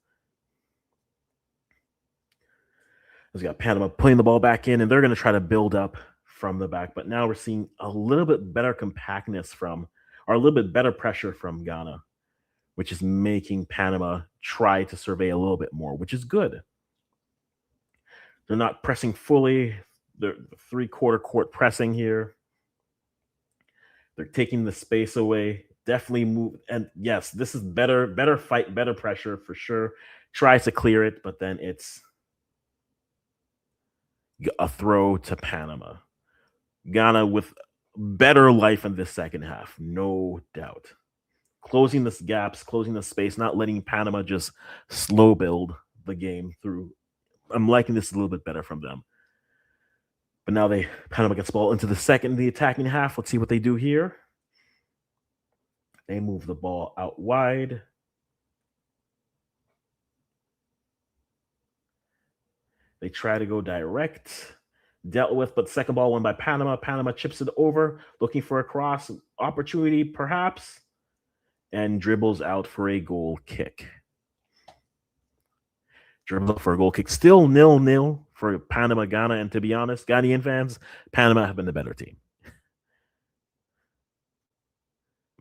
Speaker 1: we've got Panama putting the ball back in, and they're going to try to build up from the back. But now we're seeing a little bit better compactness or a little bit better pressure from Ghana, which is making Panama try to survey a little bit more, which is good. They're not pressing fully. They're 3/4 court pressing here. They're taking the space away. Definitely move. And yes, this is better fight, better pressure for sure. Tries to clear it, but then it's a throw to Panama. Ghana with better life in this second half, no doubt. Closing the gaps, closing the space, not letting Panama just slow build the game through. I'm liking this a little bit better from them. But now Panama gets the ball into the attacking half. Let's see what they do here. They move the ball out wide. They try to go direct. Dealt with, but second ball won by Panama. Panama chips it over, looking for a cross opportunity, perhaps, and dribbles out for a goal kick. Dribbles out for a goal kick. Still 0-0 for Panama, Ghana. And to be honest, Ghanaian fans, Panama have been the better team.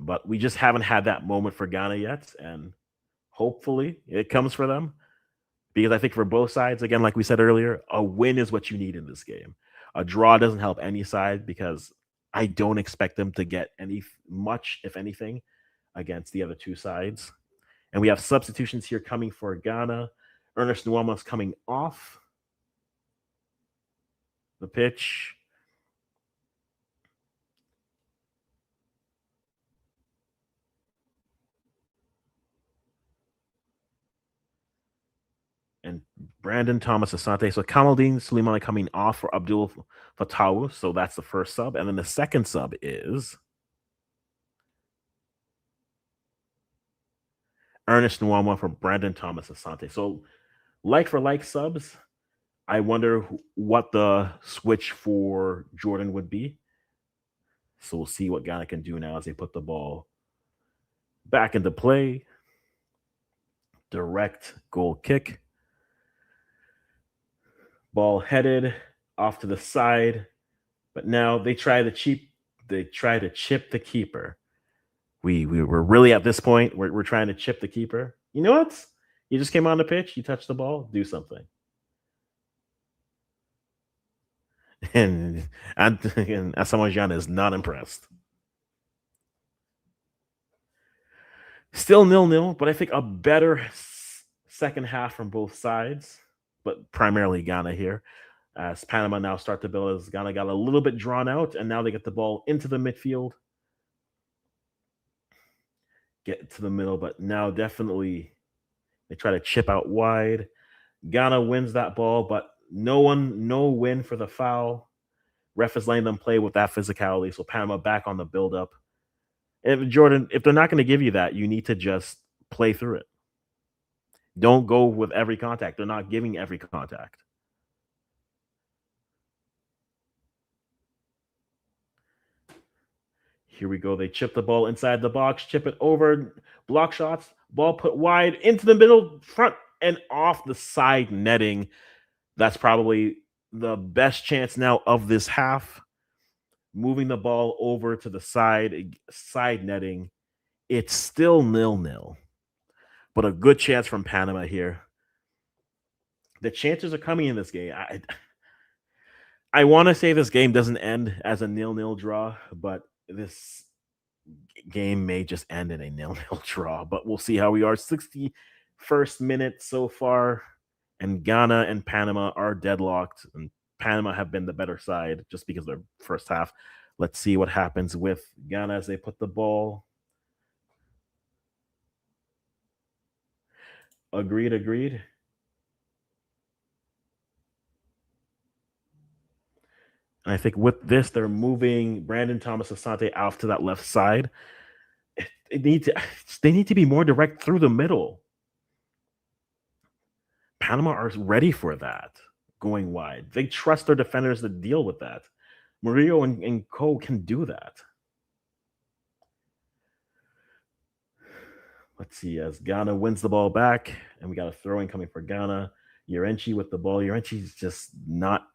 Speaker 1: But we just haven't had that moment for Ghana yet. And hopefully it comes for them. Because I think for both sides, again, like we said earlier, a win is what you need in this game. A draw doesn't help any side, because I don't expect them to get much, if anything, against the other two sides. And we have substitutions here coming for Ghana. Ernest Nwama's coming off the pitch. And Brandon Thomas Asante. So Kamaldeen Suleimani coming off for Abdul Fatawu. So that's the first sub. And then the second sub is Ernest Nwama for Brandon Thomas Asante. So like for like subs, I wonder what the switch for Jordan would be. So we'll see what Ghana can do now as they put the ball back into play. Direct goal kick. Ball headed off to the side, but now they try to chip the keeper. We're really at this point. We're trying to chip the keeper. You know what? You just came on the pitch. You touched the ball. Do something. And Asamoah Gyan is not impressed. Still 0-0, but I think a better second half from both sides, but primarily Ghana here. As Panama now start to build, as Ghana got a little bit drawn out, and now they get the ball into the midfield. Get to the middle, but now definitely they try to chip out wide. Ghana wins that ball, but no win for the foul. Ref is letting them play with that physicality, so Panama back on the build-up. If they're not going to give you that, you need to just play through it. Don't go with every contact. They're not giving every contact. Here we go. They chip the ball inside the box, chip it over, block shots, ball put wide into the middle, front, and off the side netting. That's probably the best chance now of this half. Moving the ball over to the side netting. It's still 0-0, but a good chance from Panama here. The chances are coming in this game. I want to say this game doesn't end as a 0-0 draw, but this game may just end in a 0-0 draw. But we'll see how we are. 61st minute so far, and Ghana and Panama are deadlocked, and Panama have been the better side just because of their first half. Let's see what happens with Ghana as they put the ball. Agreed. And I think with this, they're moving Brandon Thomas Asante off to that left side. They need to be more direct through the middle. Panama are ready for that, going wide. They trust their defenders to deal with that. Murillo and Cole can do that. Let's see, as Ghana wins the ball back, and we got a throw-in coming for Ghana. Yorenchi with the ball. Yorenchi's just not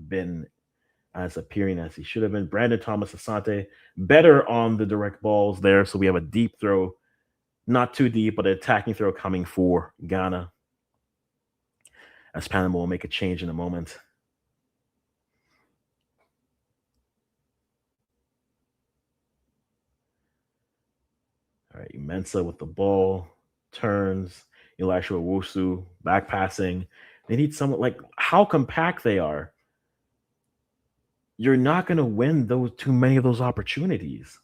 Speaker 1: been as appearing as he should have been. Brandon Thomas Asante better on the direct balls there. So we have a deep throw, not too deep, but an attacking throw coming for Ghana. As Panama will make a change in a moment. All right, Mensah with the ball, turns. Elisha Owusu back passing. They need someone like how compact they are. You're not going to win too many of those opportunities.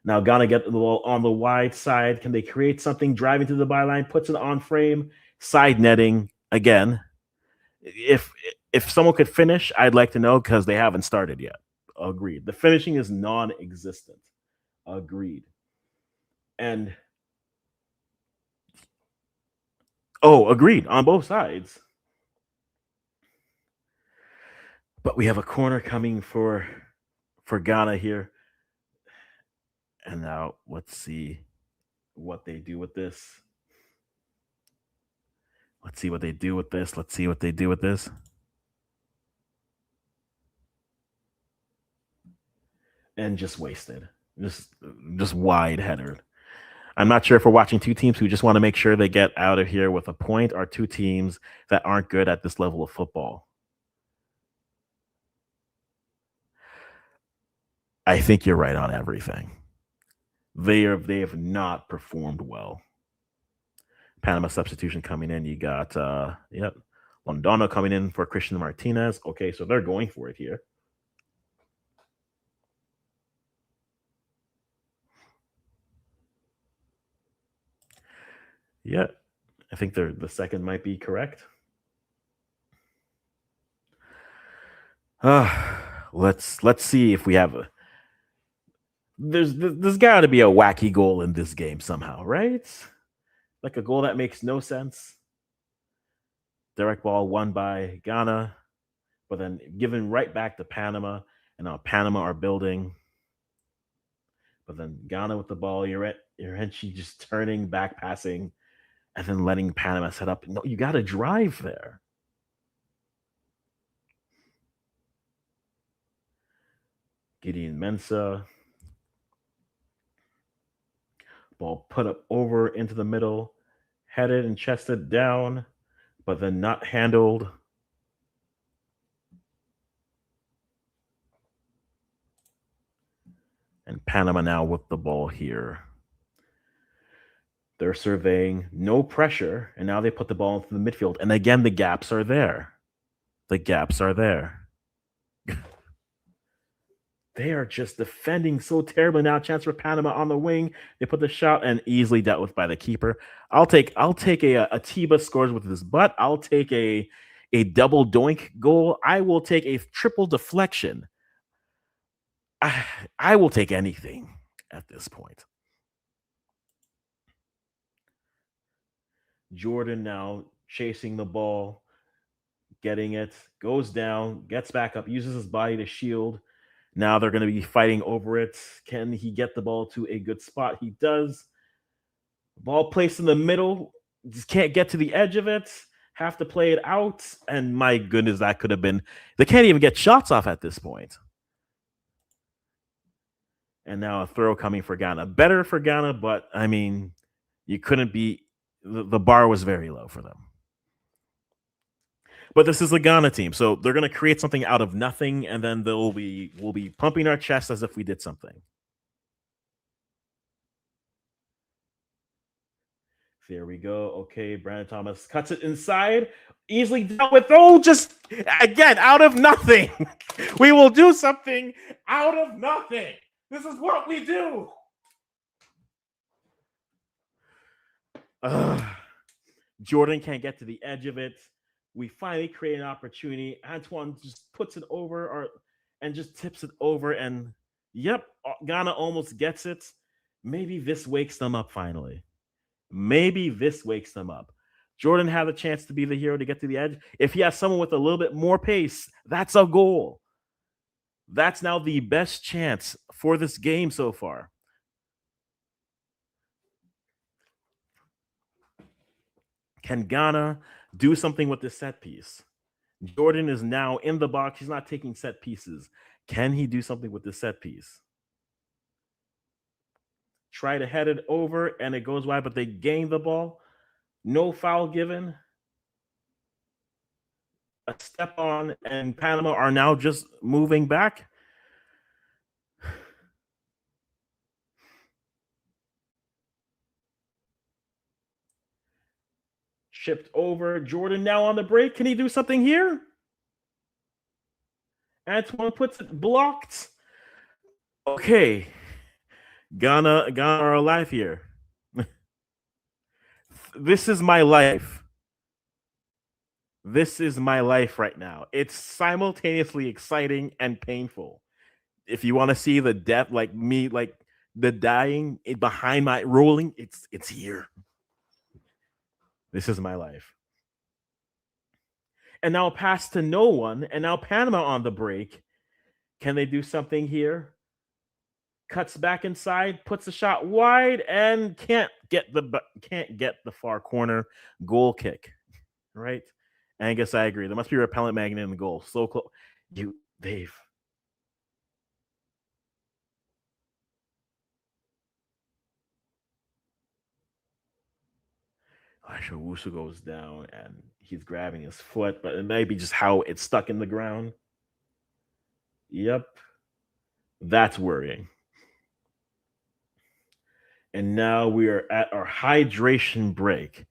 Speaker 1: Now, Ghana get the ball on the wide side. Can they create something? Driving to the byline, puts it on frame, side netting again. If someone could finish, I'd like to know because they haven't started yet. Agreed. The finishing is non-existent. Agreed. And agreed on both sides. But we have a corner coming for Ghana here. And now let's see what they do with this. And just wasted. Just wide header. I'm not sure if we're watching two teams who just want to make sure they get out of here with a point or two teams that aren't good at this level of football. I think you're right on everything. They have not performed well. Panama substitution coming in. You got Londano coming in for Christian Martinez. Okay, so they're going for it here. Yeah, I think the second might be correct. Let's see if we have a. There's got to be a wacky goal in this game somehow, right? Like a goal that makes no sense. Direct ball won by Ghana, but then given right back to Panama, and now Panama are building. But then Ghana with the ball, Yorenchi just turning, back passing, and then letting Panama set up. No, you got to drive there. Gideon Mensah. Ball put up over into the middle, headed and chested down, but then not handled. And Panama now with the ball here. They're surveying, no pressure, and now they put the ball into the midfield. And again, the gaps are there. They are just defending so terribly now. Chance for Panama on the wing. They put the shot and easily dealt with by the keeper. I'll take a Atiba scores with his butt. I'll take a double doink goal. I will take a triple deflection. I will take anything at this point. Jordan now chasing the ball, getting it, goes down, gets back up, uses his body to shield. Now they're going to be fighting over it. Can he get the ball to a good spot? He does. Ball placed in the middle, just can't get to the edge of it. Have to play it out. And my goodness, that could have been. They can't even get shots off at this point. And now a throw coming for Ghana. Better for Ghana, but I mean, you couldn't be. The bar was very low for them. But this is the Ghana team, so they're going to create something out of nothing, and then we'll be pumping our chest as if we did something. There we go. Okay, Brandon Thomas cuts it inside, easily dealt with. Oh, just again out of nothing. We will do something out of nothing. This is what we do. Jordan can't get to the edge of it. We finally create an opportunity. Antoine just puts it over and just tips it over. And yep, Ghana almost gets it. Maybe this wakes them up finally. Maybe this wakes them up. Jordan had a chance to be the hero to get to the edge. If he has someone with a little bit more pace, that's a goal. That's now the best chance for this game so far. Can Ghana do something with this set piece? Jordan is now in the box. He's not taking set pieces. Can he do something with this set piece? Try to head it over, and it goes wide, but they gain the ball. No foul given. A step on, and Panama are now just moving back. Chipped over. Jordan now on the break. Can he do something here? Antoine puts it blocked. Okay. Ghana are alive here. This is my life. This is my life right now. It's simultaneously exciting and painful. If you want to see the death, like me, like the dying behind my rolling, it's here. This is my life. And now pass to no one. And now Panama on the break. Can they do something here? Cuts back inside, puts the shot wide, and can't get the far corner. Goal kick, right? Angus, I agree. There must be a repellent magnet in the goal. So close. They've. Wusu goes down and he's grabbing his foot, but it may be just how it's stuck in the ground. Yep. That's worrying. And now we are at our hydration break.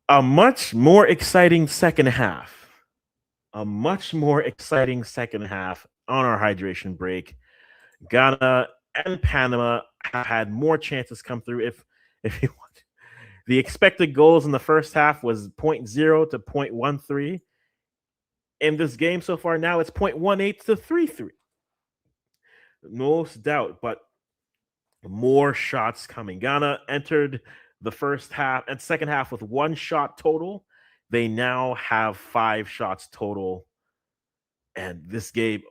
Speaker 1: A much more exciting second half. A much more exciting second half on our hydration break. Ghana and Panama have had more chances come through. If you want. The expected goals in the first half was 0.0 to 0.13. In this game so far now, it's 0.18 to 3.3. No doubt, but more shots coming. Ghana entered the first half and second half with 1 shot total. They now have 5 shots total. And this game,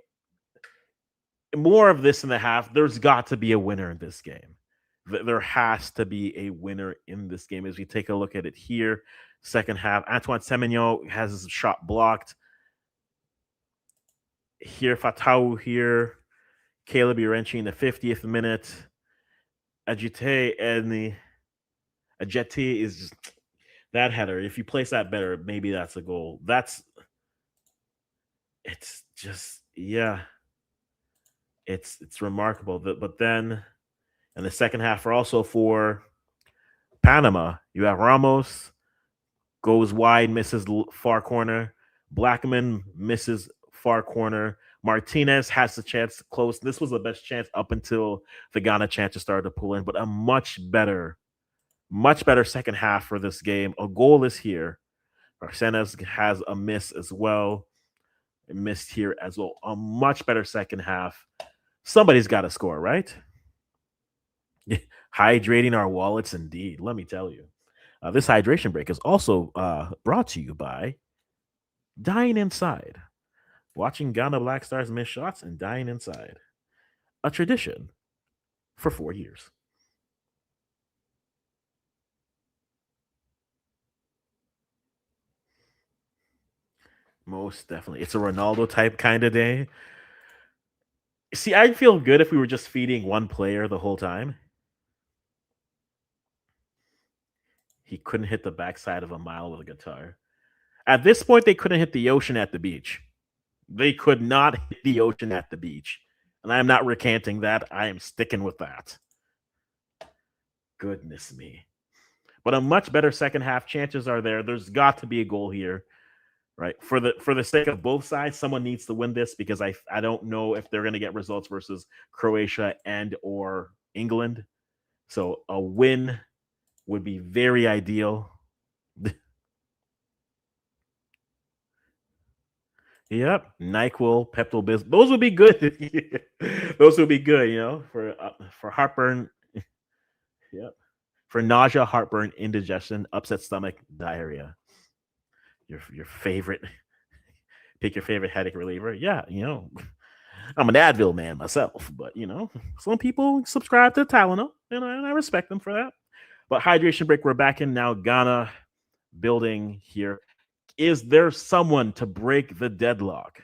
Speaker 1: more of this in the half. There's got to be a winner in this game. There has to be a winner in this game as we take a look at it here. Second half, Antoine Semenyo has his shot blocked. Here, Fatau here. Caleb Urenchi in the 50th minute. Ajite and the Ajeti is just that header. If you place that better, maybe that's a goal. It's just, yeah. It's remarkable. But then in the second half, also for Panama, you have Ramos goes wide, misses far corner. Blackman misses far corner. Martinez has the chance to close. This was the best chance up until the Ghana chances started to pull in, but a much better second half for this game. A goal is here. Arsenes has a miss as well. It missed here as well. A much better second half. Somebody's got to score, right? Hydrating our wallets, indeed. Let me tell you. This hydration break is also brought to you by Dying Inside. Watching Ghana Black Stars miss shots and dying inside. A tradition for 4 years. Most definitely. It's a Ronaldo type kind of day. See, I'd feel good if we were just feeding one player the whole time. He couldn't hit the backside of a mile with a guitar. At this point, they couldn't hit the ocean at the beach. They could not hit the ocean at the beach. And I'm not recanting that. I am sticking with that. Goodness me. But a much better second half. Chances are there. There's got to be a goal here. Right. For the sake of both sides, someone needs to win this because I don't know if they're going to get results versus Croatia and or England. So a win would be very ideal. Yep, NyQuil, Pepto Bismol. Those would be good. Those would be good, for heartburn. Yep, for nausea, heartburn, indigestion, upset stomach, diarrhea. Your favorite. Pick your favorite headache reliever. Yeah, I'm an Advil man myself, but some people subscribe to Tylenol, and I respect them for that. But hydration break, we're back in now. Ghana building here. Is there someone to break the deadlock?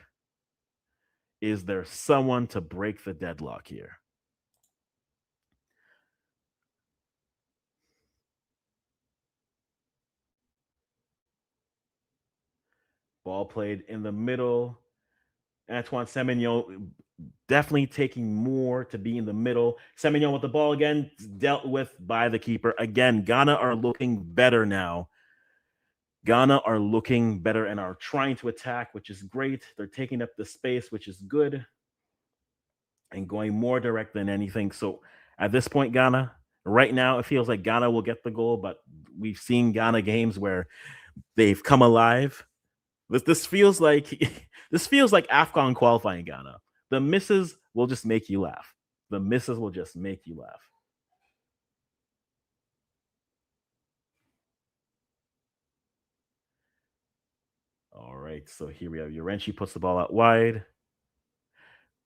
Speaker 1: Is there someone to break the deadlock here? Ball played in the middle. Antoine Semenyo definitely taking more to be in the middle. Semenyo with the ball again, dealt with by the keeper. Again, Ghana are looking better now. Ghana are looking better and are trying to attack, which is great. They're taking up the space, which is good, and going more direct than anything. So at this point, Ghana, right now, it feels like Ghana will get the goal, but we've seen Ghana games where they've come alive. This feels like AFCON qualifying Ghana. The misses will just make you laugh. The misses will just make you laugh. All right, so here we have Yorenchi puts the ball out wide.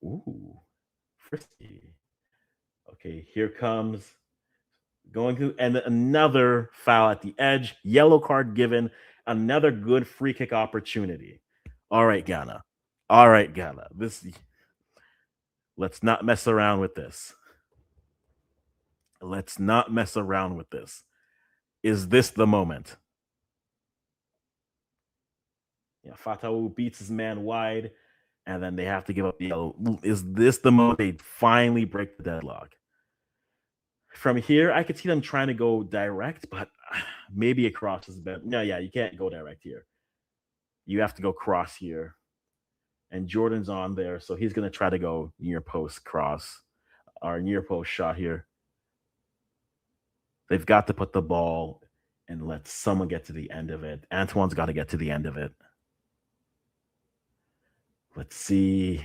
Speaker 1: Ooh, frisky. Okay, here comes going to, and another foul at the edge. Yellow card given. Another good free kick opportunity. All right, Ghana. All right, Ghana. Let's not mess around with this. Let's not mess around with this. Is this the moment? Yeah, Fatawu beats his man wide, and then they have to give up the yellow. Is this the moment they finally break the deadlock? From here, I could see them trying to go direct, but maybe a cross is better. No, yeah, you can't go direct here. You have to go cross here. And Jordan's on there, so he's going to try to go near post cross or near post shot here. They've got to put the ball and let someone get to the end of it. Antoine's got to get to the end of it. Let's see.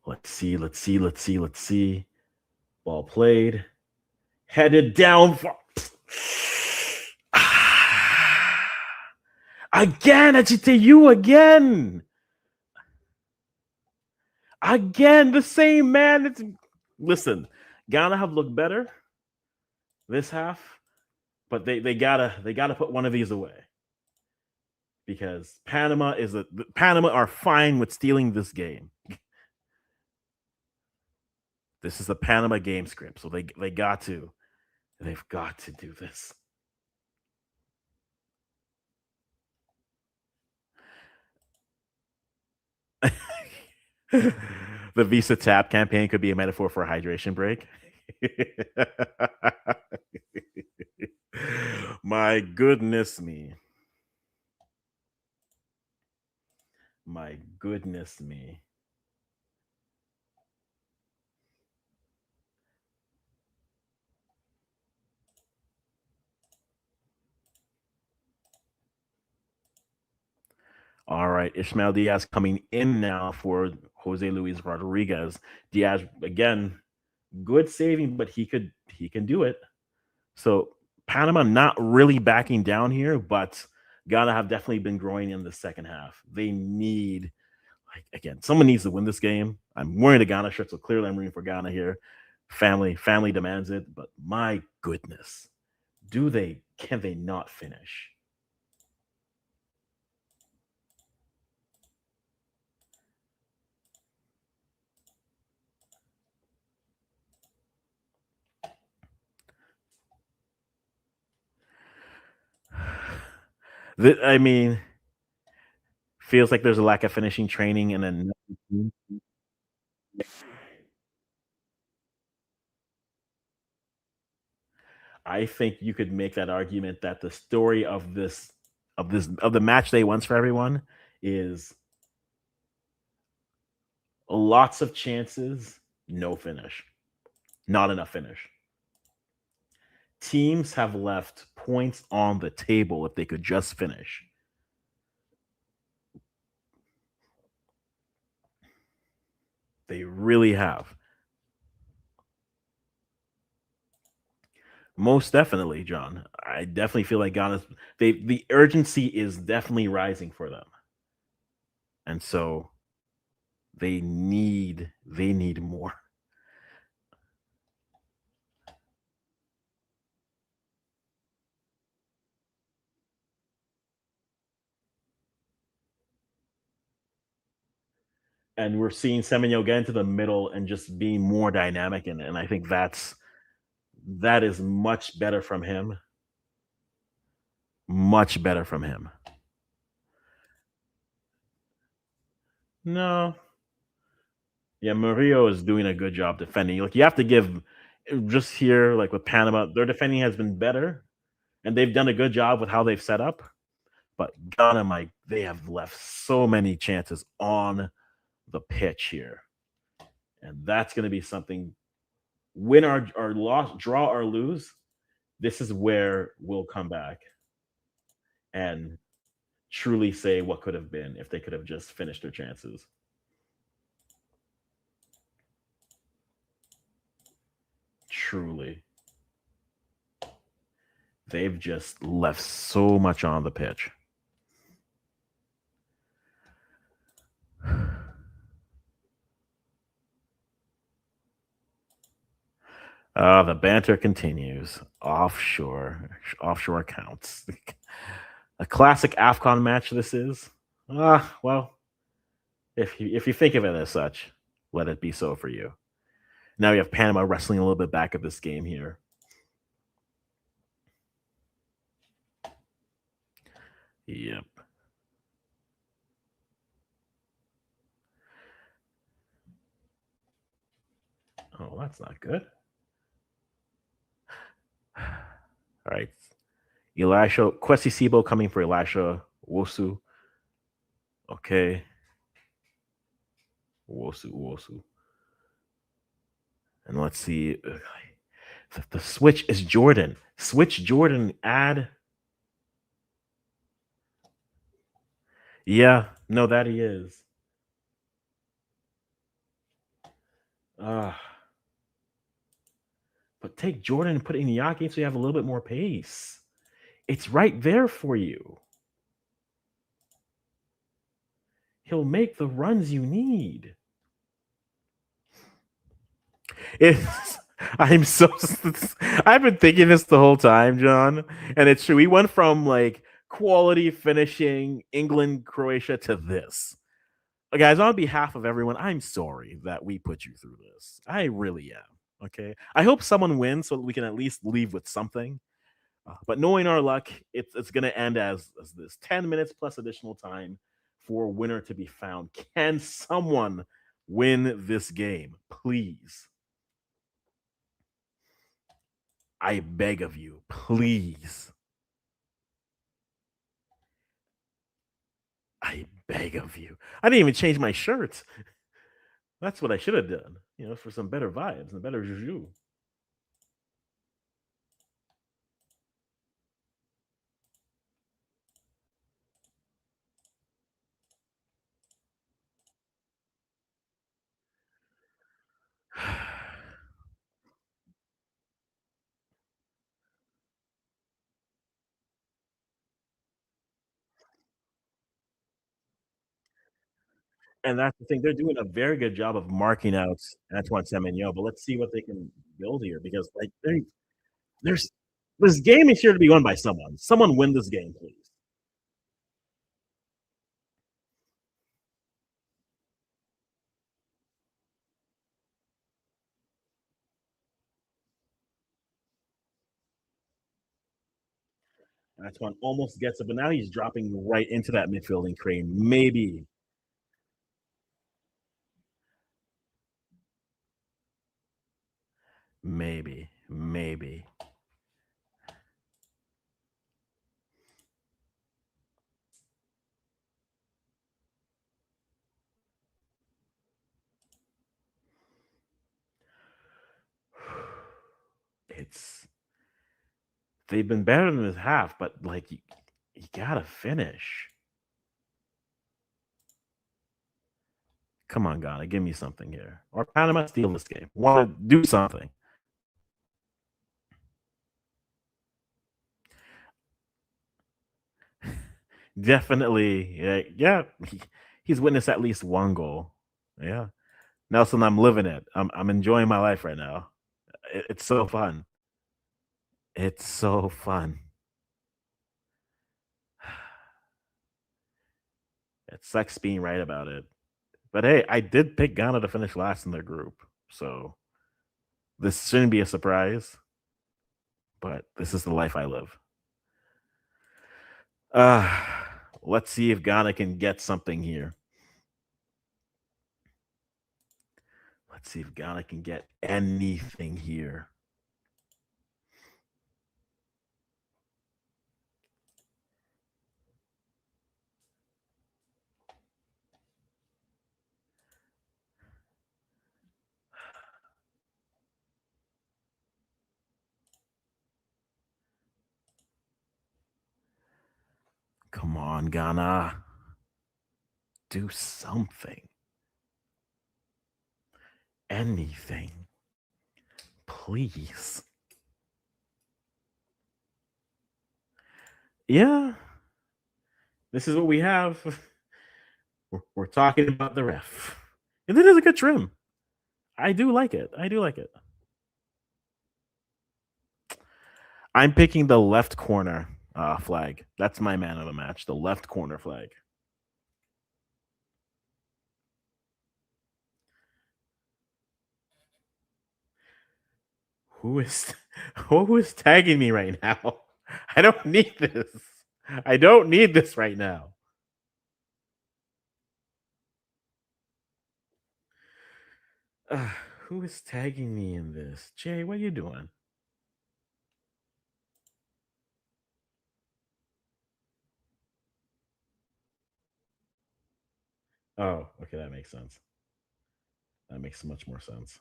Speaker 1: Let's see. Ball played. Headed down. Again, you again. Again, the same man. Listen, Ghana have looked better this half, but they gotta put one of these away. Because Panama are fine with stealing this game. This is a Panama game script, so they've got to do this. The Visa Tap campaign could be a metaphor for a hydration break. My goodness me. My goodness me. All right, Ishmael Diaz coming in now for Jose Luis Rodriguez. Diaz again, good saving, but he can do it. So Panama not really backing down here, but Ghana have definitely been growing in the second half. They need, like, again, someone needs to win this game. I'm wearing the Ghana shirt, so clearly I'm rooting for Ghana here. Family demands it, but my goodness, can they not finish? I mean, feels like there's a lack of finishing training and then I think you could make that argument that the story of the match day once for everyone is lots of chances, no finish, not enough finish. Teams have left points on the table if they could just finish. They really have. Most definitely, John. I definitely feel like Ghana's the urgency is definitely rising for them. And so they need more. And we're seeing Semenyo get into the middle and just being more dynamic in it. And I think that is much better from him. Much better from him. No. Yeah, Murillo is doing a good job defending. Like you have to give just here, like with Panama, their defending has been better, and they've done a good job with how they've set up. But Ghana, Mike, they have left so many chances on the pitch here, and that's going to be something. Win or loss, draw or lose, this is where we'll come back and truly say what could have been if they could have just finished their chances. Truly. They've just left so much on the pitch. The banter continues. Offshore accounts. A classic AFCON match this is. Well, if you think of it as such, let it be so for you. Now we have Panama wrestling a little bit back of this game here. Yep. Oh, that's not good. All right. Elisha Kwesi Sibo coming for Elisha Wosu. Okay. Wosu. And let's see. The switch is Jordan. Switch Jordan. Add. Yeah. No, that he is. Uh, but take Jordan and put Iñaki so you have a little bit more pace. It's right there for you. He'll make the runs you need. It's I'm so I've been thinking this the whole time, John, and it's true. We went from like quality finishing England, Croatia to this. Guys, on behalf of everyone, I'm sorry that we put you through this. I really am. Okay. I hope someone wins so that we can at least leave with something. But knowing our luck, it's going to end as this 10 minutes plus additional time for a winner to be found. Can someone win this game? Please. I beg of you, please. I beg of you. I didn't even change my shirt. That's what I should have done, for some better vibes and better juju. And that's the thing. They're doing a very good job of marking out Antoine Semenyo, but let's see what they can build here because there's this game is here to be won by someone. Someone win this game, please. Antoine almost gets it, but now he's dropping right into that midfielding crane. Maybe. Maybe. It's they've been better than this half, but like you gotta finish. Come on, Ghana, give me something here. Or Panama steal this game. Want to do something. Definitely. Yeah. He's witnessed at least one goal. Yeah. Nelson, I'm living it. I'm enjoying my life right now. It's so fun. It's so fun. It sucks being right about it. But hey, I did pick Ghana to finish last in their group. So this shouldn't be a surprise. But this is the life I live. Let's see if Ghana can get something here. Let's see if Ghana can get anything here. Come on, Ghana. Do something. Anything. Please. Yeah. This is what we have. We're talking about the ref. And it is a good trim. I do like it. I'm picking the left corner flag. That's my man of the match. The left corner flag. Who is tagging me right now? I don't need this. I don't need this right now. Who is tagging me in this? Jay, what are you doing? Oh, okay, that makes sense. That makes much more sense.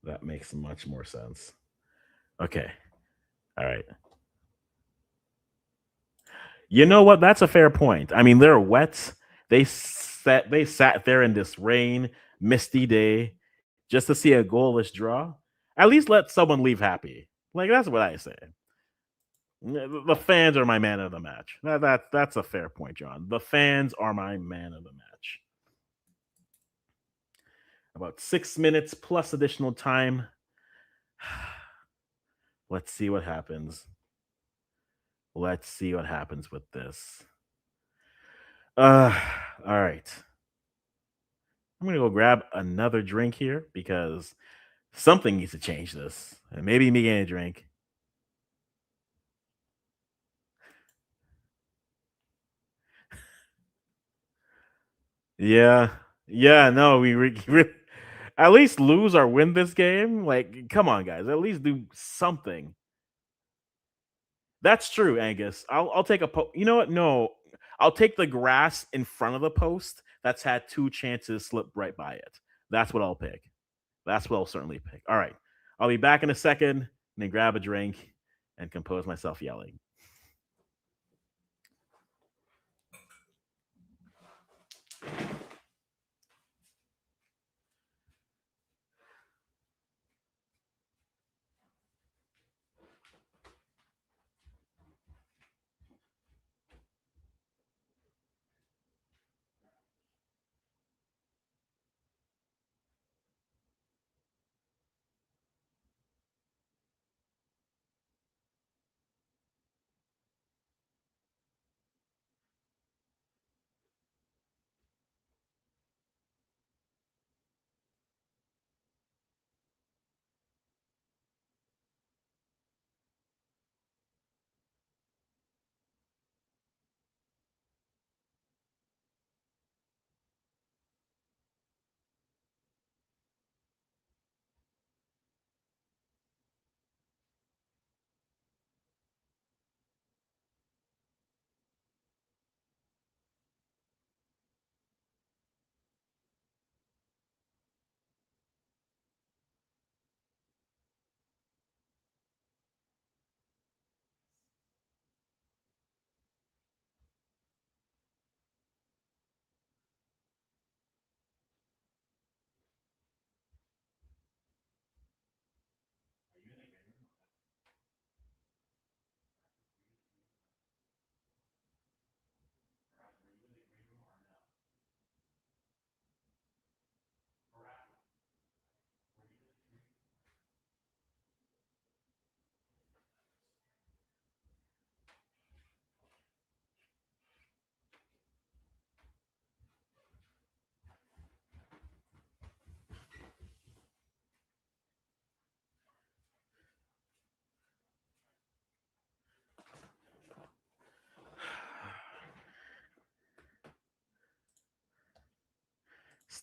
Speaker 1: That makes much more sense. Okay. All right. You know what? That's a fair point. I mean, they're wet. They sat there in this rain, misty day, just to see a goalless draw. At least let someone leave happy. Like that's what I say. The fans are my man of the match. That's a fair point, John. The fans are my man of the match. About 6 minutes plus additional time. Let's see what happens. Let's see what happens with this. All right. I'm gonna go grab another drink here because something needs to change this. And maybe me getting a drink. Yeah. Yeah, no, at least lose or win this game. Like, come on, guys. At least do something. That's true, Angus. I'll take you know what? No. I'll take the grass in front of the post that's had two chances slip right by it. That's what I'll pick. That's what I'll certainly pick. All right. I'll be back in a second and then grab a drink and compose myself yelling.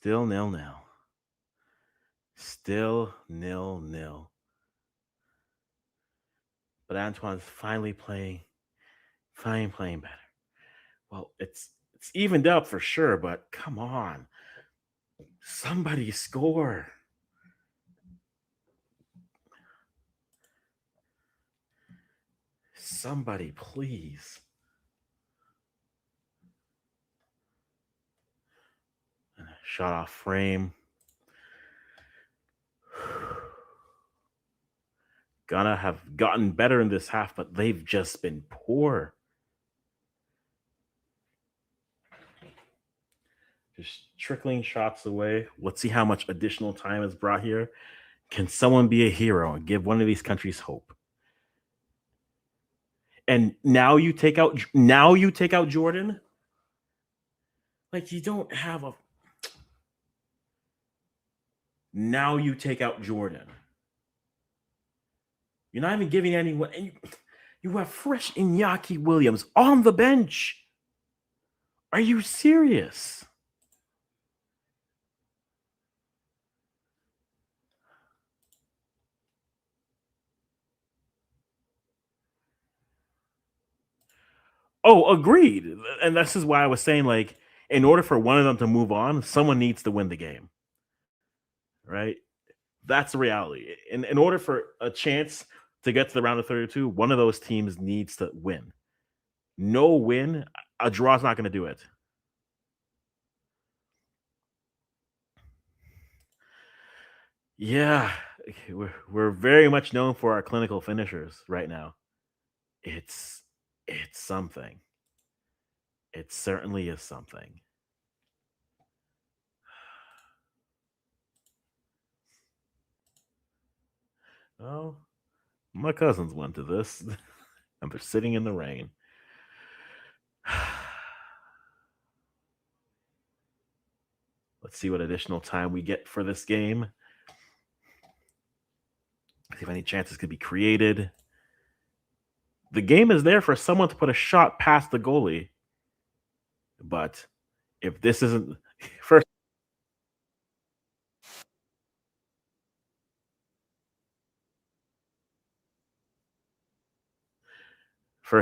Speaker 1: Still nil nil. Still nil nil. But Antoine's finally playing better. Well, it's evened up for sure, but come on. Somebody score. Somebody, please. Shot off frame. Gonna have gotten better in this half, but they've just been poor. Just trickling shots away. Let's see how much additional time is brought here. Can someone be a hero and give one of these countries hope? And now you take out Jordan. Like you don't have a. Now you take out Jordan. You're not even giving anyone. And you have fresh Iñaki Williams on the bench. Are you serious? Oh, agreed. And this is why I was saying, like, in order for one of them to move on, someone needs to win the game. Right? That's the reality. In order for a chance to get to the round of 32, one of those teams needs to win. No win, a draw's not going to do it. Yeah, we're very much known for our clinical finishers right now. It's something. It certainly is something. Oh, my cousins went to this, and they're sitting in the rain. Let's see what additional time we get for this game. See if any chances could be created. The game is there for someone to put a shot past the goalie. But if this isn't first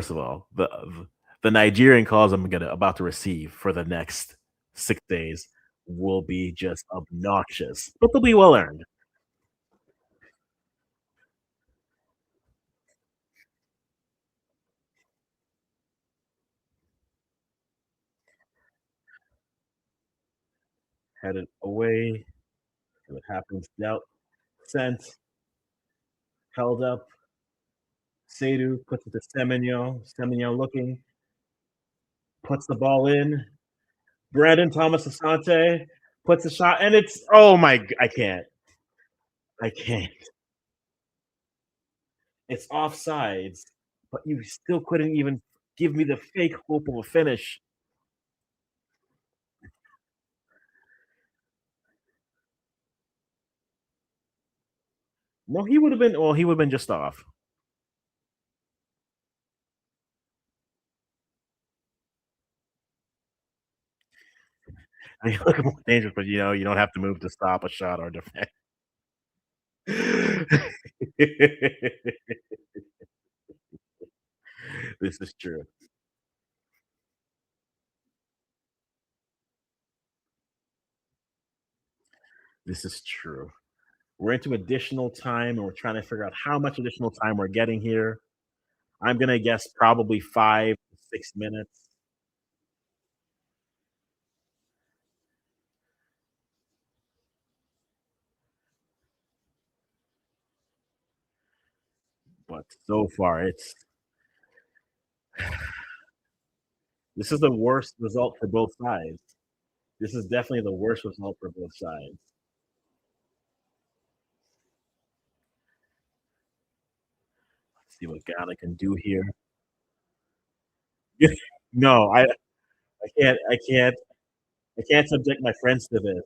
Speaker 1: of all, the Nigerian calls I'm about to receive for the next 6 days will be just obnoxious, but they'll be well earned. Headed away. What happens? Out. Sent. Held up. Seidu puts it to Semenyo. Semenyo looking. Puts the ball in. Brandon Thomas Asante puts a shot, and it's I can't. I can't. It's offsides, but you still couldn't even give me the fake hope of a finish. No, he would have been. Well, he would have been just off. I mean, look more dangerous, but you don't have to move to stop a shot or defend. This is true. This is true. We're into additional time, and we're trying to figure out how much additional time we're getting here. I'm gonna guess probably 5 to 6 minutes. But so far, this is the worst result for both sides. This is definitely the worst result for both sides. Let's see what Ghana can do here. No, I can't subject my friends to this.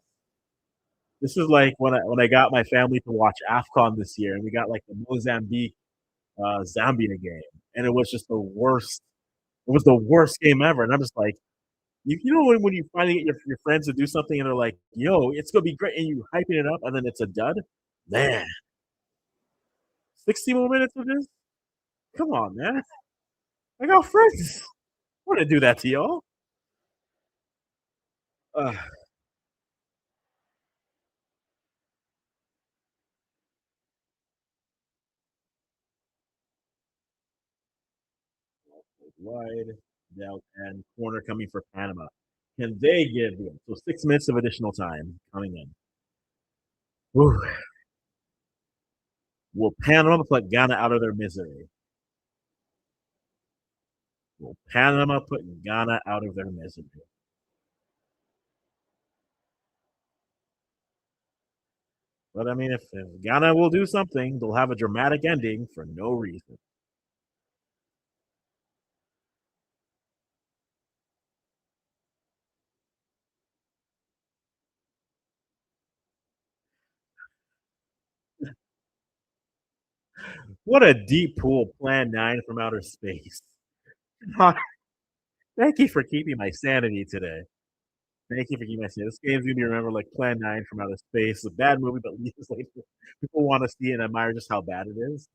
Speaker 1: This is like when I got my family to watch AFCON this year, and we got like the Mozambique Zambia game, and it was just the worst. It was the worst game ever, and I'm just like, You know when you finally get your friends to do something and they're like, "Yo, it's gonna be great," and you hyping it up, and then it's a dud. Man, 60 more minutes of this? Come on, man. I got friends. I want to do that to y'all. Uh, wide, out, and corner coming for Panama. Can they give them? So 6 minutes of additional time coming in. Whew. Will Panama put Ghana out of their misery? Will Panama put Ghana out of their misery? But I mean, if Ghana will do something, they'll have a dramatic ending for no reason. What a deep pool, Plan 9 from outer space. Thank you for keeping my sanity today. Thank you for keeping my sanity. This game's gonna be remembered like Plan 9 from outer space. A bad movie, but like, people want to see it and admire just how bad it is.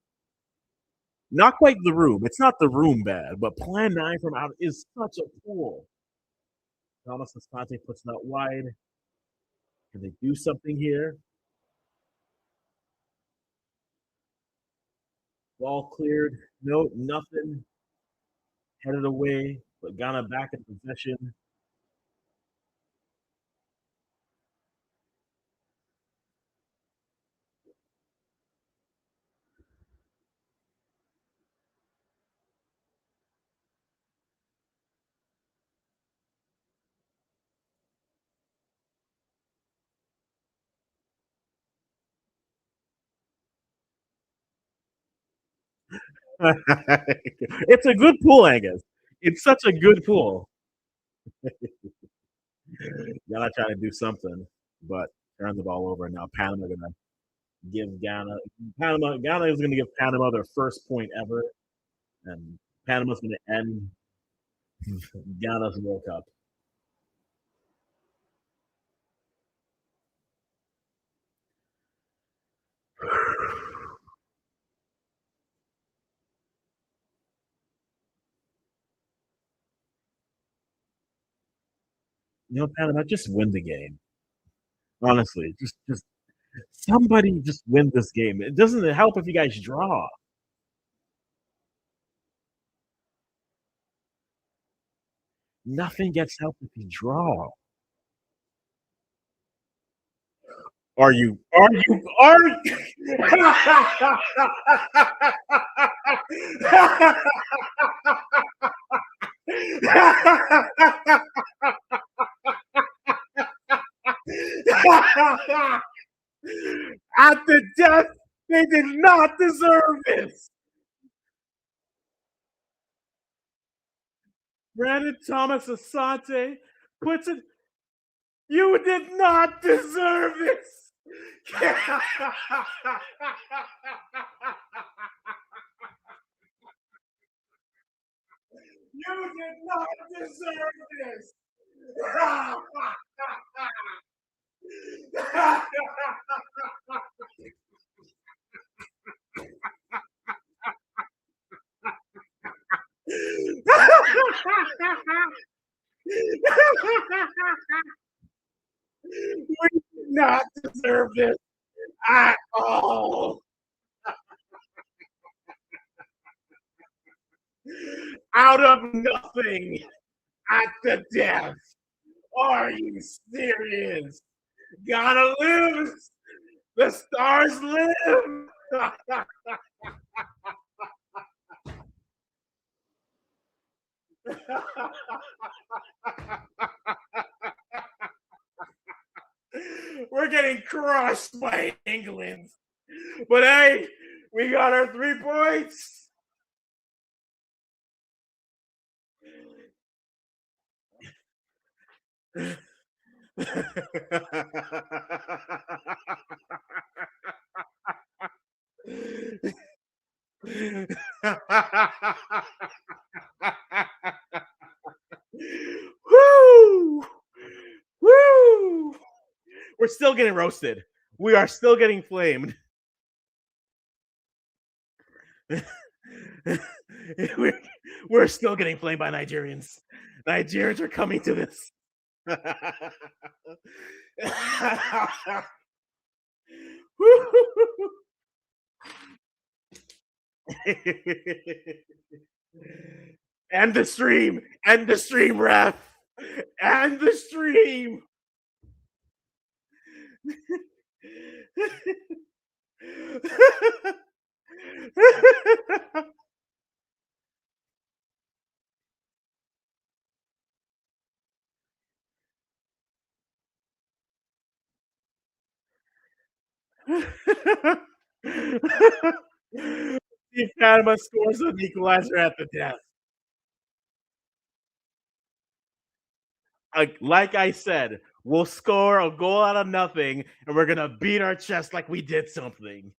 Speaker 1: Not quite The Room. It's not The Room bad, but Plan 9 from outer is such a pool. Thomas Asante puts it out wide. Can they do something here? Ball cleared. No, nothing. Headed away, but Ghana back in possession. It's a good pool, Angus. It's such a good pool. Ghana trying to do something, but turn the ball over. And now Panama gonna give Ghana is gonna give Panama their first point ever, and Panama's gonna end Ghana's World Cup. Panama, just win the game. Honestly, just somebody just win this game. It doesn't help if you guys draw. Nothing gets help if you draw. Are you? At the death, they did not deserve this. Brandon Thomas Asante puts it. You did not deserve this. You did not deserve this. We did not deserve this at all. Out of nothing at the death. Are you serious? Gotta live. The stars live. We're getting crushed by England. But hey, we got our 3 points. Woo! We're still getting roasted. We are still getting flamed. we're, we're still getting flamed by Nigerians. Nigerians are coming to this. And the stream, ref, and the stream. If Panama scores an equalizer at the death. Like I said, we'll score a goal out of nothing, and we're gonna beat our chest like we did something.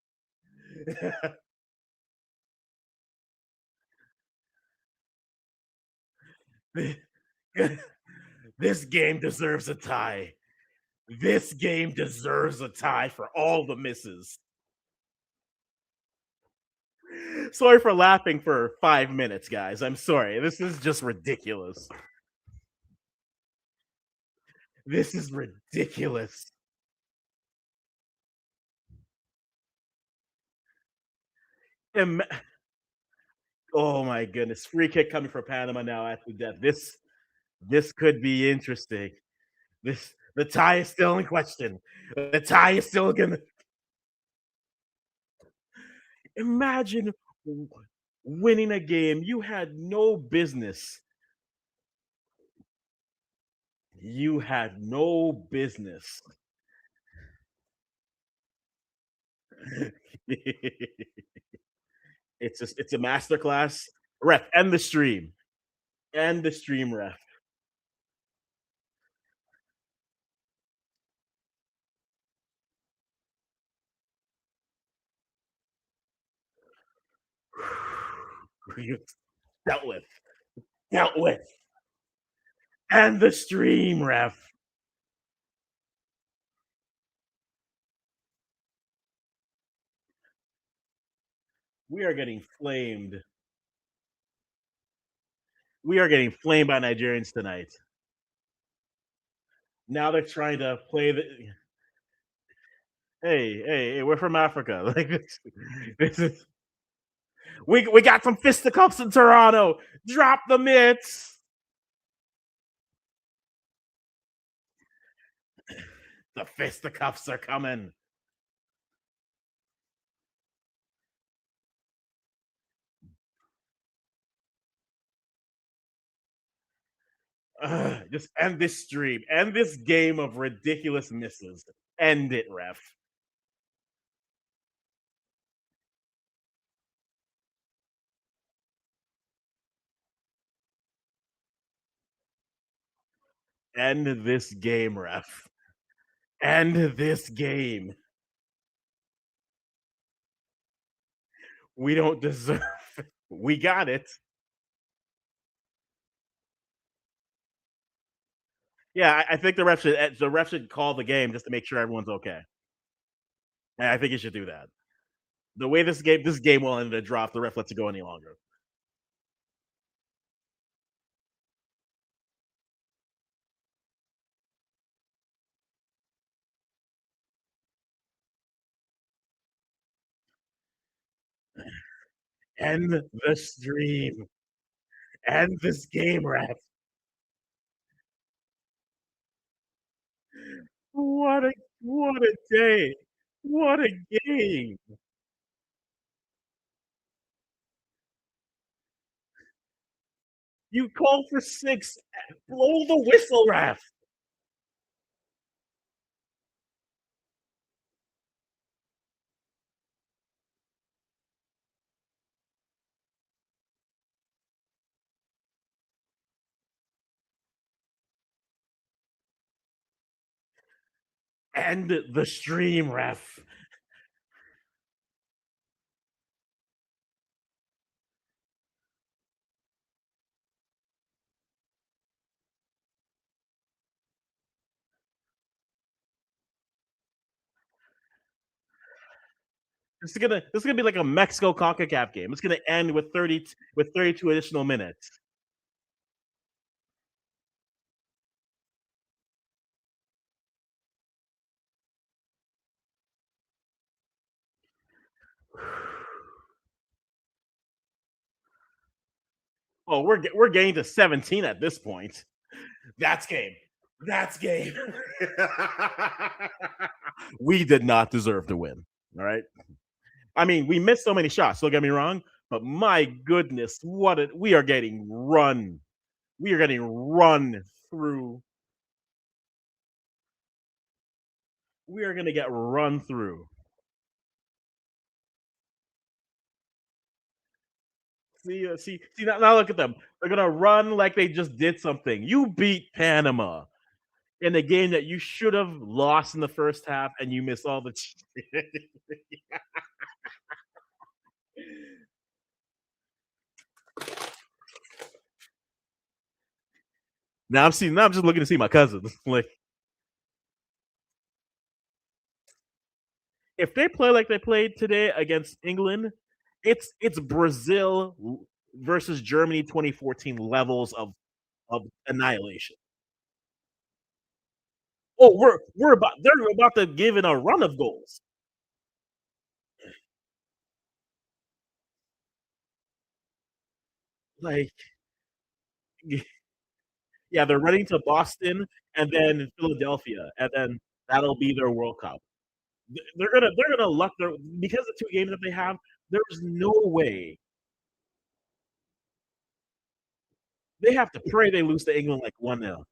Speaker 1: This game deserves a tie. This game deserves a tie for all the misses. Sorry for laughing for 5 minutes, guys. I'm sorry. This is just ridiculous. This is ridiculous. Im- oh my goodness. Free kick coming for Panama now after death. This could be interesting. The tie is still in question. The tie is still gonna imagine winning a game you had no business. You had no business. It's a masterclass. Ref, end the stream. End the stream, ref. Dealt with. Dealt with. End the stream, ref. We are getting flamed. We are getting flamed by Nigerians tonight. Now they're trying to play the. Hey, we're from Africa. Like this is. We got some fisticuffs in Toronto. Drop the mitts. The fisticuffs are coming. Just end this stream. End this game of ridiculous misses. End it, ref. End this game, ref. End this game. We don't deserve it. We got it. Yeah, I think the ref should call the game just to make sure everyone's okay. And I think he should do that. The way this game will end in a draw if the ref lets it go any longer. End the stream. End this game, ref. What a day. What a game. You called for 6. Blow the whistle, ref. End the stream, ref. This is gonna be like a Mexico CONCACAF game. It's gonna end with 32 additional minutes. Oh, we're getting to 17 at this point. That's game. That's game. We did not deserve to win. All right. I mean, we missed so many shots. Don't get me wrong, but my goodness, we are getting run. We are getting run through. We are going to get run through. See. Now look at them. They're gonna run like they just did something. You beat Panama in a game that you should have lost in the first half, and you miss all the. Now I'm seeing. Now I'm just looking to see my cousins. Like, if they play like they played today against England, it's Brazil versus Germany 2014 levels of annihilation. Oh, they're about to give in a run of goals. Like, yeah, they're running to Boston and then Philadelphia, and then that'll be their World Cup. They're gonna luck their because of the two games that they have. There's no way they have to pray they lose to England like 1-0.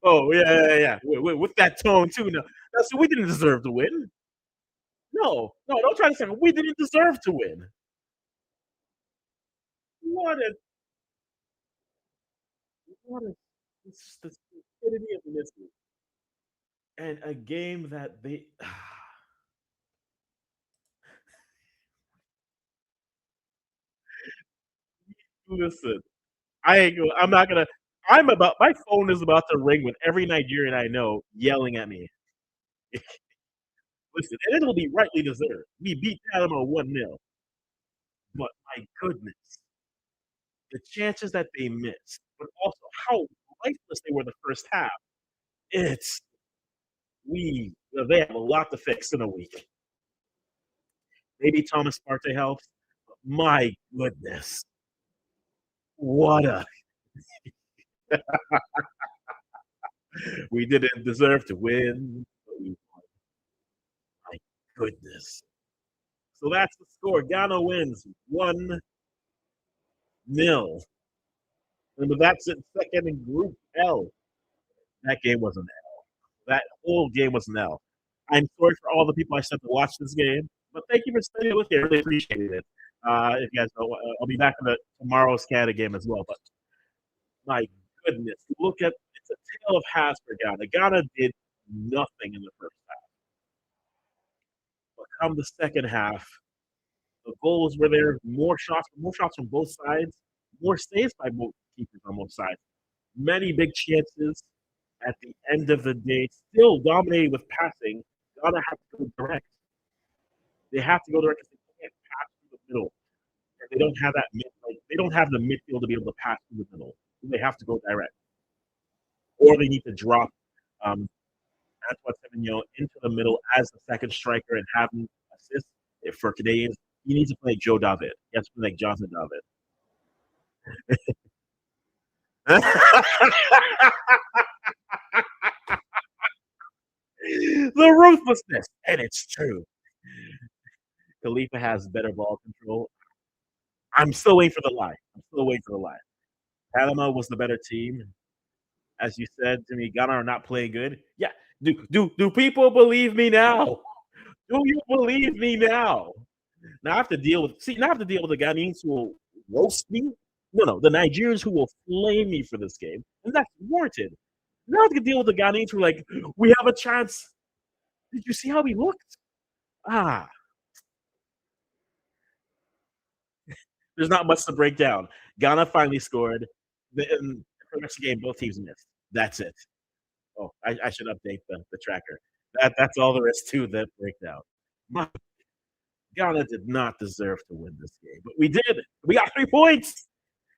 Speaker 1: Oh yeah. With that tone too. No, so we didn't deserve to win. No, don't try to say we didn't deserve to win. What a what a the stupidity of this, and a game that they. Listen, I ain't. I'm not gonna. I'm about. My phone is about to ring with every Nigerian I know yelling at me. Listen, and it'll be rightly deserved. We beat Panama 1-0, but my goodness, the chances that they missed, but also how lifeless they were the first half. It's they have a lot to fix in a week. Maybe Thomas Partey helps. But my goodness, what a we didn't deserve to win. But we won. My goodness. So that's the score. Ghana wins 1-0. And that's it second in Group L. That game was an L. That whole game was an L. I'm sorry for all the people I sent to watch this game, but thank you for staying with me. I really appreciate it. If you guys know, I'll be back in tomorrow's Canada game as well. But my goodness, look at it's a tale of halves for Ghana. Ghana did nothing in the first half, but come the second half, the goals were there. More shots from both sides, more saves by both keepers on both sides. Many big chances at the end of the day, still dominating with passing. Ghana have to go direct. They have to go direct because they can't pass through the middle. And they don't have they don't have the midfield to be able to pass through the middle. They have to go direct. Or they need to drop Antoine Semenyo into the middle as the second striker and have him assist. If for Canadians, he needs to play like Joe David. He has to play like Jonathan David. The ruthlessness, and it's true. Khalifa has better ball control. I'm still waiting for the lie. I'm still waiting for the lie. Panama was the better team. As you said to me, Ghana are not playing good. Yeah. Do people believe me now? Do you believe me now? Now I have to deal with the Ghanaians who will roast me. No, the Nigerians who will flame me for this game, and that's warranted. Now I have to deal with the Ghanaians who are like, we have a chance. Did you see how he looked? Ah, there's not much to break down. Ghana finally scored. For the rest of the game, both teams missed. That's it. Oh, I should update the tracker. That's all there is to that breakdown. But Ghana did not deserve to win this game, but we did. We got 3 points.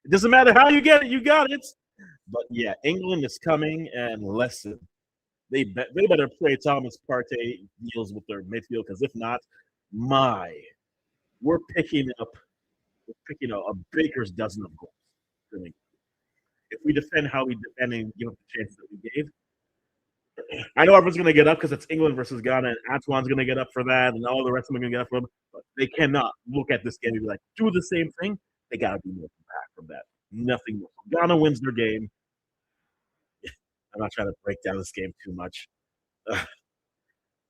Speaker 1: It doesn't matter how you get it, you got it. But yeah, England is coming, and listen, they better play Thomas Partey deals with their midfield, because if not, we're picking up a baker's dozen of goals. Really. If we defend how we defend and give up the chances that we gave, I know everyone's going to get up because it's England versus Ghana, and Antoine's going to get up for that, and all the rest of them are going to get up for them. But they cannot look at this game and be like, do the same thing. They got to be more back from that. Nothing more. Ghana wins their game. I'm not trying to break down this game too much.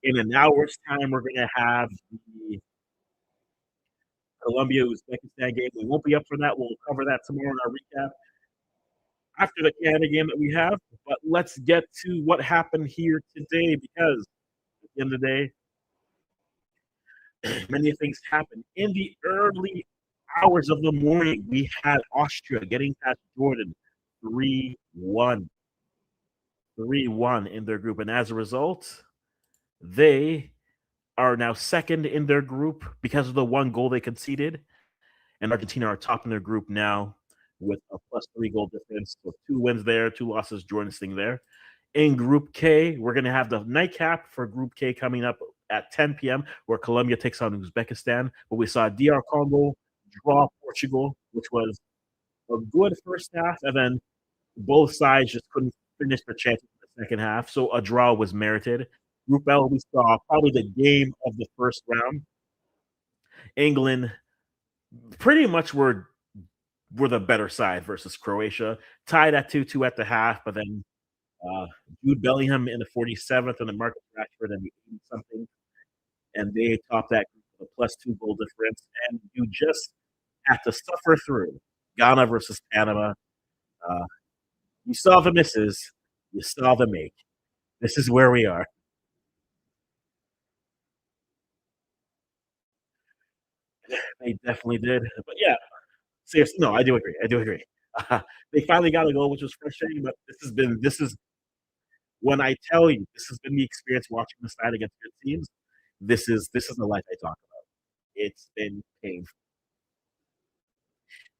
Speaker 1: In an hour's time, we're going to have the Colombia-Uzbekistan game. We won't be up for that. We'll cover that tomorrow in our recap after the Canada game that we have. But let's get to what happened here today, because at the end of the day, many things happened. In the early hours of the morning, we had Austria getting past Jordan 3-1. 3-1 in their group. And as a result, they are now second in their group because of the one goal they conceded. And Argentina are top in their group now with a +3 goal difference. So 2 wins there, 2 losses, Jordan Sting there. In Group K, we're going to have the nightcap for Group K coming up at 10 p.m., where Colombia takes on Uzbekistan. But we saw DR Congo draw Portugal, which was a good first half, and then both sides just couldn't finish their chances in the second half. So a draw was merited. Group L, we saw probably the game of the first round. England pretty much were the better side versus Croatia. Tied at 2-2 at the half, but then Jude Bellingham in the 47th and then Marcus Rashford in the 80-something. And they topped that group with a +2 goal difference. And you just have to suffer through Ghana versus Panama. You saw the misses. You saw the make. This is where we are. They definitely did. But yeah, seriously, no, I do agree. They finally got a goal, which was frustrating, but this is when I tell you, this has been the experience watching the side against good teams. This is the life I talk about. It's been painful.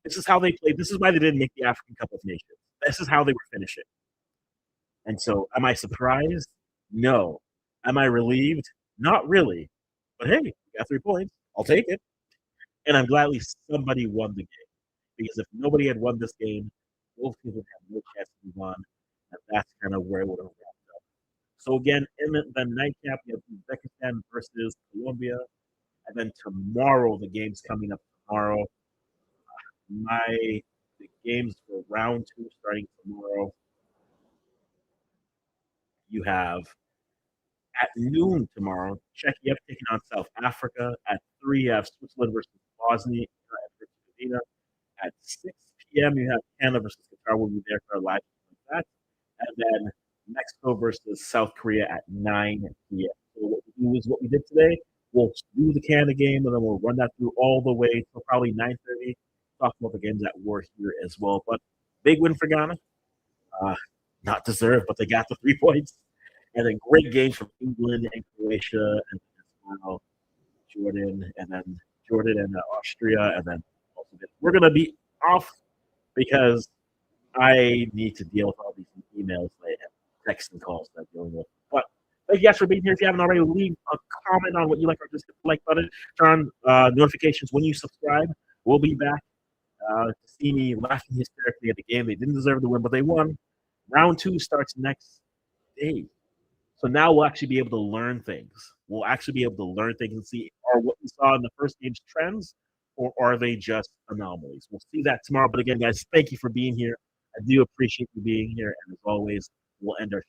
Speaker 1: This is how they played. This is why they didn't make the African Cup of Nations. This is how they were finishing. And so, am I surprised? No. Am I relieved? Not really. But hey, we got 3 points. I'll take it. And I'm glad at least somebody won the game. Because if nobody had won this game, both teams would have no chance to move on. And that's kind of where it would have wrapped up. So again, in the nightcap, we have Uzbekistan versus Colombia. And then tomorrow, the game's coming up tomorrow. The games for round 2 starting tomorrow. You have at noon tomorrow, Czechia taking on South Africa. At 3, you have Switzerland versus Bosnia and Herzegovina. At 6 p.m., you have Canada versus Qatar. We'll be there for our live like that. And then Mexico versus South Korea at 9 p.m. So what we do is what we did today. We'll do the Canada game, and then we'll run that through all the way till probably 9:30. Talk about the games that were here as well. But big win for Ghana. Not deserved, but they got the 3 points. And then great games from England and Croatia, and as well Jordan and Austria, and then also we're gonna be off because I need to deal with all these emails, texts, and calls that I'm dealing with. But thank you guys for being here. If you haven't already, leave a comment on what you like, or just hit the like button. Turn on notifications when you subscribe. We'll be back to see me laughing hysterically at the game. They didn't deserve the win, but they won. Round 2 starts next day. So now we'll actually be able to learn things. We'll actually be able to learn things and see, are what we saw in the first game's trends, or are they just anomalies? We'll see that tomorrow. But again, guys, thank you for being here. I do appreciate you being here. And as always, we'll end our